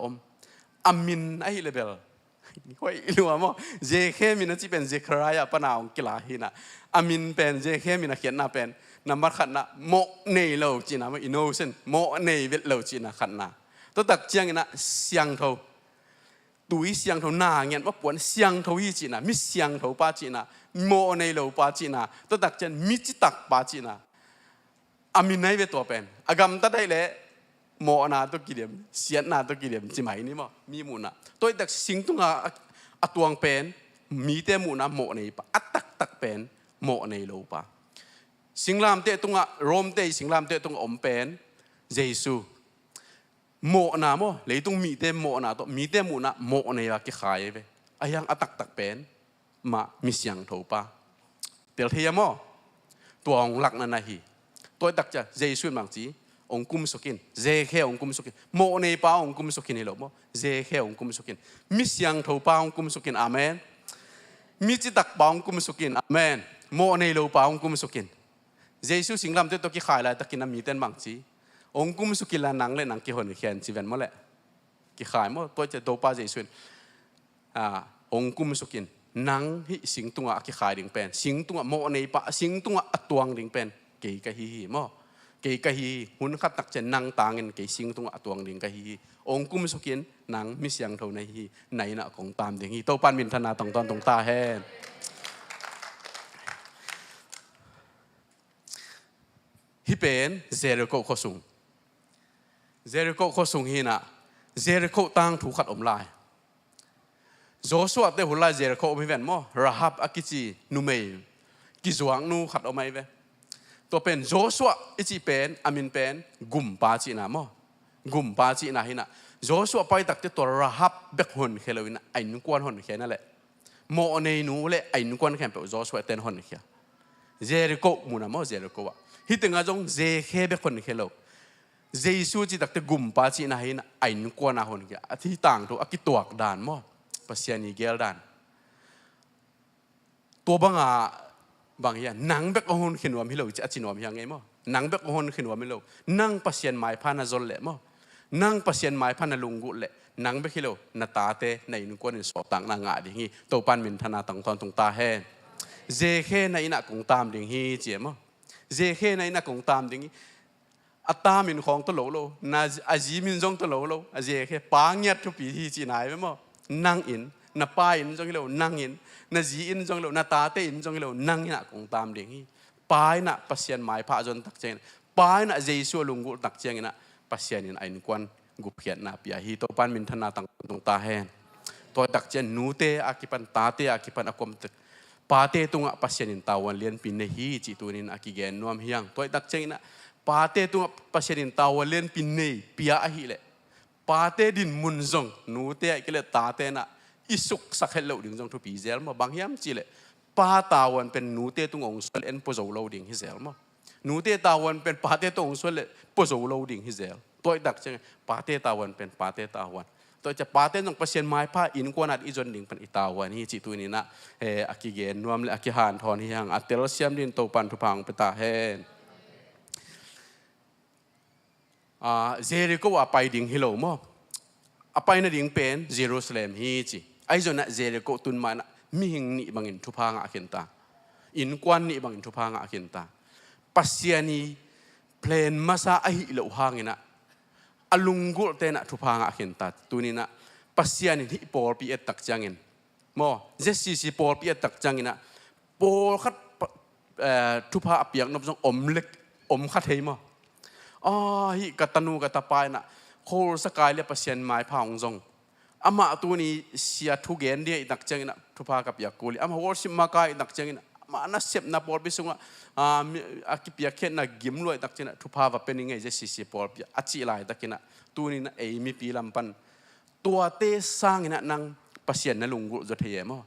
อามินไอเลเบลค่อยรู้ว่ามั้งเจเคมินจีเป็นเจครายปนาวกิลาหินะอามินเป็นเจเคมินเขียนนาเป็นนับมาขันนะโมเนยเราจีน่ะมันอินโนเซนโมเนยเวทเราจีน่ะขันนะตัวตักเจียงนะเสียงเท่าตุยเสียงเท่าหน้าเงี้ยว่าปวนเสียงเท่ายี่จีน่ะมิเสียงเท่าป้าจีน่ะโมเนยเราป้าจีน่ะตัวตักเจนมิจิตักป้าจีน่ะอามินไนเวตัวเป็นอากรรมตัดได้เลยโมนาตัวกิเลมเสียนาตัวกิเลมจีไหมนี่มั้งมีมูนะตัวตักสิงตุงอาตวงเป็นมีแต่มูนะโมเนยป้าอัตตักเป็นโมเนยเราป้าสิงลามเตะตรงอ่ะโรมเตะสิงลามเตะตรงอมเป็นเยซูโมนาโมเลยตรงมีเตะโมนาตัวมีเตะมูนะโมในว่ากี่ขายไปอายังอัตักเป็นมามีเสียงถูปะเดี๋ยวเทียมอตัวองหลักนั่นนะฮีตัวตักจะเยซูบางทีองคุมสุกินเจเคองคุมสุกินโมในป้าองคุมสุกินเหรอโมเจเคองคุมสุกินมีเสียงถูปะองคุมสุกินอาเมนมีจิตตักป้าองคุมสุกินอาเมนโมในโลป้าองคุมสุกินเยซูสิงลำเตตัวกี่ขายอะไรตะกินน้ำมีเต้นบางจีองกุมสุกิลานังเลยนังกี่คนเขียนจีเวนมาแหละกี่ขายมั้งตัวจะโดปาเยซูองกุมสุกินนังฮิสิงตุงะกี่ขายดิ่งเป็นสิงตุงะโมในปะสิงตุงะอัตวงดิ่งเป็นเกี่ยกะฮีมั้งเกี่ยกะฮีหุ่นขัดตักเจนนังต่างเงินเกี่ยสิงตุงะอัตวงดิ่งกะฮีองกุมสุกินนังมิเสียงเท่าในฮีไหนน่ะของตามดิ่งฮีโตปันมินธนาตรงตอนตรงตาแห่ฮิเป็นเจริโกโคสุงเจริโกโคสุงฮีนะเจริโกตั้งถูกขัดอมลายโจชัวเตหุ่นลายเจริโกไม่เป็นมั้งราฮับอากิจีนูเมย์กิจวังนูขัดอมไม่เว้ตัวเป็นโจชัวอิจิเป็นอามินเป็นกุมปาจีนะมั้งกุมปาจีนะฮีนะโจชัวไปตักที่ตัวราฮับเบกหุ่นเคลวินะไอ้นุกวนหุ่นเคนั่นแหละโมเนนูเละไอ้นุกวนแค่เป็นโจชัวเต้นหุ่นเคเจริโกมูนะมั้งเจริโกวะฮิตงาจงเจเคเบคนเคโลเจซูจิตักเตกุมปาจีนะฮินะไอ้นุกวนาหนเกอธิต่างตัวอกิตัวกดานมั้งปัสยานีเกลดานตัวบางอย่างนังเบกหนขึ้นว่าไม่โลจะอธินวมยังไงมั้งนังเบกหนขึ้นว่าไม่โลนังปัสยานหมายพานาจลเละมั้งนังปัสยานหมายพานาลุงกุเละนังเบกฮิโลนาตาเตในนุกวนิสอต่างนางาดิ่งฮีตัวปันมินธนาต่างตอนตรงตาแห่เจเคในนักกงตามดิ่งฮีเจียมั้งเจเคในนักกงตามดิ่งอัตตามินของตโลโลนาอาจีมินจงตโลโลอาเจเคปางเงียดทุกปีที่จีนายไปมั้งนั่งอินนาป้ายอินจงเร็วนั่งอินนาจีอินจงเร็วนาตาเตอินจงเร็วนั่งอินนักกงตามดิ่งฮีป้ายน่ะปัสยานหมายพระจนตักเจงป้ายน่ะเจสัวลุงกุตักเจงน่ะปัสยานินไอ้นุกวนกุเพียรน่ะปียฮีตัวปันมินธนาต่างตรงตาแห่ตัวตักเจนนูเตอากิปันตาเตอากิปันอากมตึกปาเตตุงะปัสยานินตาวันเลียนปินเนฮีจิตุนินอากิเกนนวมเฮียงตัวตักเจงน่ะปาเตตุงะปัสยานินตาวันเลียนปินเนปียาฮีเลปาเตดินมุนจงนูเตกิเลตาเตน่ะอิสุกสักเฮลโลดิ่งจงทุปีเซลมาบางยามจิเลปาตาวันเป็นนูเตตุงองสวลเอ็นปโจโลดิ่งฮิเซลมานูเตตาวันเป็นปาเตตุงสวลปโจโลดิ่งฮิเซลตัวตักเจงปาเตตาวันเป็นปาเตตาวัน ตัวจะปาเต้นต้องเปอร์เซ็นต์ไม้ผ้าอินกว่านัดอีจนดิ่งเป็นอิตาวันนี้จิตุนี่นะอากิเกนนวมเลยอากิหานทอนที่ยังอัตเตลเซียมดินโตปันทุพังเปตาเฮนเจริโกว่าไปดิ่งฮิโลมอไปนั่นดิ่งเป็นเยรูซาเล็มฮีจิไอจนน่ะเจริโกตุนมานะมีหิงนี่บางอินทุพังอากินตาอินกวนนี่บางอินทุพังอากินตาปัสยานีเพลนมาซาไอฮิโลหางนะอลุงกุลเตนะทุพังอากินตาตุนี่นะปัสยานีที่ปอลปีเอตักจังอินมอเจสซี่ปอลปีเอตักจังอินนะปอลคัดทุพาเปียกนบจงอมเล็กอมคัดเฮมอฮิกตันูกตาปายนะโคสกายเลียปัสยานไม้พางจงอามาตัวนี้เสียทุกเกนเดียตักจังอินะทุพากับยากุลีอามา worship มากายตักจังอินะมานัสเซปนาปอลบิสุงะอากิเปียเคนนะกิมลอยตักจังอินะทุพาว่าเป็นยังไงเจสซี่ปอลปีอัจฉิลายตักอินะตัวนี้นะมีปีลำปันตัวเตสร้างอินะนังปัสยานนั่ลุงกุจะเทียมอ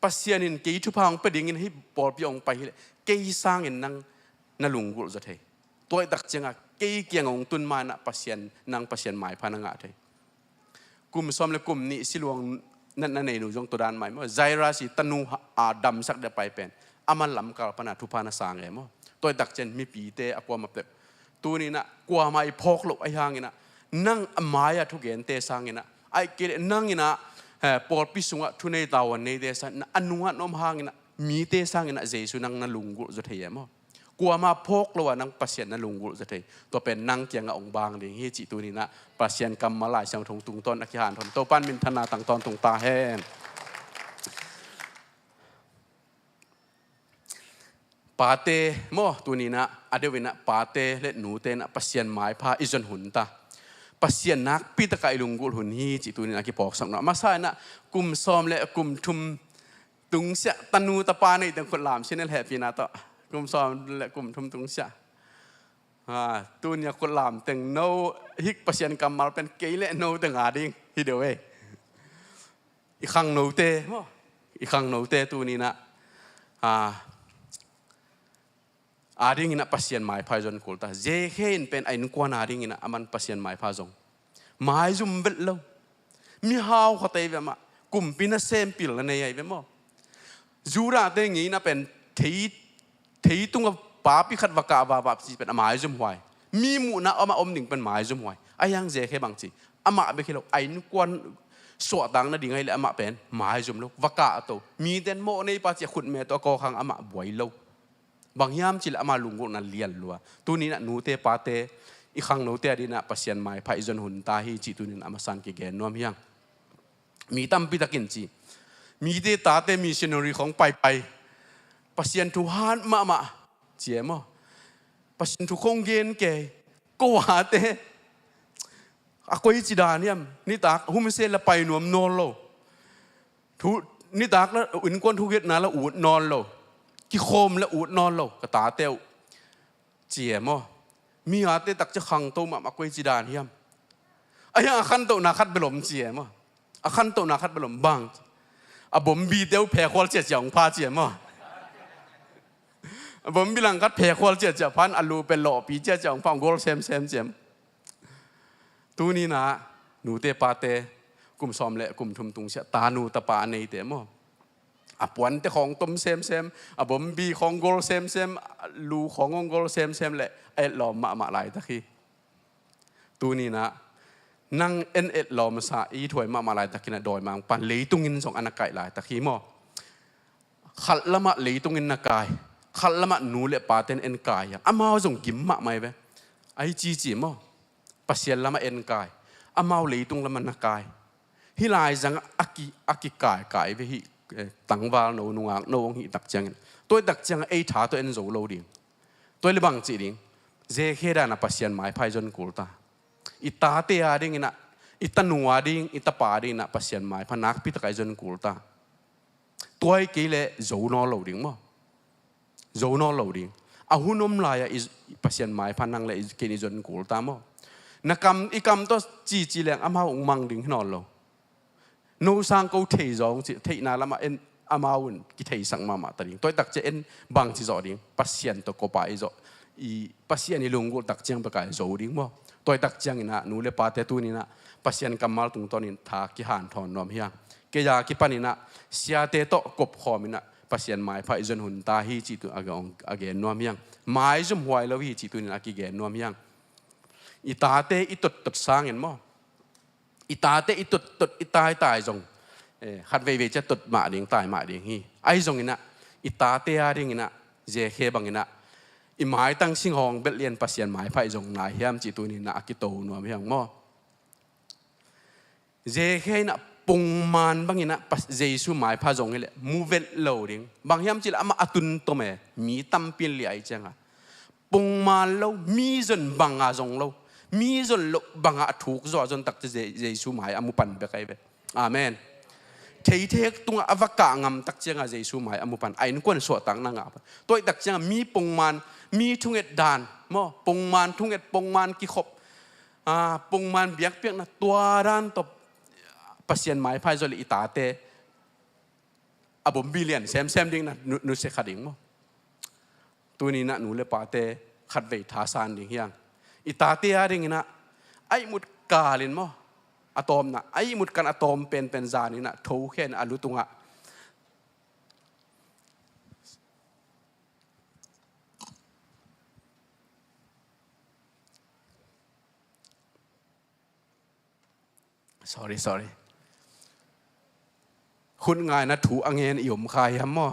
ปัสยานินเกยทุพังไปดิ่งให้ปอลปีองไปเลยเกยสร้างอินนังนั่ลุงกุจะเทียตัวตักจังอะเกยเกียงองตุนมานะปัสยานนังปัสยานหมายพานังอะเทียกลุ่มซ้อมและกลุ่มนี้สิลวงนั่นในหนูจงตัวดานหมายว่าใจราศีตนูอาดัมสักเดไปเป็นอามันลำกาลปนาทุพานาสางเอมตัวตักจังมีปีเตอากวามาเตตัวนี้นะกว่ามาไอพอกลบไอหางอินะนั่งมายาทุกเกนเตสางอินะไอเกลนั่งอินะปอลปิสุงะทุนในตาวันในเดสันอนุหันอมหางอินะมีเตสางอินะเจสุนังนั่งลุงกุจะเทียมกลัวมาพกแล้วนังปัสยานนั่งลุงกุจะเทียตัวเป็นนั่งเกียงองบางเดียงเฮจิตัวนี้นะปัสยานกรรมมาลายสังทงตุงต้นอคิหานทนโตปันมินธนาต่างตอนตุงตาแห้งปาเตโมตัวนี้นะอเดวินะปาเตและหนูเตนะปัสยานหมายพาอิจนหุนตาปัสยานนักปีตะไคลุงกุลหุนฮีจิตุนี่นักที่ปอกสังนะมาใช่นะกลุ่มซ้อมและกลุ่มทุมตุงเสียตนูตะปาในต่างคนลามเช่นนั้นแหละพี่นาต่อกลุ่มซ้อมและกลุ่มทุมตุงเสียตัวนี้คนลามแต่งโนฮิกปัสยานกรรมมาเป็นเกย์และโนแต่งอาดิ้งฮิเดียวอีกครั้งโนเตอีกครั้งโนเตตัวนี้นะอาดิ้งอินะปัสยานหมายพายจนกุลตาเจเห็นเป็นไอ้นุกวานาดิ้งอินะอามันปัสยานหมายพายจงหมายจุ่มเบ็ดแล้วมีฮาวเขาเตยแบบมากลุ่มปีน่ะเซมปิลในไอ้แบบมั้งจูราเตงงี้นะเป็นที่ตุงกับป้าพิขัดวากาบาบจีเป็นหมายจุ่มหวยมีหมู่นะเอามาอมหนึ่งเป็นหมายจุ่มหวยไอ้ยังเจเห็นบางทีอามาเบคิโลไอ้นุกวนสวดดังนะดิ้งไอ้เลยอามาเป็นหมายจุ่มแล้ววากาตัวมีเดนโมในปัจจัยขุดเมตัวกอขังอามาบวยแล้วบางยามจิละมาลุงกุนันเลียนลัวตัวนี้นะนูเตปาเตอีกครั้งนูเตดีนะปัสยานไม้พายจนหุ่นตาฮีจิตัวนี้นะมาสันกิเกนนวมยังมีตั้มพิตากินจีมีเตตาเตมิชชันนารีของไปปัสยานทุหันมาเจียมปัสยานทุคงเกนเกก็ว่าเตอะก็ยิจิดานี่ยนี่ตากหุ่มเซลละไปนวมนอนโลทุนี่ตากแล้วอุ่นก้นทุกเกตนะแล้วอุ่นนอนโลที่โคมและอูดนอนโลกตาเตียวเจียมมีอาเตตักจะขังโตมาคุยจีดานเฮียมไอ้ยังขันโตนักขัดไปหลมเจียมขันโตนักขัดไปหลมบางบ่มบีเตียวแพ้ควอลเจียจงพาเจียมบ่มบีหลังขัดแพ้ควอลเจียจะพันอลูเป็นหล่อปีเจียจงพังโกลเซมเจียมตัวนี้นะหนูเตปาเตกลุ่มซ้อมและกลุ่มทุมตุงเสียตาหนูตะปาในเตมปวนแต่ของต้มเซมบ่มบีของโกลเซมลูของโกลเซมแหละไอ้หล่อมาหลายตะกี้ตัวนี้นะนั่งหล่อมาสาอีถวยมาหลายตะกี้นะดอยมังปันเลยตุงินส่งอนาไก่หลายตะกี้มอขัดละมาเลยตุงินนักกายขัดละมาหนูเละปาเต็นกายอย่างอามาส่งกิมมาไหมเว้ไอจีมอปัสยานละมากายอามาเลยตุงละมันนักกายฮิลายจังอากิกายไปฮิตั้งวาลโนนงโนงหิตักจังตัวตักจังไอ้ถาตัวโจโลดิ่งตัวเลบังจีดิ่งเจเฮดานะปัสยันหมายพายจนกุลตาอิตาเตียดิ่งนะอิตานัวดิ่งอิตาปาดิ่งนะปัสยันหมายพนักพิตกายจนกุลตาตัวไอ้กิเลโจโนโลดิ่งมั้งโจโนโลดิ่งอาหุนอมลายปัสยันหมายพนังเลยกินิจนกุลตามั้งนักกรรมอีกรรมตัวจีแรงอามาองมังดิ่งนอนโลโนสังกูเทยองจิเทยนาละมาอามาวุนกิเทยสังมาตาดิ่งตัวตักจะบางจิจอดิ่งปัสยันตัวก็ไปจอปัสยันนี่ลุงกูตักจังประกายโจดิ่งมั้งตัวตักจังนะนูเลปาเตตุนี่นะ pasien kamal tung tonin tha ki han thon nom hiang ke ya ki panina sia te to kop khomina pasien mai phai jon hun ta hi chi tu age nom hiang mai zum huai lo hi chi tu na ki ge nom hiang itate itut sang en mo itate itut itai tai jong khat ve cha tut ma ding tai ma ding hi ai jong ina itate a ding ina je khe bang ina i mai tang sing hong bet lien pasien mai phai jong nai hiam chi tu ni na ki to nom hiang mo je khe na pung man bang ina pas jesu mai pha jong ile muvet loading bang hiam chi la ma atun to me mi tam pin li ai changa pung man lo mi jon bang a jong lo mi jon lo bang a thuk zo jon tak jesu mai amu pan be kai be amen thei thek tung avaka ngam tak changa jesu mai amu pan ain kon so tang na nga toy tak changa mi pung man mi thunget dan mo pung man thunget pung man ki khop pung man biak piak na tua dan to pasien mai phai zoli itate abom billion sem ding na nu se khading mo tuni na nu le pate khat ve tha san ding hiang itate a ding na ai mut kalin mo atom na ai mut kan atom pen zani na tho khen alutunga sorryคุณงายนะถูอังเงินอิมคายฮัมมอ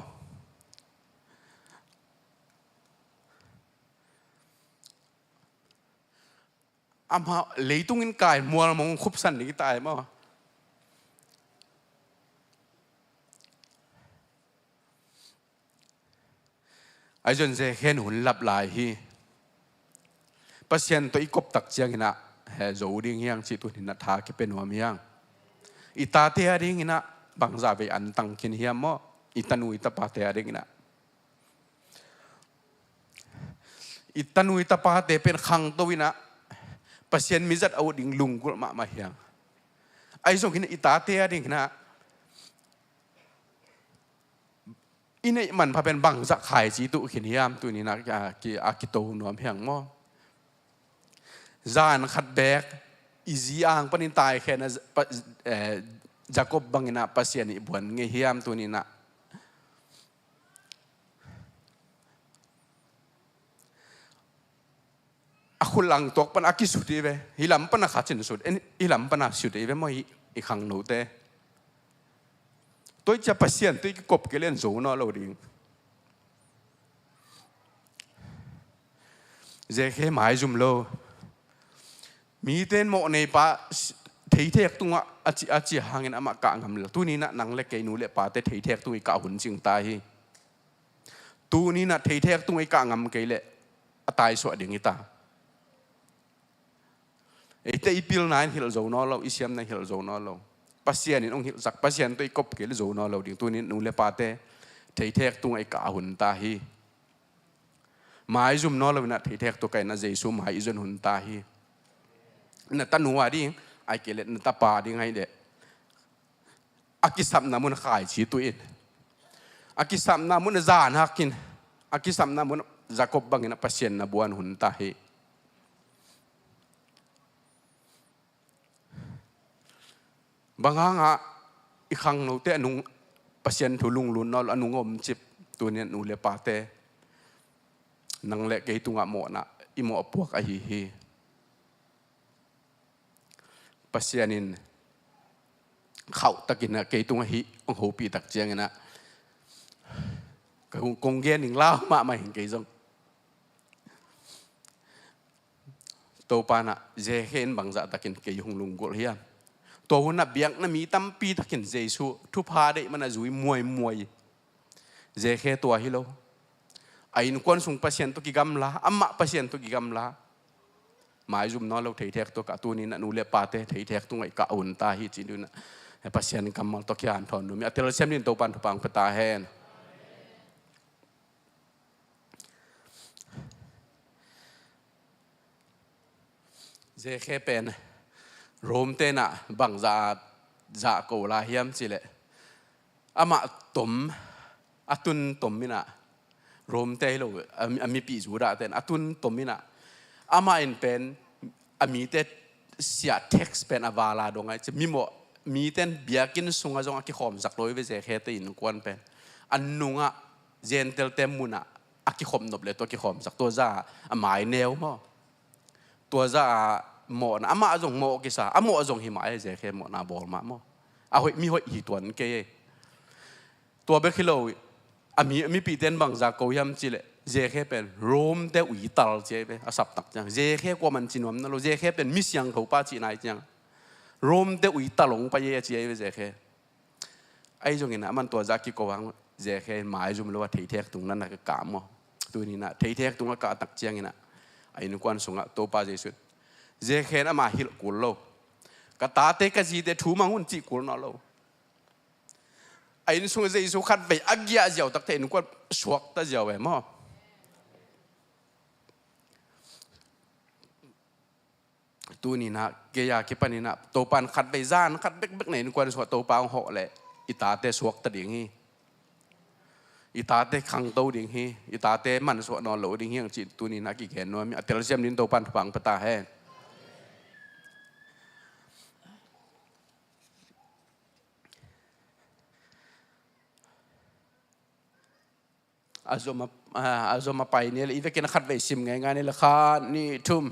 อัมฮะเลยตุงินกายมัวมองคุบสันนี่ตายมั้งไอ้จนเจเห็นหุ่นหลับไหลฮีปัสยันตัวอีกบตักเจียงนะเฮโจดิ้งยังจิตุนินัทาคิเป็นหัวมียังอิตาเทียดิ้งนะบางจาไปอันตังกินเฮียมออิตันุอิตาปาเทียดิ้งนะอิตันุอิตาปาเตเป็นขังตัวนะปัสยันมิจัดเอาดิ้งลุงกุลมาเฮียงไอ้ส่งกินอิตาเทียดิ้งนะอินไอมันพาเป็นบางจะขายจีตุขินเฮียมตัวนี้นะกีอากิโตนวมเฮียงมอจานขัดแบกอีซีอ่างปนินตายแค่นั้นจักรบังนะปัสยานิบวนเงียมตัวนี้นะอาคุณหลังตัวปนอากิสุดีเวฮิลัมปนอาขาจินสุดฮิลัมปนอาสุดีเวมออีขังโนเตตัวจะปัสยานตัวกบเกลียนโซนอเราดิ้งเจเคหมายจุ่มโลมีเต้นโมในป่าเทียเทกตัวอาจิหางเงินอามากะงำเลยตัวนี้นะนังเล็กไก่หนูเล็กป่าแต่เทียเทกตัวกะหุ่นจิงตายตัวนี้นะเทียเทกตัวกะงำไก่เล็กตายสวดอย่างนี้ตาไอ้เตอีพิลนายฮิลโซนอเราอิเซียมนายฮิลโซนอเราปัสยานี่องฮิลสักปัสยานตัวกบเกลโซนอเราดิ่งตัวนี้หนูเล็กป่าแต่เทียเทกตัวกะหุ่นตาฮีหมายจุ่มนอเราเนี่ยเทียเทกตัวไก่น่าเจสุหมายอิจนหุ่นตาฮีนั่นตันหัวดิ้งไอเกล็ดนั่นตาปาดิ้งไงเด็กอากิสัมนามุนขายชีตัวเองอากิสัมนามุนจานฮักกินอากิสัมนามุนจักรบังนะปัสเซียนนาบวนหุ่นตาเฮบางครั้งอีกครั้งหนูเตะนุ่งปัสเซียนถูลุงลุนนอลนุ่งอมจิบตัวเนี้ยหนูเลปาเตนังเล็กไอตุงอะโมนะอิโมอพวกไอฮีปัสยานินเขาตะกินนะเกยตุงหิองโหปีตักเจียงนะกงเกียนหนึ่งเล่ามาเห็นเกยจงตัวปานะเจเห็นบางจะตะกินเกยหงลุงกุลเฮียตัวหุ่นน่ะเบียงน่ะมีตั้มปีตะกินเจสูทุพาได้มันน่ะจุยมวยเจเฮตัวฮิโลไอ้นุกวนส่งปัสยันตุกิกำลาอัมมะปัสยันตุกิกำลาหมายจุ่มน้อเราเทียเทกตัวกะตัวนี้นะนูเล็บปาเตเทียเทกตัวไอ้กะอุ่นตาฮิจินดูนะไอ้ปัสยันกำมังตัวขี้อันทอนดูมีอัตราเซมนินตัวปันทุปังปตาแฮนเจเคเป็นโรมเตนะบังจะโกลาเฮียมสิเลอามาตุมอตุนตุมมินะโรมเตโลอามีปีจูระเตนอตุนตุมมินะอามาอินเป็นอามีเต เสียเท็กซ์เป็นอวาลาดงไงจะมีหมดมีเต้นเบียกินสุงอาจงอากิขอมสักร้อยเวเจเคตอินกวนเป็นอันนุงอ่ะเจนเตลเต็มมุนอ่ะอากิขมนบเลยตัวกิขอมสักตัวจ้าหมายแนวมั้งตัวจ้าหมอนะอามาจงหมอกิสาอาหมอจงหิมายเจเคหมอนาบอลมามั้งอาหอยมีหอยอีตัวนั้นเกยตัวเบคิโลมีปีเต้นบางจากกูยำจิเลเจเคเป็นโรมเตอุยตัลเจเปอาสับตักจังเจเคกว่ามันจินวมนั่นโลเจเคเป็นมิสยังเขาป้าจีนายจังโรมเตอุยตัลงไปเยเจเจเคไอ้จงเห็นนะมันตัวจากกิโกวังเจเคหมายจุมเลยว่าทีเทกตรงนั้นนะก็กามมั้งตัวนี้นะทีเทกตรงนั้นก็ตักเจียงนะไอ้นุกวนสงะตัวป้าเจสุดเจเคนะมาฮิลกุลโลก็ตาเตกจีเตทูมังหุ่นจีกุลนั่นโลไอ้นุสงเจสุขัดไปอักยาเจ้าตักเตนุกวนสวกตาเจ้าเว้มั้งตัวนี้นะเกียร์คิดปนินะตัวปันขัดไปซ่านขัดเบ็กไหนนึกว่าสวดตัวปางเหาะแหละอิตาเตสวกตะดิ่งฮีอิตาเตขังตัวดิ่งฮีอิตาเตมันสวดนอนหลูดิ่งฮีอย่างจีตัวนี้นะกี่แขนนัวมีอัตราเสียมนินตัวปันปังปตาแห่อาจจะมาไปเนี่ยอีเวกินขัดไปซิมไงนี่ละค่ะนี่ทุ่ม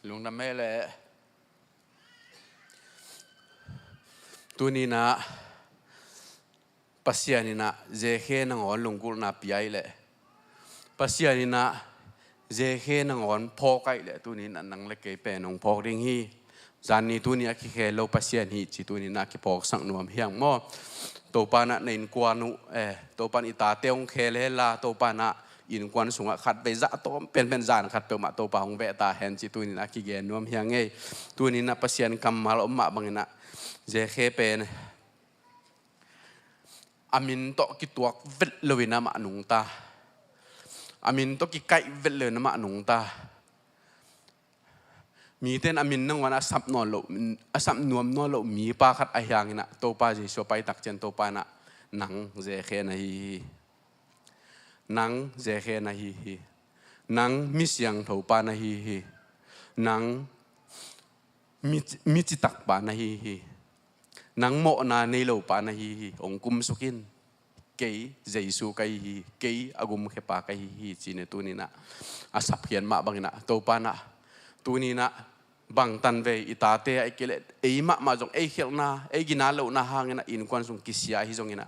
ลุงทำให้เลยตัวนี้นะปัสยานี่นะเจเคนังอ่อนลุงกุลนาปีไอเลยปัสยานี่นะเจเคนังอ่อนพอไกเลยตัวนี้นะนังเล็กเกยเป็นนงพอกดิ่งฮีจานนี้ตัวนี้คิเคโลปัสยานี่จีตัวนี้นะคิพอกสังนวมเฮียงมั่วตัวปานะในกวานุตัวปานอิตาเตียงเคเลลาตัวปานะอินกวนสุงขัดไปจะตัวเป็นจานขัดไปมาตัวปางเวตาเห็นจีตัวนี้นะกิเกนนวมเฮียงไงตัวนี้นะปัสยานกำมาลมาบางนะเจเคเป็นอามินโตกิตัวเวลเลยนะมาหนุงตาอามินโตกิไก่เวลเลยนะมาหนุงตามีเต้นอามินนั่งวันอาสับนอนโลอาสับนวมนอนโลมีปาขัดไอยังนะตัวปาเจชัวไปตักเจนตัวปานะหนังเจเคนะฮีนังเจเคนะฮีนังมิสยังตัวปานะฮีนังมิจิตักปานะฮีนังโมนาในโลปานะฮีองคุมสุกินเกยเจสุกัยฮีเกยอากุมเขปากัยฮีจีเนตัวนี้นะอาสับเขียนมาบางนะตัวปานะตัวนี้นะบางตันเวอิตาเตไอเกลเอมาจงเอเขลนาเอกินาโลนาหางนะอินควันจงกิสยาฮิจงนะ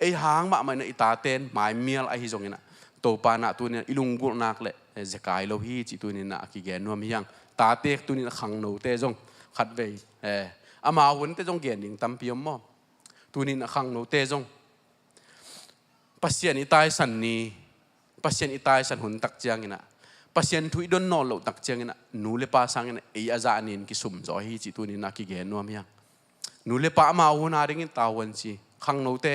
เอหางมาในอิตาเตนหมายเมียลไอฮิจงนะตัวปานะตัวนี้อิลุงกุนักเละเจกายโลฮีจีตัวนี้นะกิเกนนัวมียังตาเตกตัวนี้ขังโนเตจงขัดเวอามาหุ่นเตจงเกียนยิงตั้มพิมมอตัวนี้นะขังโนเตจงปัสยานิตายสันนีปัสยานิตายสันหุ่นตักเจียงนะปัสยันทุยดนนอลตักเจียงนะนูเลปาสังนะเออาจารย์นินกิสุมจอยจีตัวนี้นักกิเกนนัวมียังนูเลปามาหัวนาเรื่องตาวันจีขังโนเต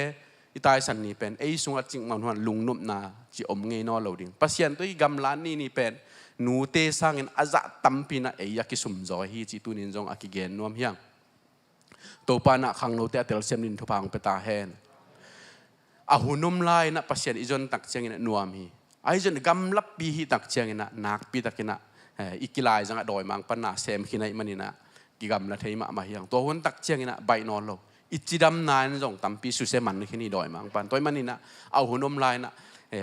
อิตายสันนี่เป็นเอสุงอัดจิงมันหัวลุงนุ่มนาจีอมเงยนอลดิ้งปัสยันตัวกำลังนี่เป็นนูเตสังอาจารย์ตั้มปีนะเอยากิสุมจอยจีตัวนี้จงอากิเกนนัวมียังตัวปานะขังโนเตเตลเซมนินทุพังเปตาเฮนอาหุนุมไลนะปัสยันอิจนตักเจียงนะนัวมีไอ้จนกำลับปีฮิตักเชียงนะนักปีตักนะอีกลายจังดอยมังปนาเซมขินัยมันนี่นะกิกำละเทยมาเฮียงตัวหุ่นตักเชียงนะใบนอนโลอิจิดำนายจงตั้มปีสุเซมันขินีดอยมังปันตัวมันนี่นะเอาหุ่นอมลายนะ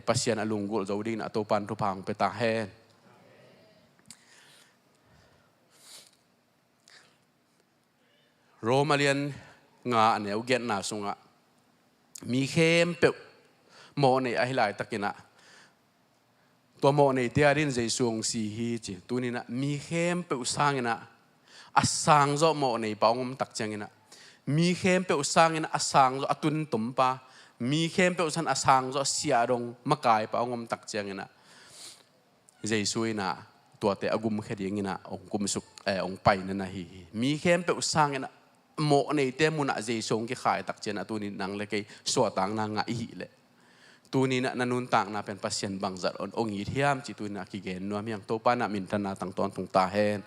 ปัสยานลุงกุลจาวดีนะตัวปันทุพังไปตาแฮนโรมาเลียนงาเนี่ยอุเกนนาสุงะมีเข้มเปโมในไอหลายตักนะตัวโมในเดียรินใจสวงสีฮีจีตัวนี้นะมีเข้มเปอุสางนะอาสังโจโมในปองมตักเจงนะมีเข้มเปอุสางนะอาสังโจอตุนตุมปามีเข้มเปอุสันอาสังโจเสียดงมะกายปองมตักเจงนะใจสวยนะ ตัวเตะอกุมแค่เดียงนะองกุมสุกองไปนั่นนะฮีมีเข้มเปอุสร้างนะโมในเตมุนอะเจชงกี่ขายตักเจนะตัวนี้นังเลยกี่สวดต่างนางงะอีเลยตัวนี้นะนันนุนต่างนะเป็นปัสเซียนบางจัดองอีเทียมจิตุนะกิเกนนัวมีอย่างโตปานะมินทนาต่างตอนตรงตาเฮน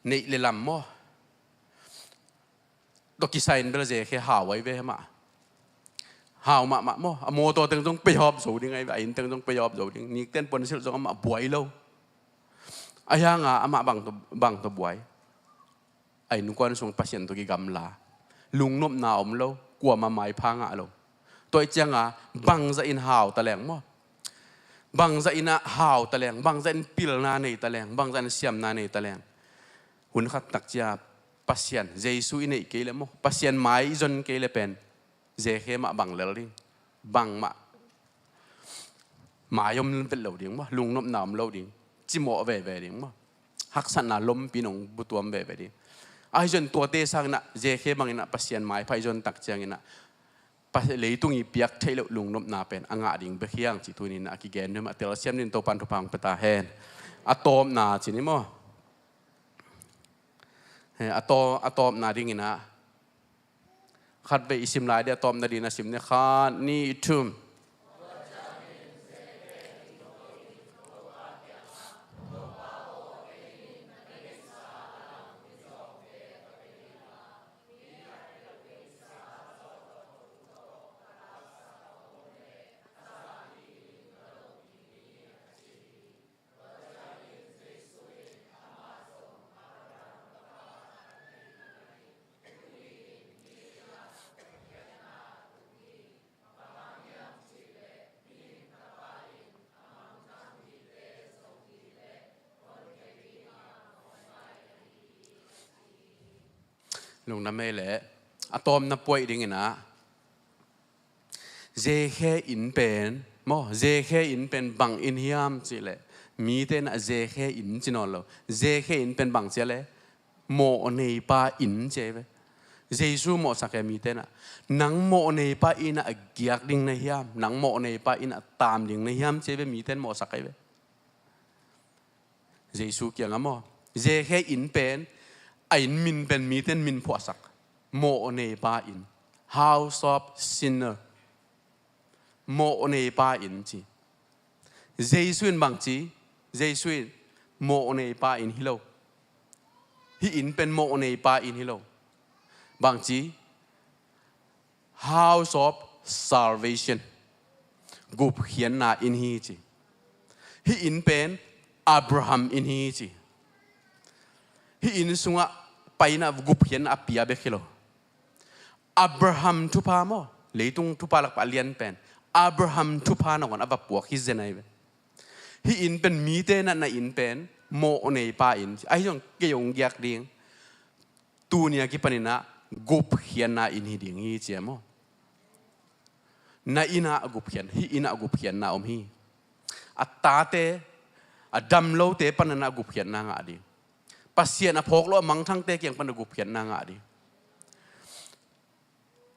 ในเลลัมโมตกิสัยนเบลเจแค่หาไว้เว้มาหาวมาโมโมตัวตึงต้องไปยอบสูดิ้งไงไอ้ตึงต้องไปยอบสูดิ้งนี่เต้นปนสิลต้องมาบวยโลไอ้ยังมาบังตัวบวยไอ้นุกวนส่งปัสเซียนตัวกิกำลาลุงนบหนาวมโลกลัวมาไม้พังโลตัวเจียงบังจะอินหาวตะแหลงโมบังจะอินหาวตะแหลงบังจะอินปิลนาในตะแหลงบังจะอินเสียมนาในตะแหลงหุ่นขัดตักเจียpasien Yesus ini kele mo pasien mai jon kele pen je ma bang lel ding bang ma yom vel lo ding mo lung nom nam lo ding chi mo ve ding mo hak san na lom pinong butuam ve ding ai jon to te sang na je bang ina pasien mai phai jon tak chiang ina pas leitung i piak thailo lung nom na pen anga ding be khiang chi tunin na ki gen ma tel siam nin to pan to pang peta hen atom na chi ni mo atom na ding ina khat be isim lai de atom na dina sim ne khan ni tumลงน้ำไม่แหละอะตอมน้ำป่วยดิ่งนะเจแค่อินเป็นโมเจแค่อินเป็นบังอินฮิยามสิแหละมีแต่นะเจแค่อินจินอลเราเจแค่อินเป็นบังเสียเลยโมในป่าอินเจไปเจซูโมสักแค่มีแต่นะนังโมในป่าอินะเกียกดิ่งในฮิยามนังโมในป่าอินะตามดิ่งในฮิยามเจไปมีแต่โมสักแค่ไปเจซูเกี่ยงอะโมเจแค่อินเป็นไอ้มินเป็นมีเต้นมินพวสักโมเนปาอิน House of Sinner โมเนปาอินจีเจสุนบางจีเจสุนโมเนปาอินฮิโลฮิอินเป็นโมเนปาอินฮิโลบางจี House of Salvation กุบเขียนนาอินฮีจีฮิอินเป็นอับราฮัมอินฮีจีฮิอินสุงะไปนะกุบเขียนอาปียาเบคิโลอับราฮัมทุพาโมเลยตุงทุพาลักปะเลียนเป็นอับราฮัมทุพานะวันอับปวกฮิเจนัยเบฮิอินเป็นมีเตนะนะอินเป็นโมเนปาอินไอ้ยงเกี่ยงยักดิ่งตูเนียกิปนินะกุบเขียนนาอินฮิดิ่งฮีเจียโมนาอินะกุบเขียนฮิอินะกุบเขียนนาอมฮีอัตตาเตอดัมโลเตปนนะกุบเขียนนางอดีปัสเซียนอภกโลมังทั้งเตเกียงปนกุบเขียนนางอดี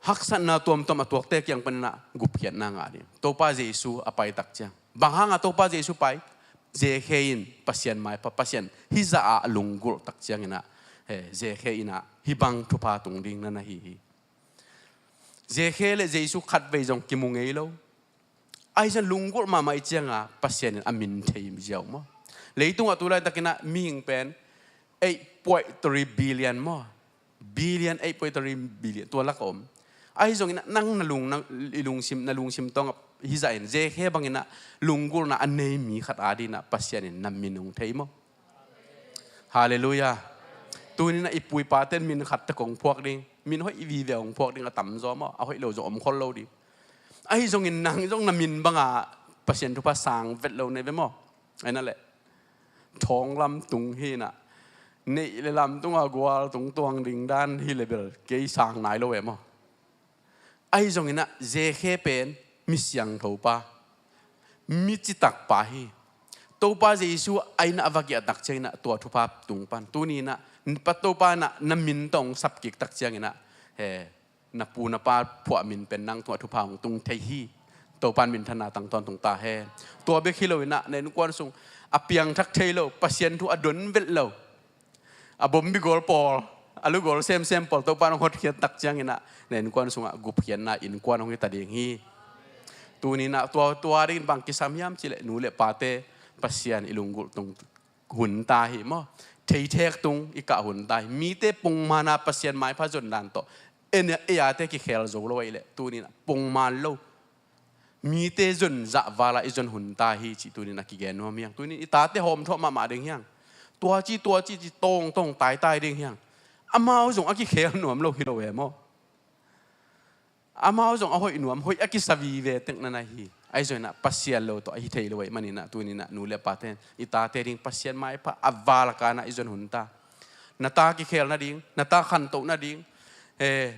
ฮักษณะตัวมตัวมาตัวเตเกียงปนนะกุบเขียนนางอดีตัวป้าเยซูอภัยตักเจียงบางครั้งตัวป้าเยซูไปเจเฮอินปัสเซียนไม่ปัสเซียนฮิซาลุงกุลตักเจียงนะเจเฮอินะฮิบังทุพาตุงดิ่งนั่นนะฮีเจเฮเลเจซูขัดไปจงกิมุงเอโลไอ้ฉันลุงกุลมาไม่เจียงปัสเซียนอามินเทียมเจียวมั้งเลยตัวตัวไรตะกินะมีงเป็น8.3 billion มั้ง billion 8.3 billion ตัวละก็ไอ้จงนั่งนลุงชิมต้องฮิจาอินเจเฮบังอินะลุงกุลนะอันนี้มีขัดอาดีนะปัสยานินนำมินุงเทียมฮาเลลูยาตัวนี้นะอีปุยปาเต้นมินขัดตะกงพวกดิ้งมินห้อยอีวีเวลของพวกดิ้งก็ต่ำซ้อมเอาให้เราจะอมคนเราดิไอ้จงนั่งจงนำมินบังปัสยานทุกภาษาเวทเราในเวมั้งไอ้นั่นแหละท้องลำตุงเฮน่ะนี่เลยลำตุงอากวาตุงตวงดิ่งด้านที่เลเบลเกยสางไหนเราเว้มั้งไอ้จงน่ะเจเฮเป็นมิสยังทูปามิจิตักปาฮีทูปาเจซูไอ้น่ะอวกิตักเจน่ะตัวทุพาตุงปันตัวนี้น่ะปัตทูปาน่ะน้ำมินตองสับกิกตักเจงน่ะ na pu na pa phua min pen nang tua thu phang tung thei hi to pan min thana tang ton tung ta he tua be khilo na nen kwan sung apiang thak thei lo pasien thu adon vel lo abom bi gol pol alu gol sem pol to pan hot khiat tak chang ina nen kwan sung gup khian na in kwan hong ta ding hi tu ni na tua rin bang kisam yam chile nu le pa te pasien ilungul tung hun ta hi mo thei thek tung ika hun ta mi te pung mana pasien mai pha jon dan to en ya te ki khel zo lo ile tu ni na pung man lo mi te jon za wala i jon hun ta hi chi tu ni na ki gen no miang tu ni ta te hom tho ma ding hyang tua chi tong tai ding hyang amao jong aki khel nuam lo hi lo we mo amao jong a hoi nuam hoi aki savi ve tek na na hi ai zoi na pasien lo to hi thei lo wei mani na tu ni na nu le pa ten ita te ding pasien mai pa avala ka na i jon hun ta na ta ki khel na ding na ta khan to na ding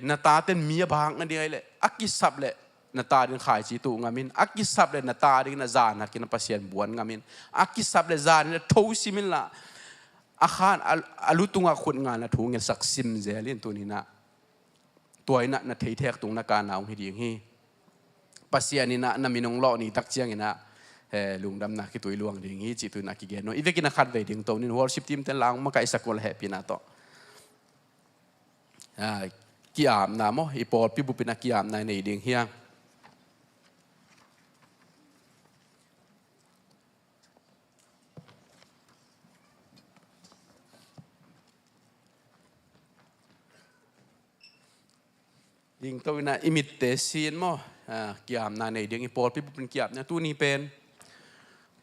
na ta ten mia bang na ding ai le aki sap le na ta ding khai chi tu ngamin aki sap le na ta ding na za na kin pasien buan ngamin aki sap le za ni tho simin la akhan alutunga khut nga na thu ngel sak sim zelin tu ni na toy na thei thek tung na ka naung hi ding hi pasien ni na minong lo ni tak chiang ina lungdam na ki tui luang ding hi chi tu na ki gen no iveki na khat ve ding to ni worship team ten lang ma kai sakol happy na to ki am na mo ipol pi bu pina ki am na nei ding hiang ding to na imit te sin mo ki am na nei ding ipol pi bu pin ki am na tu ni pen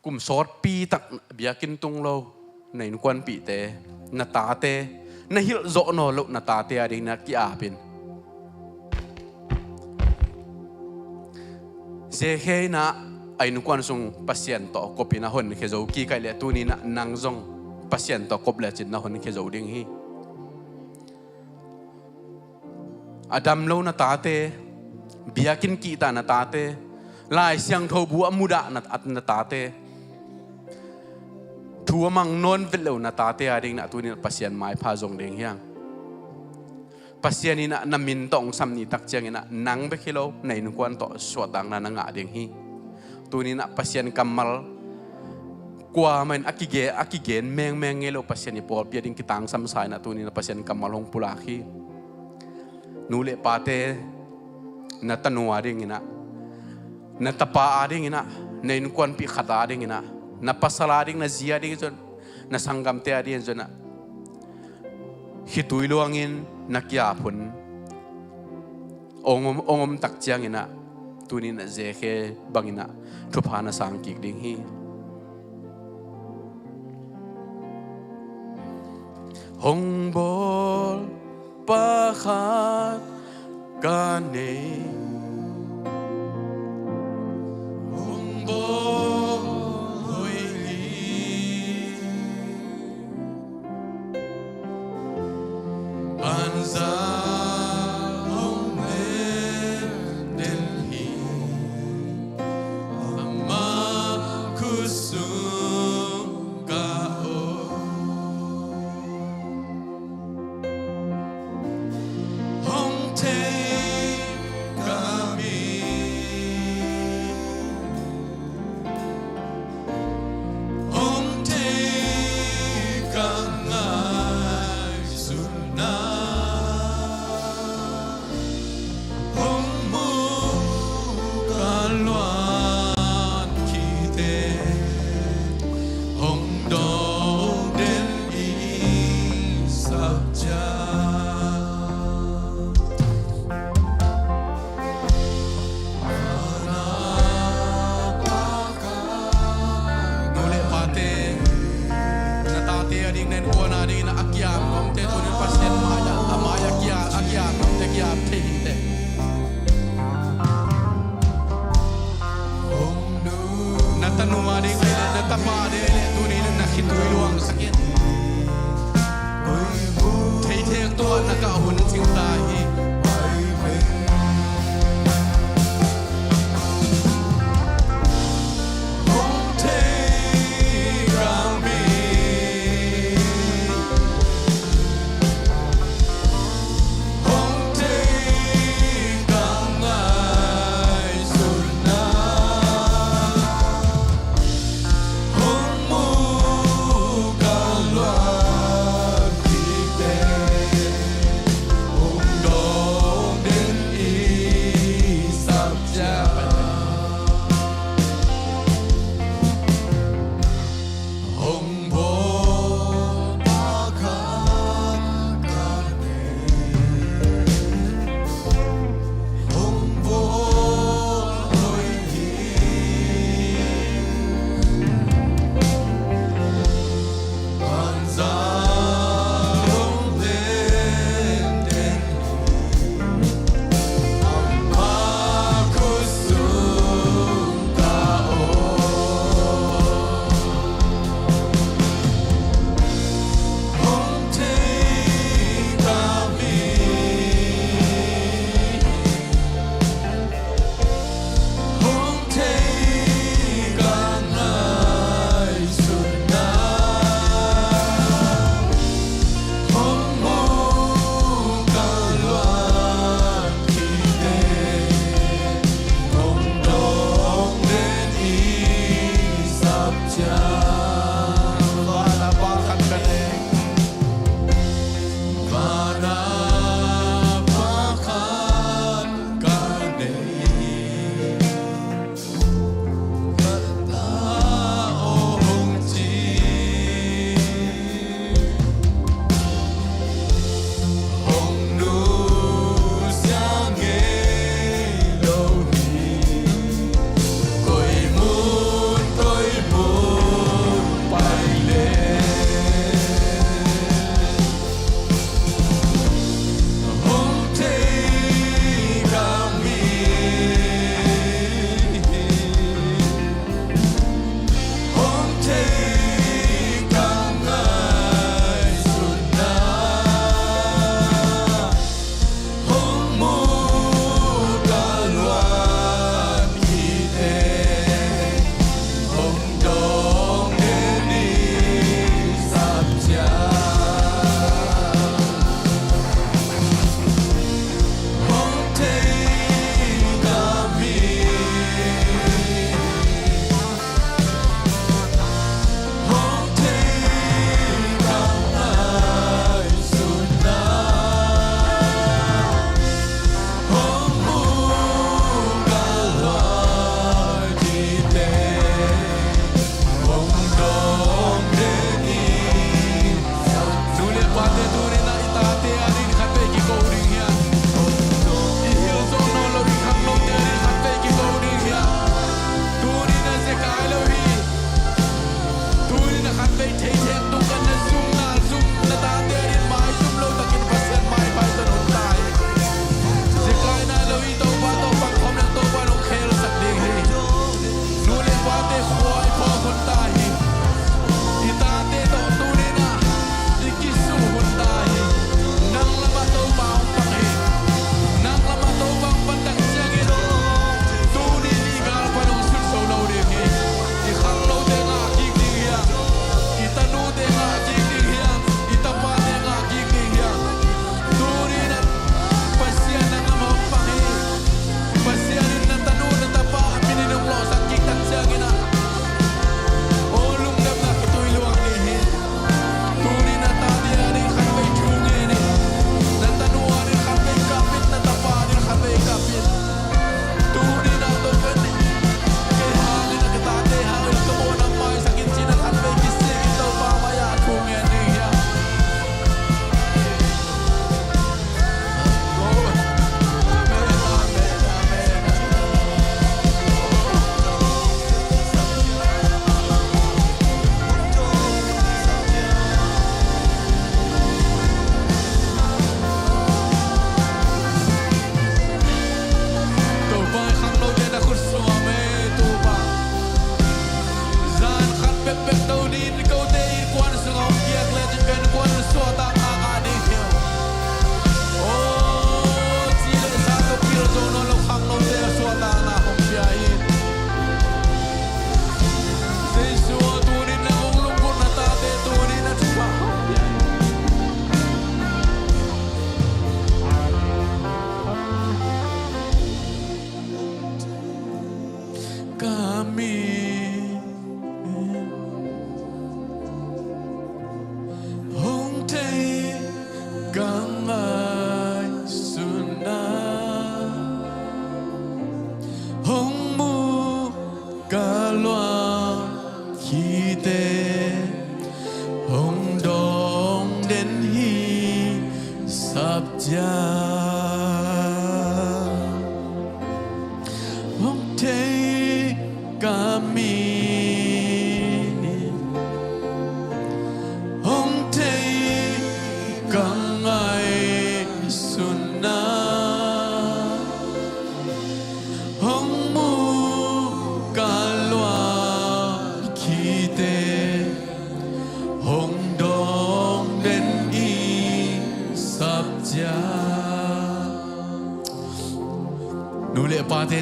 kum sort pi tak biakin tung lo nei nu kwan pi te na ta te na hil zo no lo na ta te ading na ki a pin se he na ai nu kwan sung pasien to ko pi na hon ke zo ki kai le tu ni na nang zong pasien to kop le chin na hon ke zo ding hi adam lo na ta te biakin ki ta na ta te lai siang tho bu amuda na at na ta te thua mang non velo na ta te ading na tu ni pasien mai pha zong ding hiang pasien ni na min tong sam ni tak chiang ina nang be khilo nei nu kwan to so dang na nga ding hi tu ni na pasien kamal kwa man akigen meng ngelo pasien ni pol pia ding kitang sam sai na tu ni na pasien kamal hong pula khi nu le pa te na tanua ding ina na tapa ading ina nei nu kwan pi khata ding ina na pasala ding na zia ding zon na sanggam te ading zon na hitui luangin na kya phun ongom tak chiang ina tunin na zeke bangina thupana sang ki ding hi hong bol pakhat kane hong bol hoi li banza Hong Te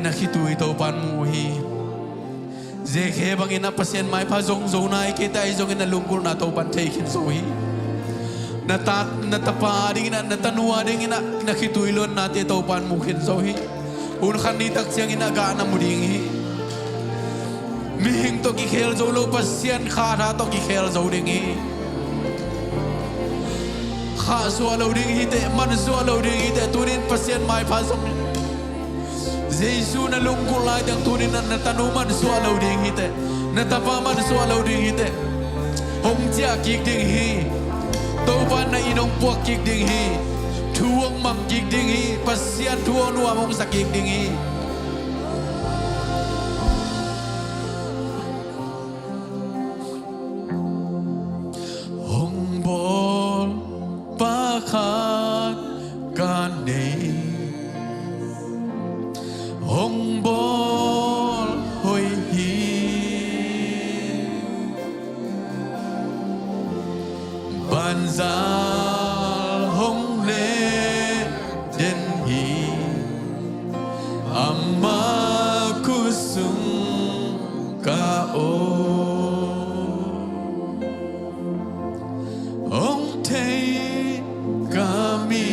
na khitui to pan mu hi je khe bangin na pasien mai pha zong zo nai ke tai zong in na lungkur na to pan thei khin so hi na ta pa ding na tanua ding na khitui lon na te to pan mu khin so hi un khan ni tak siang in aga na mu ding hi mi hing to ki khel zo lo pasien kha ra to ki khel zo ding hi kha zo lo ding hi te man zo lo ding hi te turin pasien mai pha som Jesus na lungkul lai yang turin na tanuman zo lo ding hi te na tapa man zo lo ding hi te hong chia ki ding hi to ban na inong puak ki ding hi thuang mam ki ding hi pasien thuang nuam hong sak ki ding hi khat kan nei hong bol hoi hi banzal hong le den hi amma kusum ka o hong thei kami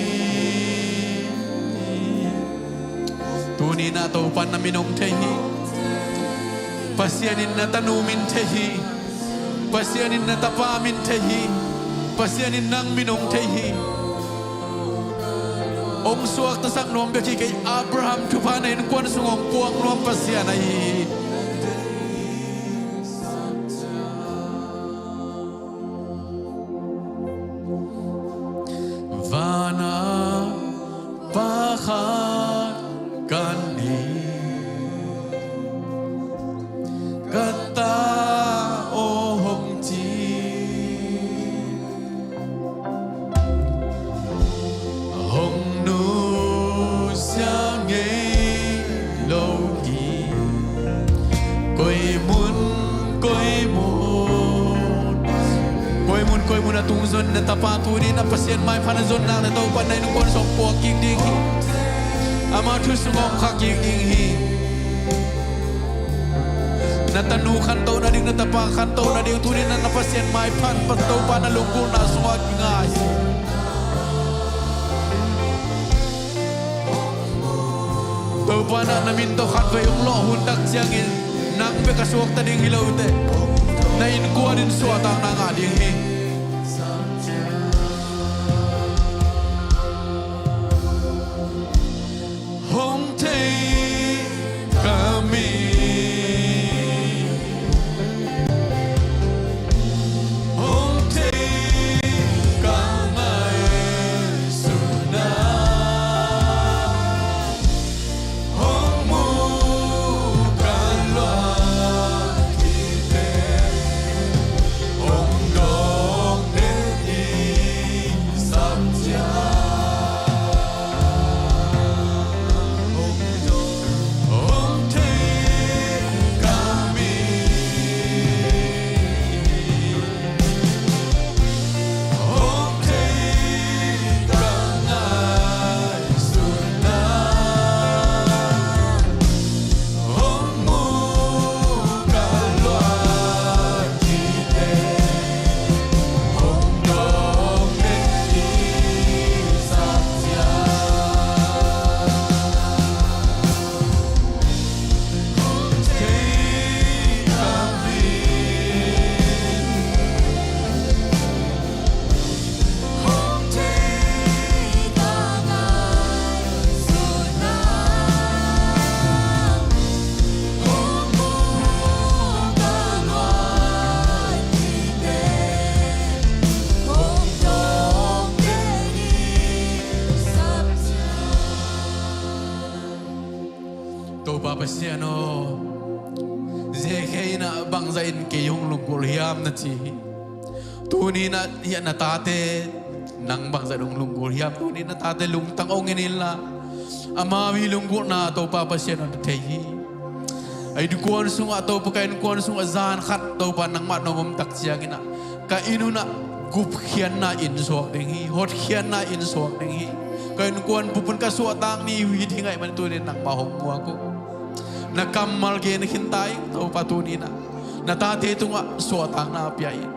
tuni na taupan na minong tehi pasyanin na tanumin tehi pasyanin na tapamin tehi pasyanin nang minong tehi ong suak tasak nom beki kay Abraham tupanin kwan sungong puang nom pasyanay Vana pakhat kani kata ohong ti hong nu siang ngay logi koi mun na tungzon na tapaturi na pasien mai panazon na tau panay nung kon sok po king ding hi ama tu sungong kha king ding hi na tanu khan tau na ding na tapa khan tau na ding turi na pasien mai pan pas tau pa na lungkul na suwa kingai tau pa na namin to khat vai ong lo hun dak siang in nang pe ka suok ta ding hilau te na in kuwa din suwa tang na nga ding hi hong thei kami hong thei kamai suna hong mu kan loa kite hong dong den i sabja Pasiano Zekhay na bangzain kayong lungkul hiyam na chi Tuni na hiyan na tate Nang bangza nung lungkul hiyam Tuni na tate lungtang ongin nila Amawi lungkul na to papasiano na tehi Ay dukuan sunga to pakain kuan sunga zan khat to pa nang matnomom taksya gina Kainu na gup hiyan na insuak dengi Hot hiyan na insuak dengi Kain kuan pupun kasuatang ni widi ngay man tunin nang mahong mo ako na kamal gen hintay tau patuni na natate tunga suatang na piyain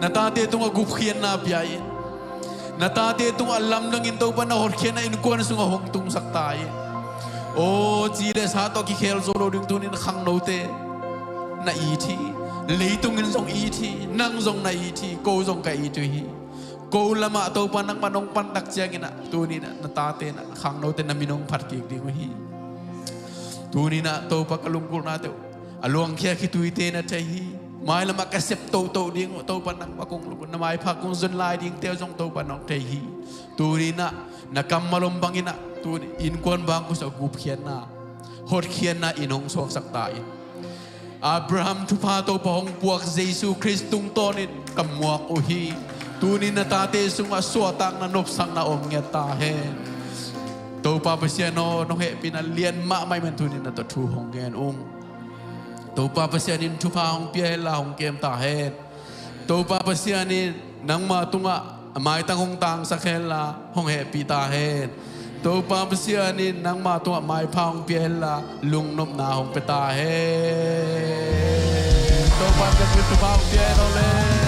natate tunga gupkhian na piyain natate tunga alam nang intaw pa na horkhian na inukuan sunga hongtung saktayin o chile sa to ki khel zolo ding tunin khang note na i thi leitung in zong i thi nang zong na i thi ko zong ka i tu hi ko lama to pa nang manong pan dak chiang ina tu ni na ta te na khang no te na minong phat ki ding hi tu ni na to pa kalung kur na te aluang khia ki tu te na thai hi mai lama ka sep to ding to pa nang pa kong lu na mai pha kong zon lai ding te zong to pa nong thai hi tu ni na kam malom bangina tu in kon bang ko sa gup khian na hot khian na inong sok sak tai Abraham tu pa to pa hong puak Jesus Christ tung tonin kamuak o hi tunin na tate sunga suatang na nopsang na om nge ta he to pa pasya no he pinalian ma mai man tunin na to thu hong gen to pa pasya nin tu pa hong pia la hong kem ta he to pa pasya nin nang ma tunga mai tang hong tang sa khela hong he pi ta he to pa pasya nin nang ma tunga mai pa hong pia la lung nop na hong pe ta he to pa pasya tu pa hong pia no le